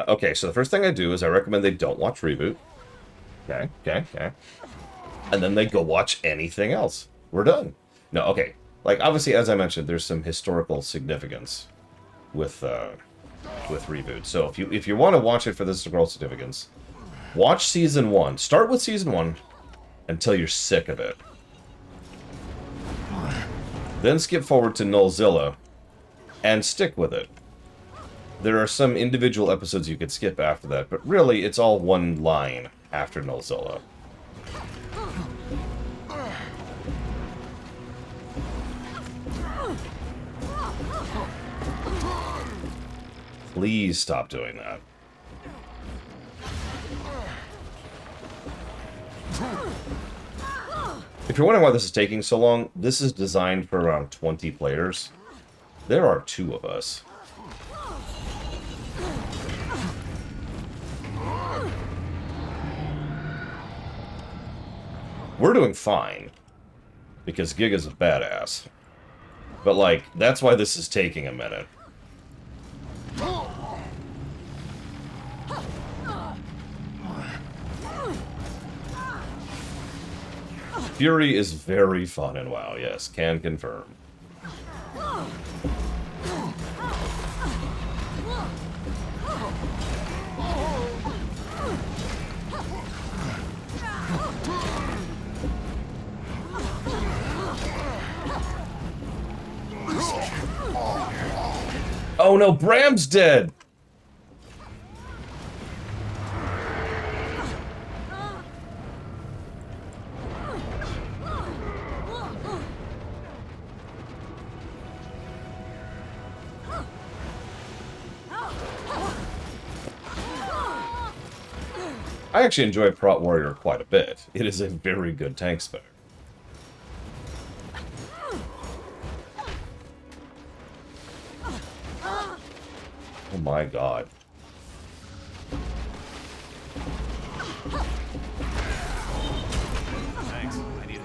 Okay, so the first thing I do is I recommend they don't watch Reboot. Okay. And then they go watch anything else. We're done. No, okay. Like, obviously, as I mentioned, there's some historical significance with Reboot. So if you want to watch it for the historical significance, watch Season 1. Start with Season 1 until you're sick of it. Then skip forward to Nullzilla and stick with it. There are some individual episodes you could skip after that, but really, it's all one line after Nullzilla. Please stop doing that. If you're wondering why this is taking so long, this is designed for around 20 players. There are 2 of us. We're doing fine, because Giga's a badass. But, like, that's why this is taking a minute. Fury is very fun in WoW, yes, can confirm. Oh no, Bram's dead! I actually enjoy Prot Warrior quite a bit. It is a very good tank spec. Oh my god. Thanks, I needed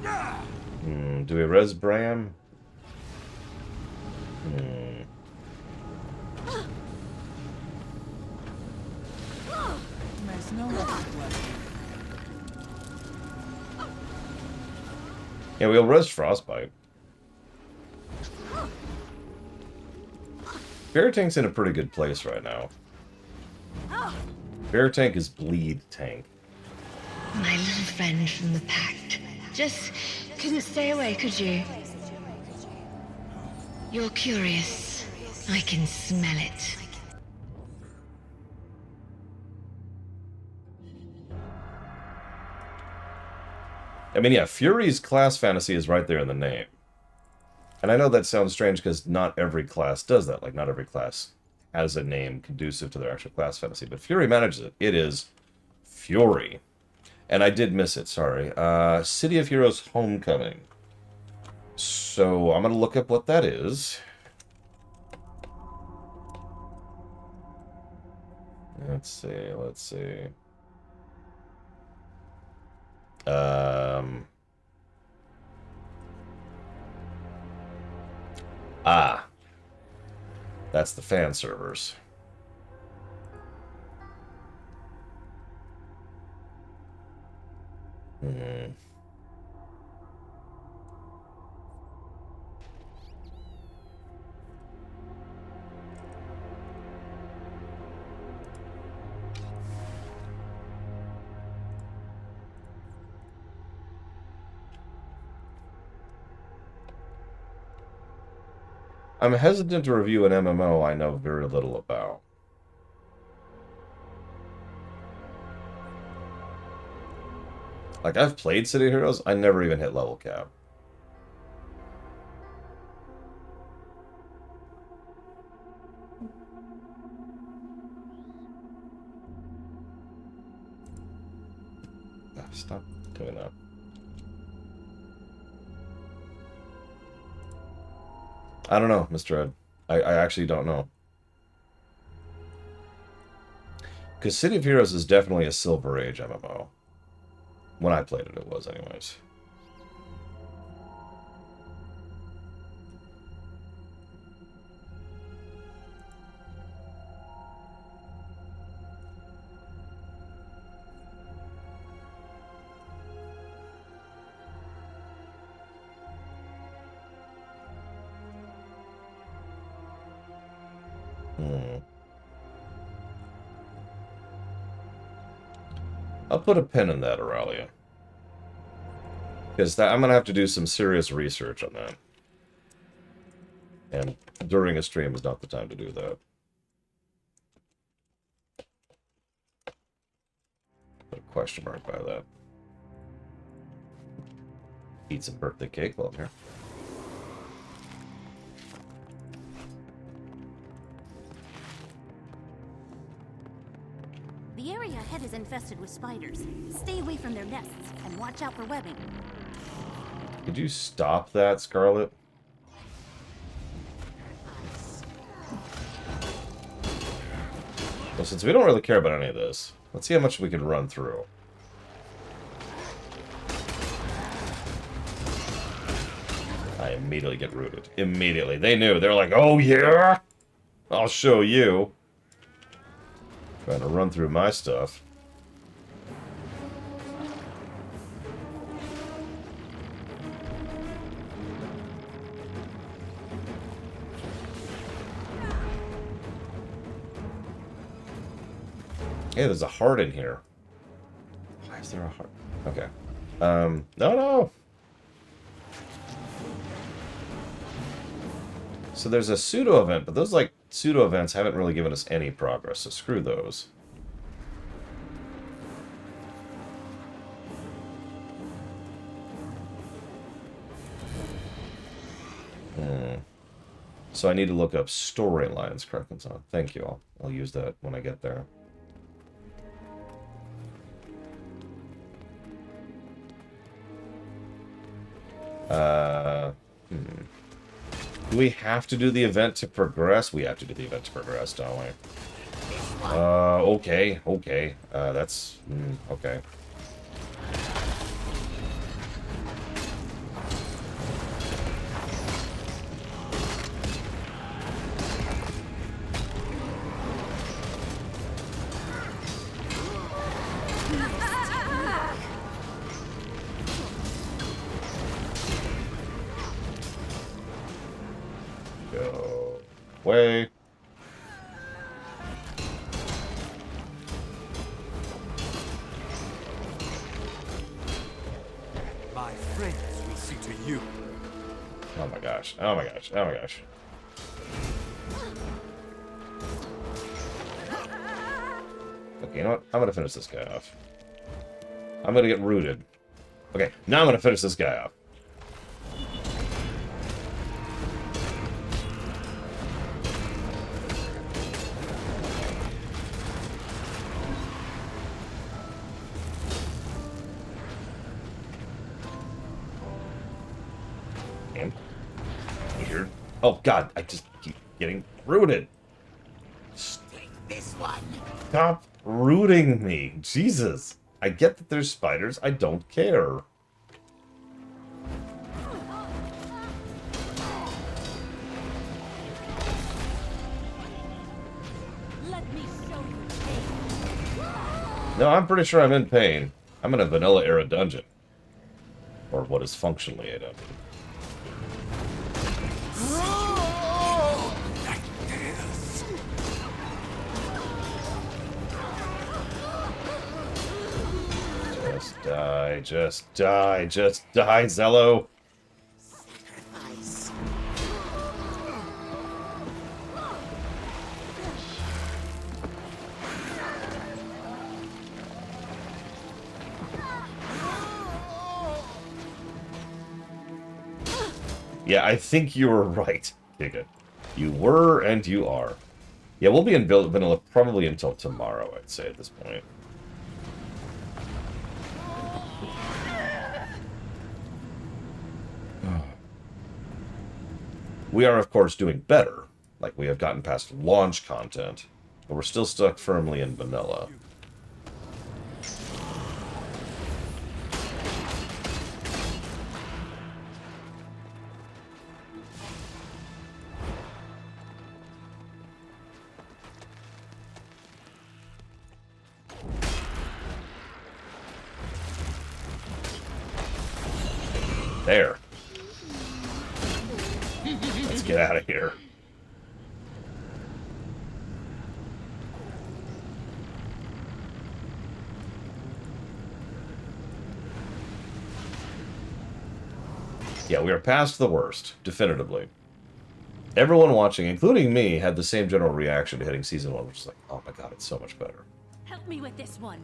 that. Do we res Bram? Makes no difference. Yeah, we'll res Frostbite. Bear Tank's in a pretty good place right now. Bear Tank is bleed tank. My little friend from the Pact. Just couldn't stay away, could you? You're curious. I can smell it. I mean, yeah, Fury's class fantasy is right there in the name. And I know that sounds strange because not every class does that. Like, not every class has a name conducive to their actual class fantasy. But Fury manages it. It is Fury. And I did miss it, sorry. City of Heroes Homecoming. So, I'm going to look up what that is. Let's see. That's the fan servers. I'm hesitant to review an MMO I know very little about. Like, I've played City Heroes, I never even hit level cap. Stop doing that. I don't know, Mr. Ed. I actually don't know. Because City of Heroes is definitely a Silver Age MMO. When I played it, it was anyways. I'll put a pin in that, Aurelia. Because I'm going to have to do some serious research on that. And during a stream is not the time to do that. Put a question mark by that. Eat some birthday cake while I'm here. The area ahead is infested with spiders. Stay away from their nests and watch out for webbing. Could you stop that, Scarlet? Well, since we don't really care about any of this, let's see how much we can run through. I immediately get rooted. Immediately. They knew. They're like, oh yeah? I'll show you. Trying to run through my stuff. Hey, there's a heart in here. Why is there a heart? Okay. No. So there's a pseudo event, but those like pseudo events haven't really given us any progress, so screw those. So I need to look up storylines, Kraken's-On. Thank you. I'll use that when I get there. Do we have to do the event to progress? We have to do the event to progress, don't we? Okay. That's... okay. Go away. My friends will see to you. Oh my gosh. Okay, you know what? I'm gonna finish this guy off. I'm gonna get rooted. Okay, now I'm gonna finish this guy off. Here. Oh god, I just keep getting rooted. Take this one. Stop rooting me. Jesus. I get that there's spiders. I don't care. Let me show you pain. No, I'm pretty sure I'm in pain. I'm in a vanilla era dungeon. Or what is functionally a dungeon. Just die, Zello. Sacrifice. Yeah, I think you were right, Giga. You were and you are. Yeah, we'll be in vanilla probably until tomorrow, I'd say, at this point. We are, of course, doing better. Like, we have gotten past launch content, but we're still stuck firmly in vanilla. There. Let's get out of here. Yeah, we are past the worst, definitively. Everyone watching, including me, had the same general reaction to hitting Season 1, which is like, oh my god, it's so much better. Help me with this one.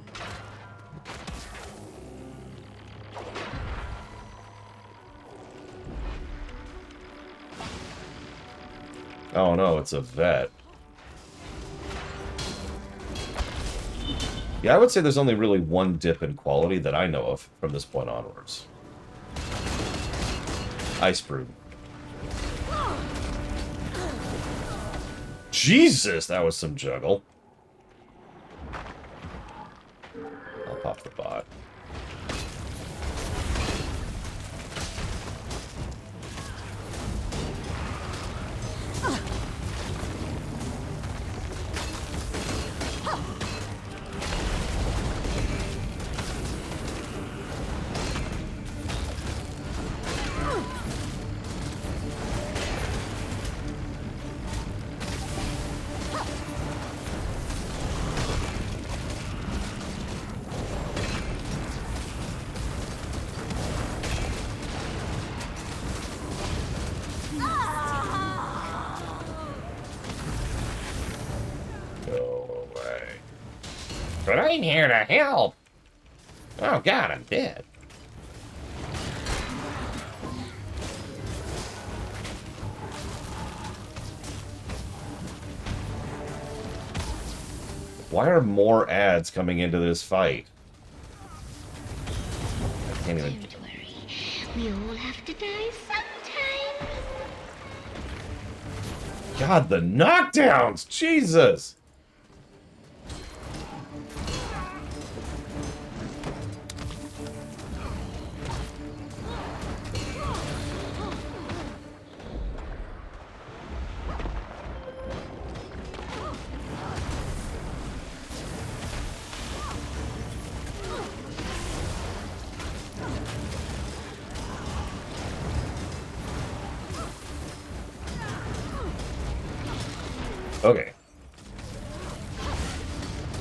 Oh no, it's a vet. Yeah, I would say there's only really one dip in quality that I know of from this point onwards. Ice Brood. Jesus, that was some juggle. I'll pop the bot. But I'm here to help. Oh god, I'm dead. Why are more ads coming into this fight? I can't even... Don't worry. We all have to die sometime. God, the knockdowns! Jesus! Okay.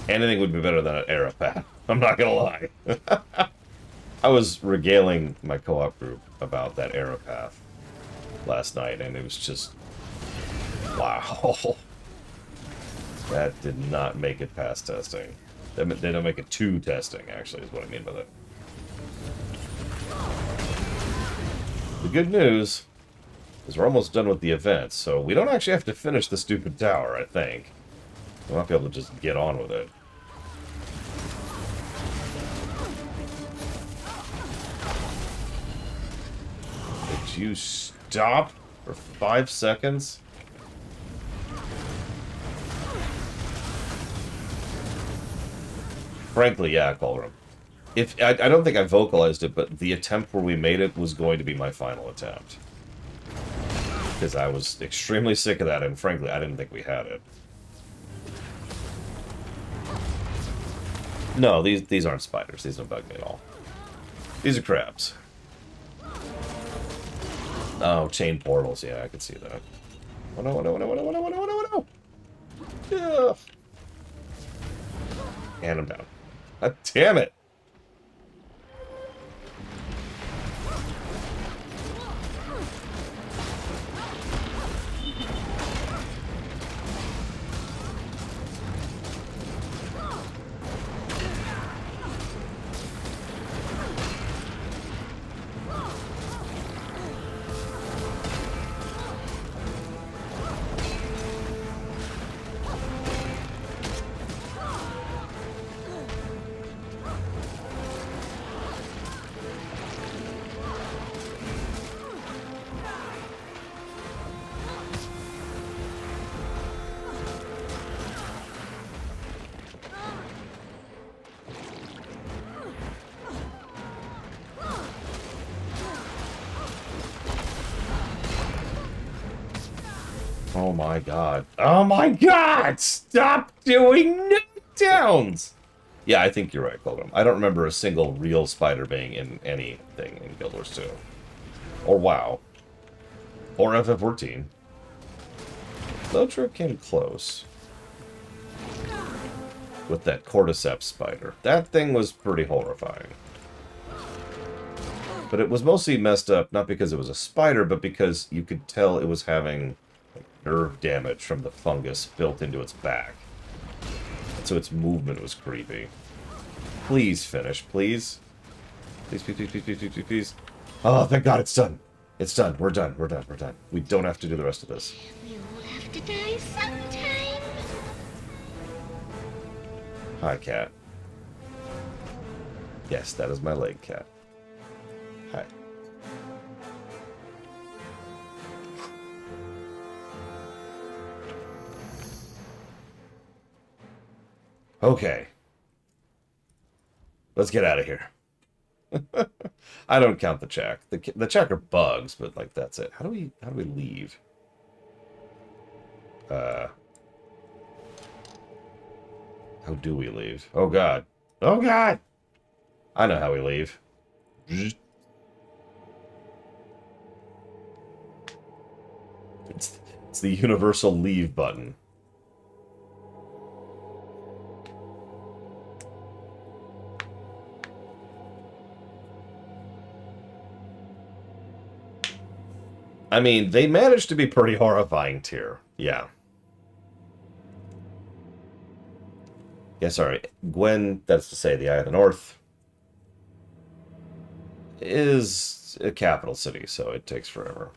Anything would be better than an arrow path. I'm not gonna lie. I was regaling my co-op group about that arrow path last night, and it was just... wow. That did not make it past testing. They didn't make it to testing, actually, is what I mean by that. The good news is we're almost done with the event, so we don't actually have to finish the stupid tower, I think. We might be able to just get on with it. Did you stop for 5 seconds? Frankly, yeah, Colram. If I don't think I vocalized it, but the attempt where we made it was going to be my final attempt. Because I was extremely sick of that, and frankly, I didn't think we had it. No, these aren't spiders. These don't bug me at all. These are crabs. Oh, chain portals. Yeah, I can see that. Oh no, oh no, oh no, oh no, oh no, oh no, oh no, oh no! Yeah. And I'm down. God damn it! Oh my god. Oh my god! Stop doing knockdowns! Yeah, I think you're right, Colgram. I don't remember a single real spider being in anything in Guild Wars 2. Or WoW. Or FF14. Lotro came close. With that Cordyceps spider. That thing was pretty horrifying. But it was mostly messed up, not because it was a spider, but because you could tell it was having nerve damage from the fungus built into its back. And so its movement was creepy. Please finish, please. Please, please, please, please, please, please, please. Oh, thank God, it's done. It's done. We're done. We're done. We're done. We don't have to do the rest of this. We all have to die sometime. Hi, cat. Yes, that is my leg cat. Hi. Okay. Let's get out of here. I don't count the check. The check are bugs, but like that's it. How do we leave? How do we leave? Oh god. Oh god. I know how we leave. It's the universal leave button. I mean, they managed to be pretty horrifying tier. Yeah. Yeah, sorry. Gwen, that's to say, the Eye of the North is a capital city, so it takes forever.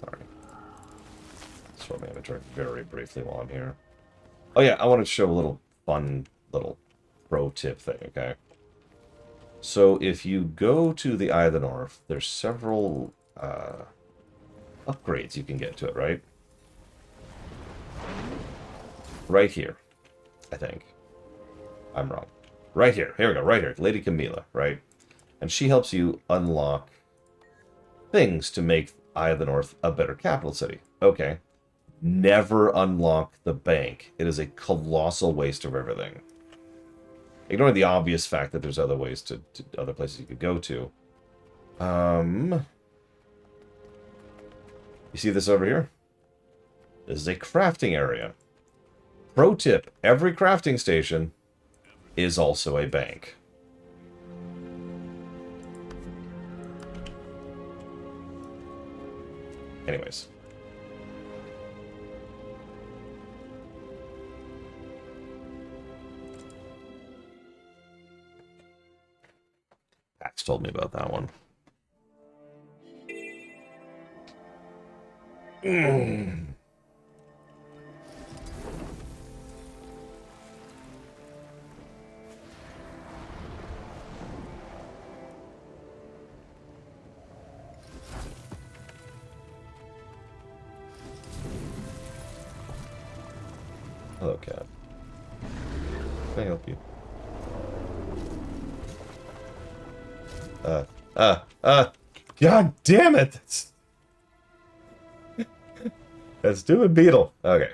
Sorry. Just want my inventory very briefly while I'm here. Oh yeah, I want to show a little fun little pro tip thing, okay? So if you go to the Eye of the North, there's several upgrades you can get to it, right? Right here, I think. I'm wrong. Right here. Here we go. Right here. Lady Camilla, right? And she helps you unlock things to make Eye of the North a better capital city. Okay. Never unlock the bank. It is a colossal waste of everything. Ignoring the obvious fact that there's other ways to other places you could go to. You see this over here? This is a crafting area. Pro tip, every crafting station is also a bank. Anyways. Pax told me about that one. Hello, cat. Can I help you? God damn it! That's stupid beetle. Okay.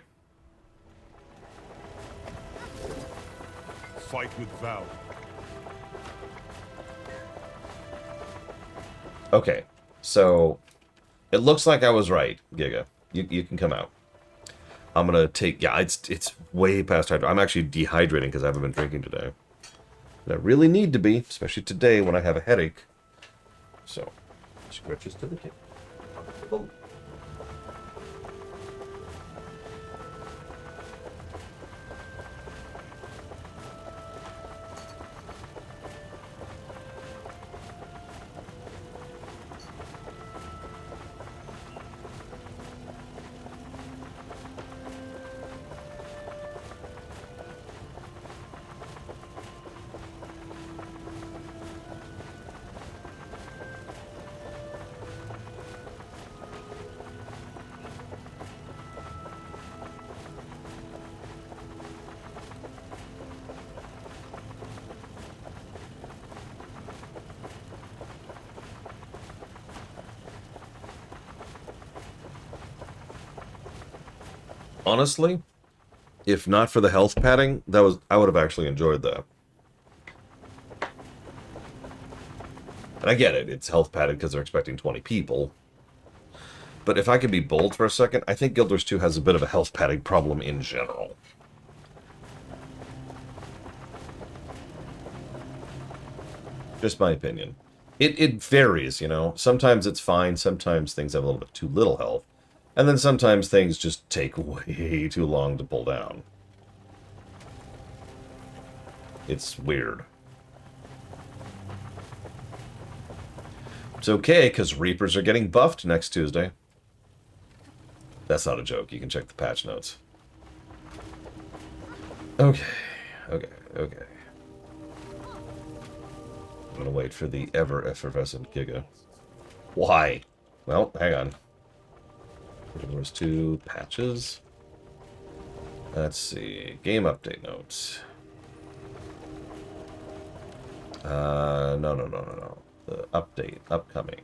Fight with valor. Okay, so it looks like I was right, Giga. You can come out. I'm gonna take. Yeah, it's way past hydro. I'm actually dehydrating because I haven't been drinking today. And I really need to be, especially today when I have a headache. So, scratches to the tip. Oh. Honestly, if not for the health padding, I would have actually enjoyed that. And I get it, it's health padded because they're expecting 20 people. But if I could be bold for a second, I think Guild Wars 2 has a bit of a health padding problem in general. Just my opinion. It varies, you know. Sometimes it's fine, sometimes things have a little bit too little health. And then sometimes things just take way too long to pull down. It's weird. It's okay, because Reapers are getting buffed next Tuesday. That's not a joke. You can check the patch notes. Okay. I'm gonna wait for the ever effervescent Giga. Why? Well, hang on. There was 2 patches. Let's see. Game update notes. No. The update. Upcoming.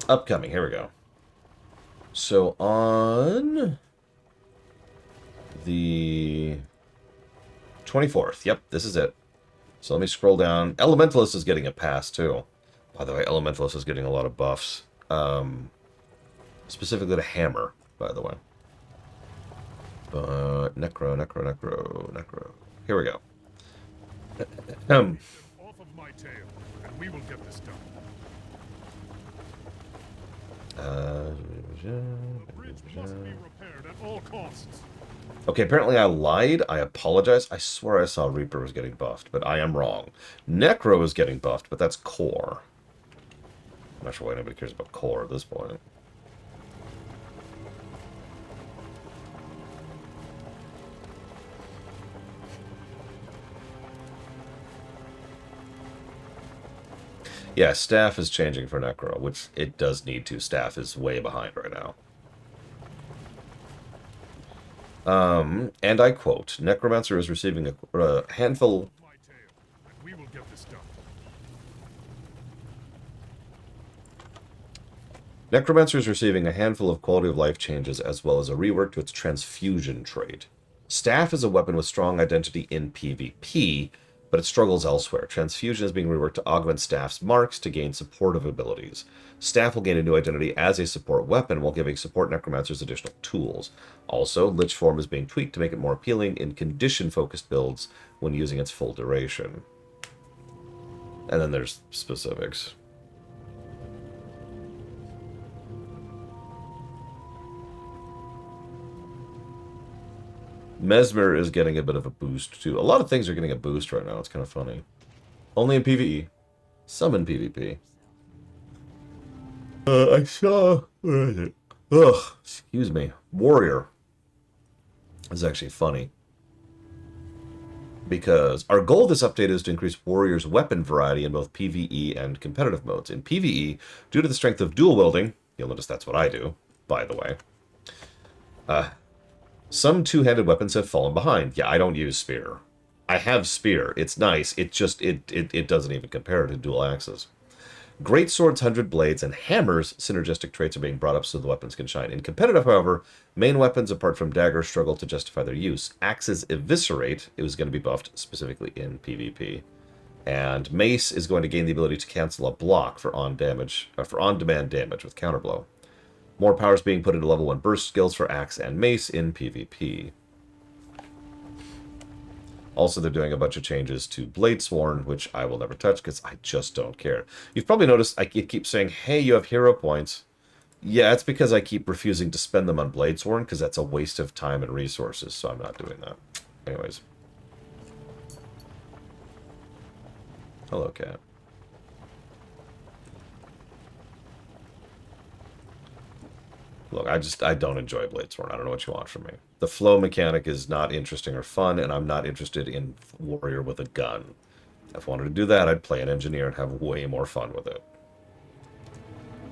Upcoming. Here we go. So on the 24th. Yep, this is it. So let me scroll down. Elementalist is getting a pass, too. By the way, Elementalist is getting a lot of buffs. Specifically to Hammer, by the way. But Necro. Here we go. Off of my tail, and we will get this done. The bridge must be repaired at all costs. Okay, apparently I lied. I apologize. I swear I saw Reaper was getting buffed, but I am wrong. Necro is getting buffed, but that's Core. I'm not sure why anybody cares about Core at this point. Yeah, Staff is changing for Necro, which it does need to. Staff is way behind right now. And I quote, Necromancer is receiving a handful... We will get this done. Necromancer is receiving a handful of quality of life changes as well as a rework to its transfusion trait. Staff is a weapon with strong identity in PvP, but it struggles elsewhere. Transfusion is being reworked to augment Staff's marks to gain supportive abilities. Staff will gain a new identity as a support weapon while giving support necromancers additional tools. Also, Lich Form is being tweaked to make it more appealing in condition-focused builds when using its full duration. And then there's specifics. Mesmer is getting a bit of a boost, too. A lot of things are getting a boost right now. It's kind of funny. Only in PvE. Some in PvP. I saw... Where is it? Ugh. Excuse me. Warrior. This is actually funny. Because our goal of this update is to increase Warrior's weapon variety in both PvE and competitive modes. In PvE, due to the strength of dual wielding, you'll notice that's what I do, by the way. Some two-handed weapons have fallen behind. Yeah, I don't use Spear. I have Spear. It's nice. It just, it doesn't even compare to dual axes. Great Swords, 100 Blades, and Hammers synergistic traits are being brought up so the weapons can shine. In competitive, however, main weapons, apart from daggers, struggle to justify their use. Axes Eviscerate, it was going to be buffed specifically in PvP. And Mace is going to gain the ability to cancel a block for on-demand damage with Counterblow. More power is being put into level 1 burst skills for Axe and Mace in PvP. Also, they're doing a bunch of changes to Bladesworn, which I will never touch because I just don't care. You've probably noticed I keep saying, hey, you have hero points. Yeah, it's because I keep refusing to spend them on Bladesworn because that's a waste of time and resources, so I'm not doing that. Anyways. Hello, cat. Look, I don't enjoy Bladesworn. I don't know what you want from me. The flow mechanic is not interesting or fun, and I'm not interested in Warrior with a gun. If I wanted to do that, I'd play an Engineer and have way more fun with it.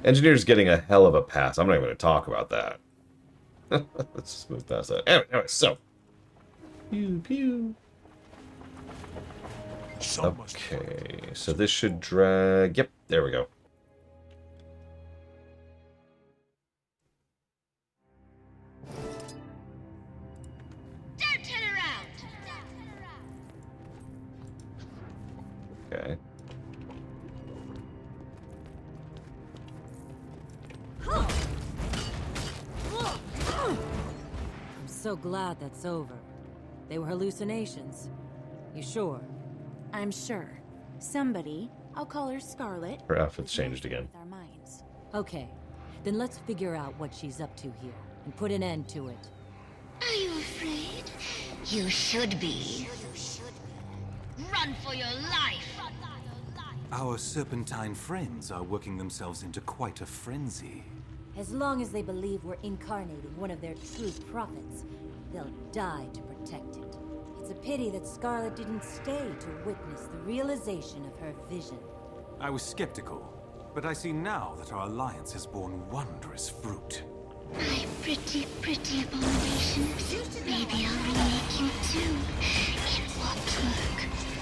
Engineer's getting a hell of a pass. I'm not even going to talk about that. Let's just move past that. Anyway, so. Pew, pew. Okay, so this should drag... Yep, there we go. Okay. I'm so glad that's over. They were hallucinations. You sure? I'm sure. Somebody, I'll call her Scarlet. Her outfit's changed again. With our minds. Okay, then let's figure out what she's up to here and put an end to it. Are you afraid? You should be. Run for your life! Our serpentine friends are working themselves into quite a frenzy. As long as they believe we're incarnating one of their true prophets, they'll die to protect it. It's a pity that Scarlet didn't stay to witness the realization of her vision. I was skeptical, but I see now that our alliance has borne wondrous fruit. My pretty, pretty abomination. Maybe I'll remake you too. It won't work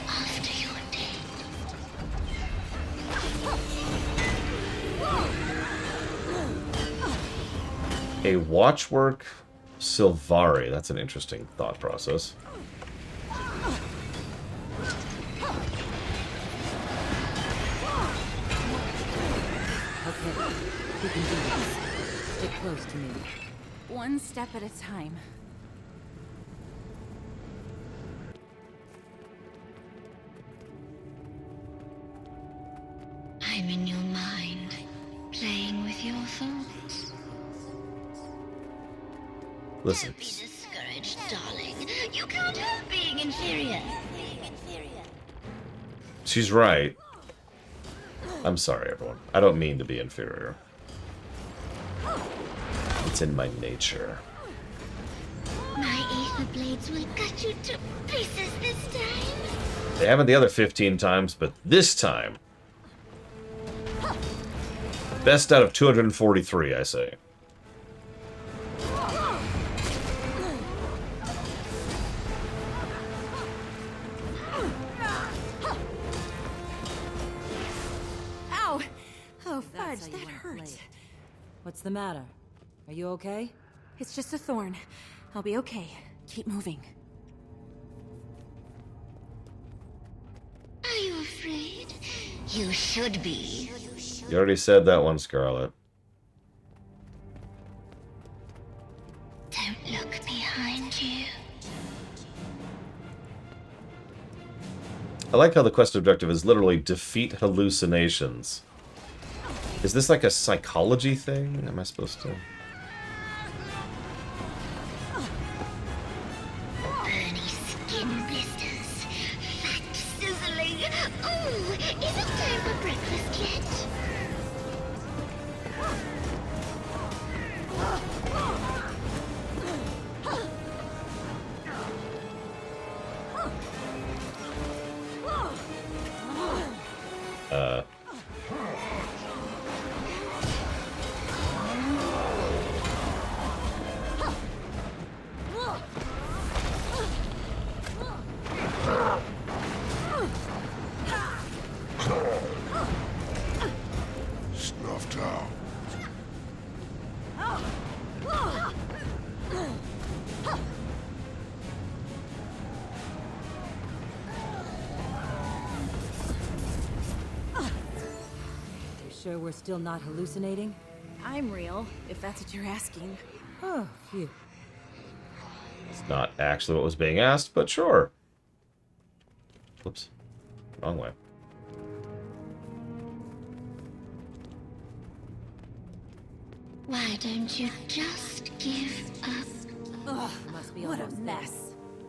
after you're dead. A watchwork Sylvari. That's an interesting thought process. Okay, we can do this. Stick close to me. One step at a time. I'm in your mind, playing with your thoughts. Listen. Don't be discouraged, darling. You can't help being inferior. She's right. I'm sorry, everyone. I don't mean to be inferior. It's in my nature. My ether blades will cut you to pieces this time. They haven't the other 15 times, but this time. Best out of 243, I say. Ow! Oh, fudge, that hurt. What's the matter? Are you okay? It's just a thorn. I'll be okay. Keep moving. Are you afraid? You should be. You already said that one, Scarlet. Don't look behind you. I like how the quest objective is literally defeat hallucinations. Is this like a psychology thing? Am I supposed to... Burny skin blisters. Fat sizzling. Oh, is it time for breakfast yet? Snuffed out. You sure we're still not hallucinating? I'm real, if that's what you're asking. Oh, phew. It's not actually what was being asked, but sure. Whoops. Wrong way. Why don't you just give up? Ugh, must be What a almost mess.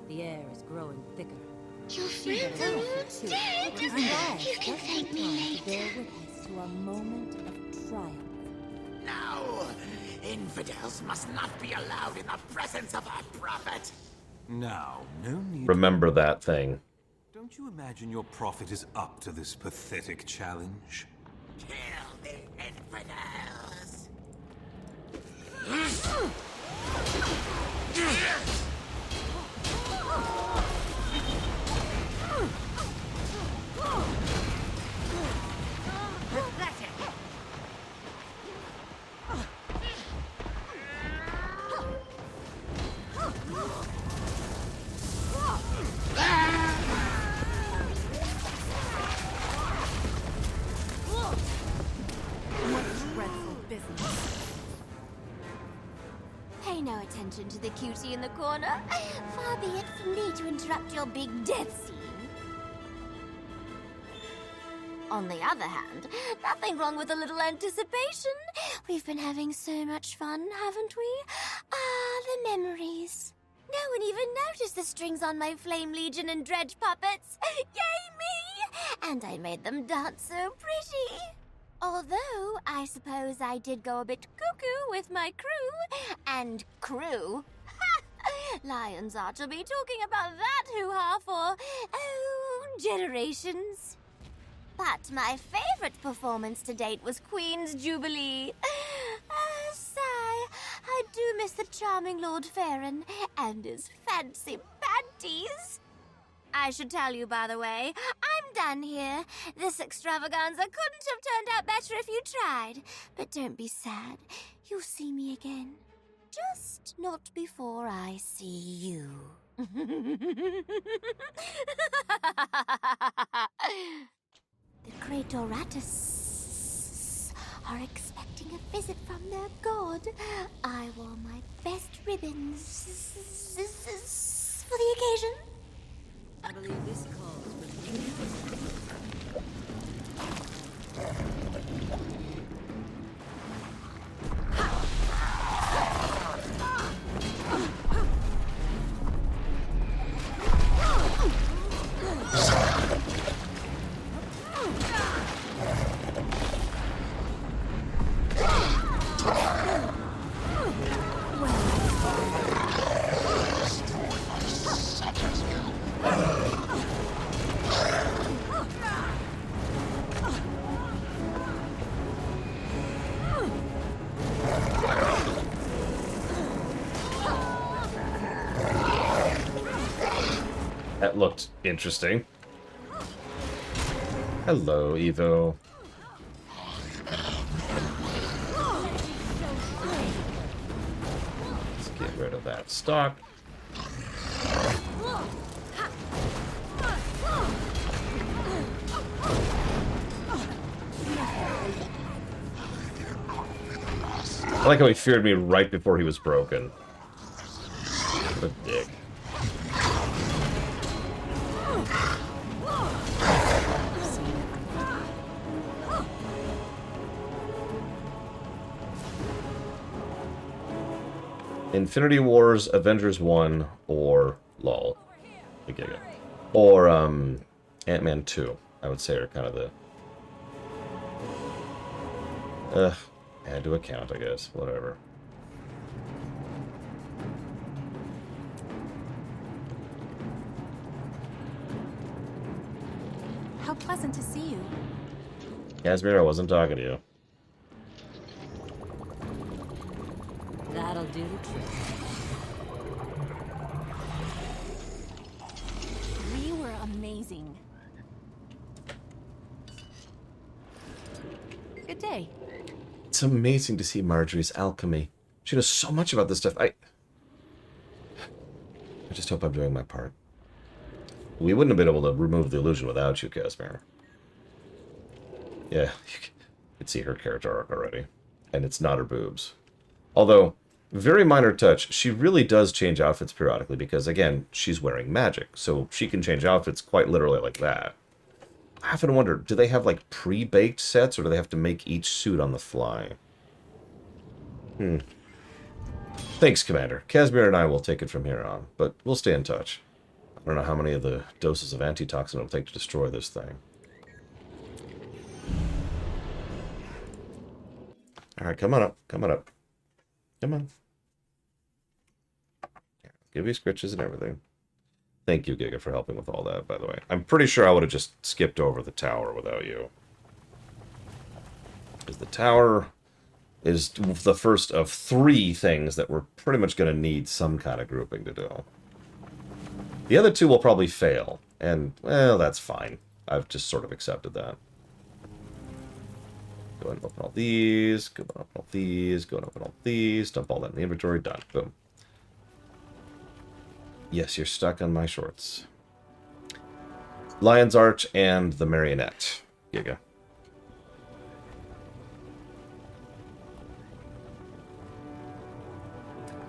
there. The air is growing thicker. Your friends are all dead. You can thank me later. Bear witness to a moment of triumph. No! Infidels must not be allowed in the presence of our prophet! Now, no need... Remember that thing. Don't you imagine your prophet is up to this pathetic challenge? Kill the infidels! What dreadful business. Pay no attention to the cutie in the corner. Far be it from me to interrupt your big death scene. On the other hand, nothing wrong with a little anticipation. We've been having so much fun, haven't we? Ah, the memories. No one even noticed the strings on my Flame Legion and Dredge puppets. Yay me! and I made them dance so pretty. Although, I suppose I did go a bit cuckoo with my crew. And crew? Lions ought to be talking about that hoo-ha for, generations. But my favorite performance to date was Queen's Jubilee. Sigh, I do miss the charming Lord Farron and his fancy panties. I should tell you, by the way, I'm done here. This extravaganza couldn't have turned out better if you tried. But don't be sad. You'll see me again. Just not before I see you. The Cratoratists are expecting a visit from their god. I wore my best ribbons for the occasion. I believe this calls for That looked interesting. Hello, Evo. Let's get rid of that stock. I like how he feared me right before he was broken. What a dick. Infinity Wars, Avengers 1, or LOL. Or Ant-Man 2, I would say, are kind of the... add to account, I guess. Whatever. How pleasant to see you. Casimir, I wasn't talking to you. That'll do the trick. We were amazing. Good day. It's amazing to see Marjorie's alchemy. She knows so much about this stuff. I just hope I'm doing my part. We wouldn't have been able to remove the illusion without you, Casimir. Yeah, you could see her character arc already. And it's not her boobs. Although, very minor touch, she really does change outfits periodically because, again, she's wearing magic. So she can change outfits quite literally like that. I often wonder, do they have, like, pre-baked sets, or do they have to make each suit on the fly? Thanks, Commander. Casimir and I will take it from here on, but we'll stay in touch. I don't know how many of the doses of antitoxin it'll take to destroy this thing. Alright, come on up. Come on up. Come on. Give you scritches and everything. Thank you, Giga, for helping with all that, by the way. I'm pretty sure I would have just skipped over the tower without you. Because the tower is the first of 3 things that we're pretty much going to need some kind of grouping to do. The other 2 will probably fail, and, well, that's fine. I've just sort of accepted that. Go ahead and open all these, go ahead and open all these, go ahead and open all these, dump all that in the inventory, done. Boom. Yes, you're stuck on my shorts. Lion's Arch and the Marionette. Giga.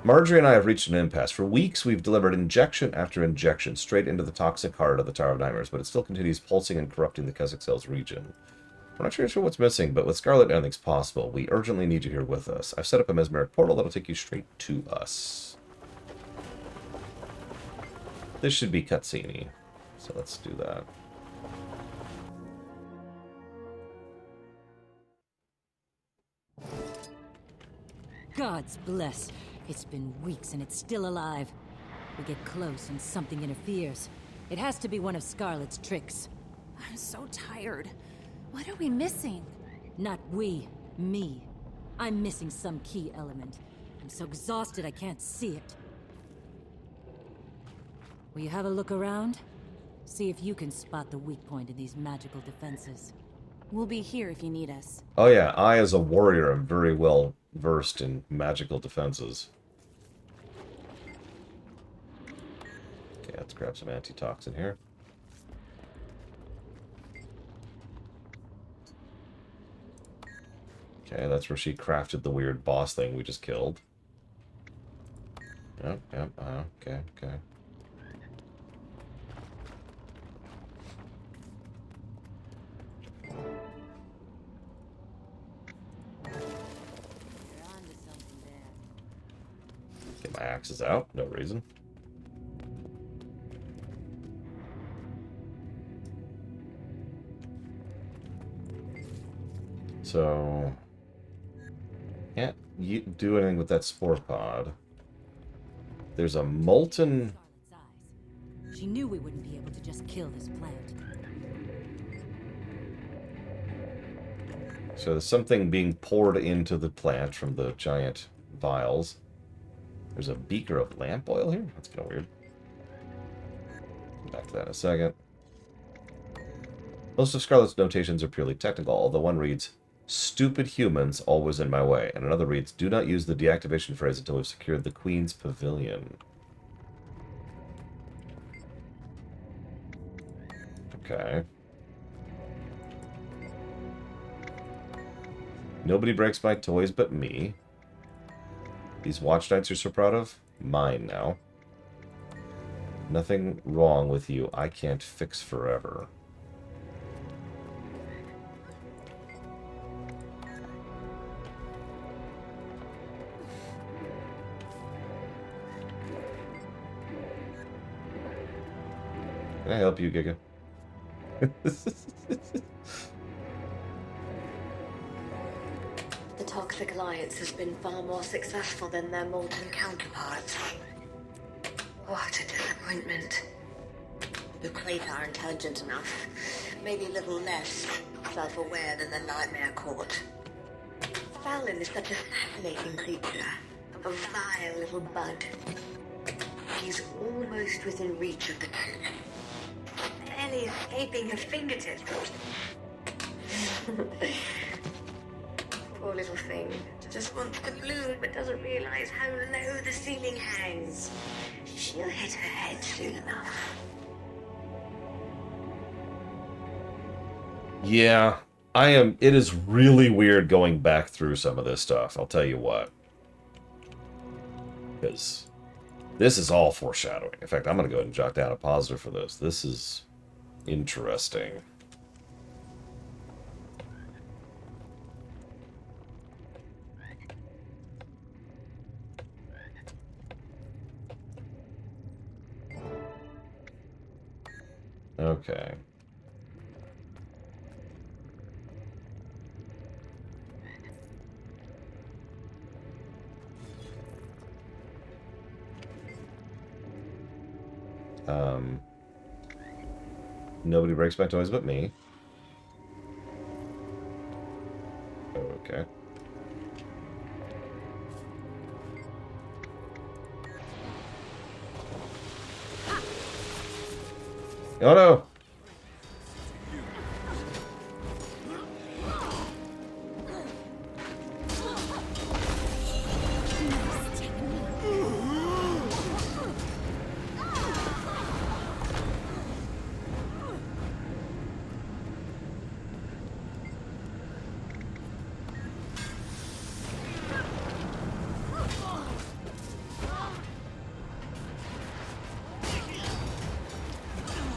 Marjorie and I have reached an impasse. For weeks, we've delivered injection after injection straight into the toxic heart of the Tower of Nightmares, but it still continues pulsing and corrupting the Kazakh region. We're not sure what's missing, but with Scarlet, anything's possible. We urgently need you here with us. I've set up a mesmeric portal that'll take you straight to us. This should be cutscene-y, so let's do that. Gods bless. It's been weeks and it's still alive. We get close and something interferes. It has to be one of Scarlet's tricks. I'm so tired. What are we missing? Not we. Me. I'm missing some key element. I'm so exhausted I can't see it. Will you have a look around? See if you can spot the weak point in these magical defenses. We'll be here if you need us. Oh yeah, I as a warrior am very well versed in magical defenses. Okay, let's grab some antitoxin here. Okay, that's where she crafted the weird boss thing we just killed. Yep, okay. Get my axes out, no reason. So, can't do anything with that spore pod. There's a molten... She knew we wouldn't be able to just kill this plant. So there's something being poured into the plant from the giant vials. There's a beaker of lamp oil here? That's kind of weird. Come back to that in a second. Most of Scarlet's notations are purely technical, although one reads, "Stupid humans always in my way," and another reads, "Do not use the deactivation phrase until we've secured the Queen's Pavilion." Okay. Nobody breaks my toys but me. These watch nights you're so proud of? Mine now. Nothing wrong with you I can't fix forever. Can I help you, Giga? The Toxic Alliance has been far more successful than their molten counterparts. What a disappointment. The Crate are intelligent enough, maybe a little less self-aware than the Nightmare Court. Fallon is such a fascinating creature, a vile little bud. He's almost within reach of the truth, barely escaping her fingertips. Poor little thing. Just wants to bloom, but doesn't realize how low the ceiling hangs. She'll hit her head soon enough. Yeah, it is really weird going back through some of this stuff, I'll tell you what. Because this is all foreshadowing. In fact, I'm going to go ahead and jot down a positive for this. This is interesting. Okay. Nobody breaks my toys but me. Okay. Oh no!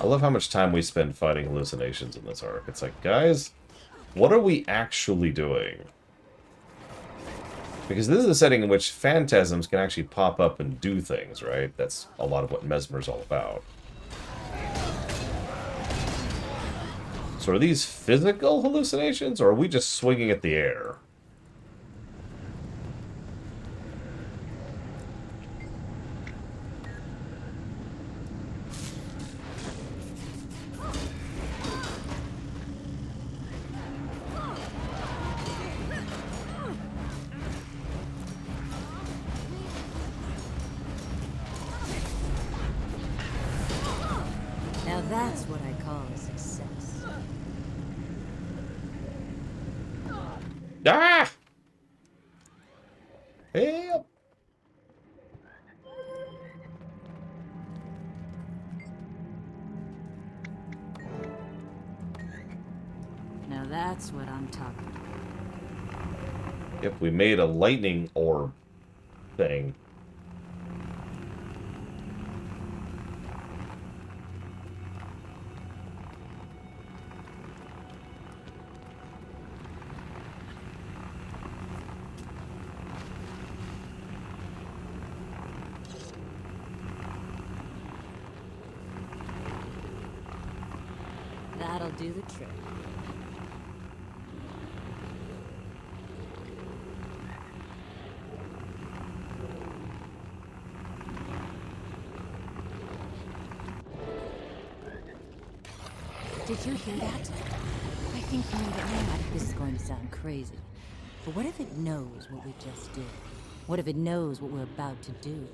I love how much time we spend fighting hallucinations in this arc. It's like, guys, what are we actually doing? Because this is a setting in which phantasms can actually pop up and do things, right? That's a lot of what Mesmer's all about. So are these physical hallucinations, or are we just swinging at the air? success. Ah! Help! Now that's what I'm talking about. Yep, we made a lightning orb thing. That'll do the trick. Did you hear that? I think you made it mad. This is going to sound crazy. But what if it knows what we just did? What if it knows what we're about to do?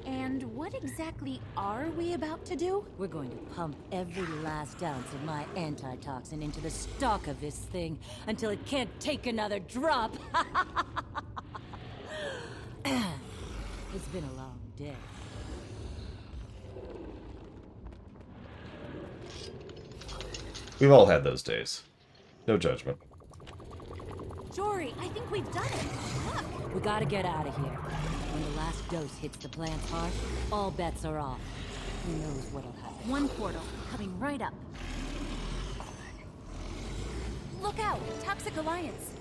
And what exactly are we about to do? We're going to pump every last ounce of my antitoxin into the stock of this thing until it can't take another drop. It's been a long day. We've all had those days. No judgment. Jory, I think we've done it. Look! We gotta get out of here. When the last dose hits the plant's heart, all bets are off. Who knows what'll happen? One portal, coming right up. Look out! Toxic Alliance!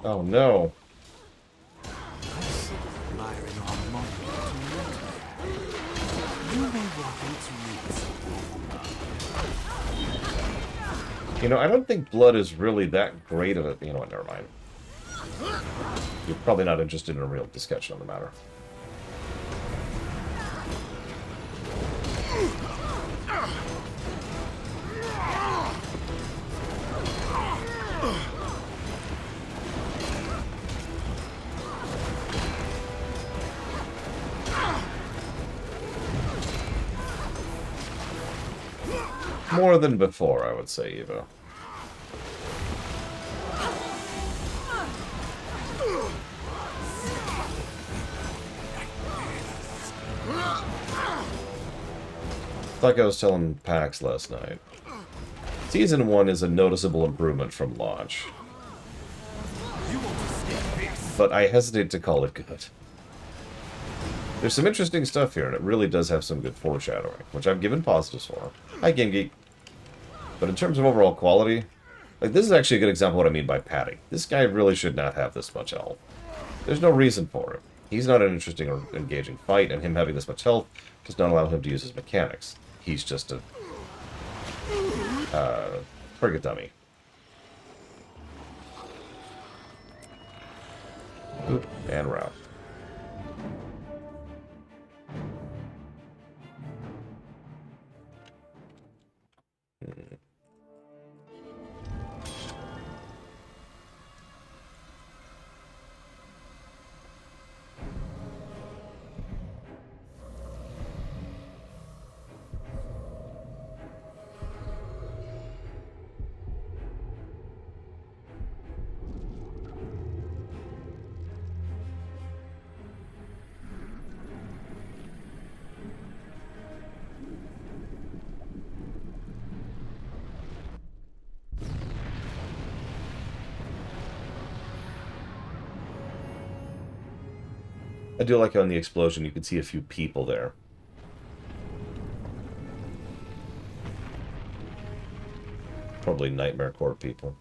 Oh no. You know, I don't think blood is really that great of a... You know what, never mind. You're probably not interested in a real discussion on the matter. More than before, I would say, Eva. Like I was telling PAX last night, Season 1 is a noticeable improvement from launch. But I hesitate to call it good. There's some interesting stuff here, and it really does have some good foreshadowing, which I've given positives for. Hi, Game Geek. But in terms of overall quality, like, this is actually a good example of what I mean by padding. This guy really should not have this much health. There's no reason for it. He's not an interesting or engaging fight, and him having this much health does not allow him to use his mechanics. He's just a frigate dummy. Oop, and route. I do like how in the explosion you can see a few people there. Probably Nightmare Corps people.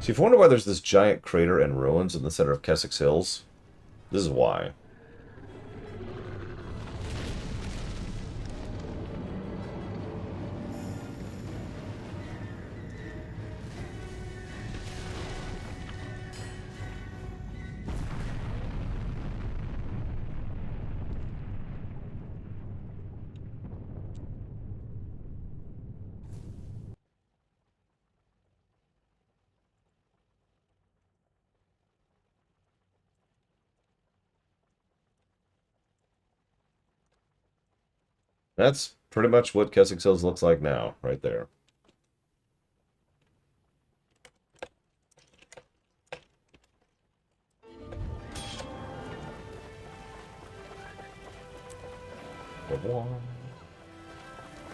So if you wonder why there's this giant crater and ruins in the center of Kessex Hills, this is why. That's pretty much what Keswick Hills looks like now, right there.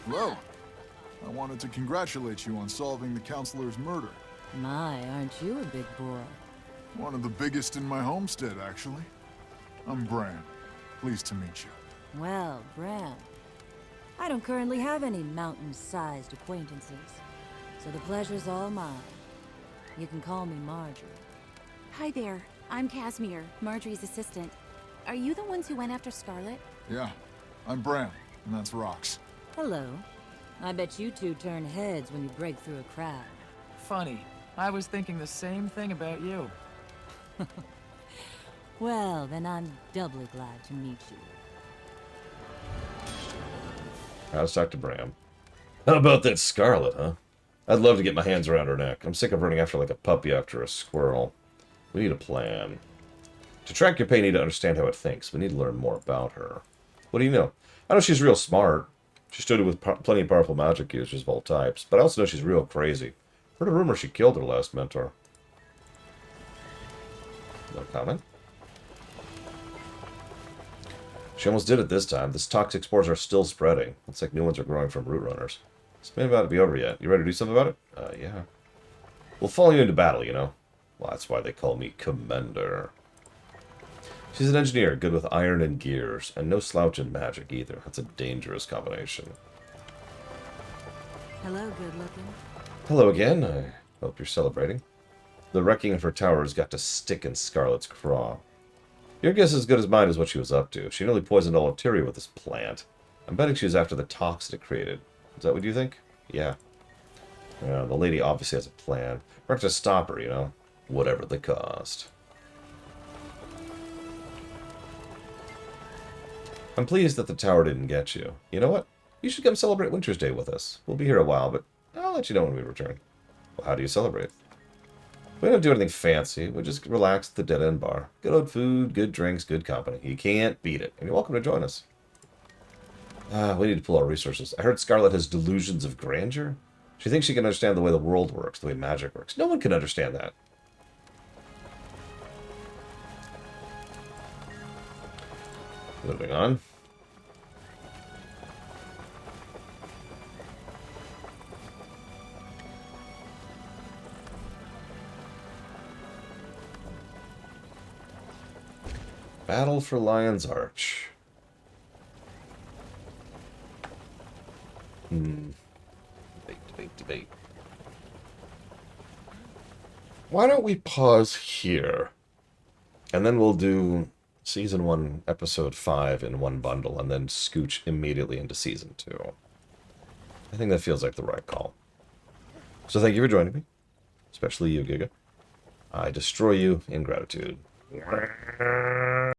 Hello. I wanted to congratulate you on solving the counselor's murder. My, aren't you a big boy? One of the biggest in my homestead, actually. I'm Bran. Pleased to meet you. Well, Bran, I don't currently have any mountain-sized acquaintances, so the pleasure's all mine. You can call me Marjorie. Hi there. I'm Casimir, Marjorie's assistant. Are you the ones who went after Scarlet? Yeah. I'm Bran, and that's Rox. Hello. I bet you two turn heads when you break through a crowd. Funny. I was thinking the same thing about you. Well, then I'm doubly glad to meet you. Let's talk to Bram. How about that Scarlet, huh? I'd love to get my hands around her neck. I'm sick of running after like a puppy after a squirrel. We need a plan. To track your pain, you need to understand how it thinks. We need to learn more about her. What do you know? I know she's real smart. She studied with plenty of powerful magic users of all types, but I also know she's real crazy. Heard a rumor she killed her last mentor. No comment? She almost did it this time. This toxic spores are still spreading. Looks like new ones are growing from root runners. This may not be over yet. You ready to do something about it? Yeah. We'll follow you into battle, you know? Well, that's why they call me Commander. She's an engineer, good with iron and gears, and no slouch in magic either. That's a dangerous combination. Hello, good looking. Hello again. I hope you're celebrating. The wrecking of her tower has got to stick in Scarlet's craw. Your guess is as good as mine as what she was up to. She nearly poisoned all Altiria with this plant. I'm betting she was after the toxin it created. Is that what you think? Yeah. Yeah, the lady obviously has a plan. We're going to stop her, you know? Whatever the cost. I'm pleased that the tower didn't get you. You know what? You should come celebrate Winter's Day with us. We'll be here a while, but I'll let you know when we return. Well, how do you celebrate? We don't do anything fancy. We just relax at the Dead End Bar. Good old food, good drinks, good company. You can't beat it. And you're welcome to join us. We need to pull our resources. I heard Scarlet has delusions of grandeur. She thinks she can understand the way the world works, the way magic works. No one can understand that. Moving on. Battle for Lion's Arch. Debate. Why don't we pause here? And then we'll do Season 1, Episode 5 in one bundle, and then scooch immediately into Season 2. I think that feels like the right call. So thank you for joining me. Especially you, Giga. I destroy you in gratitude.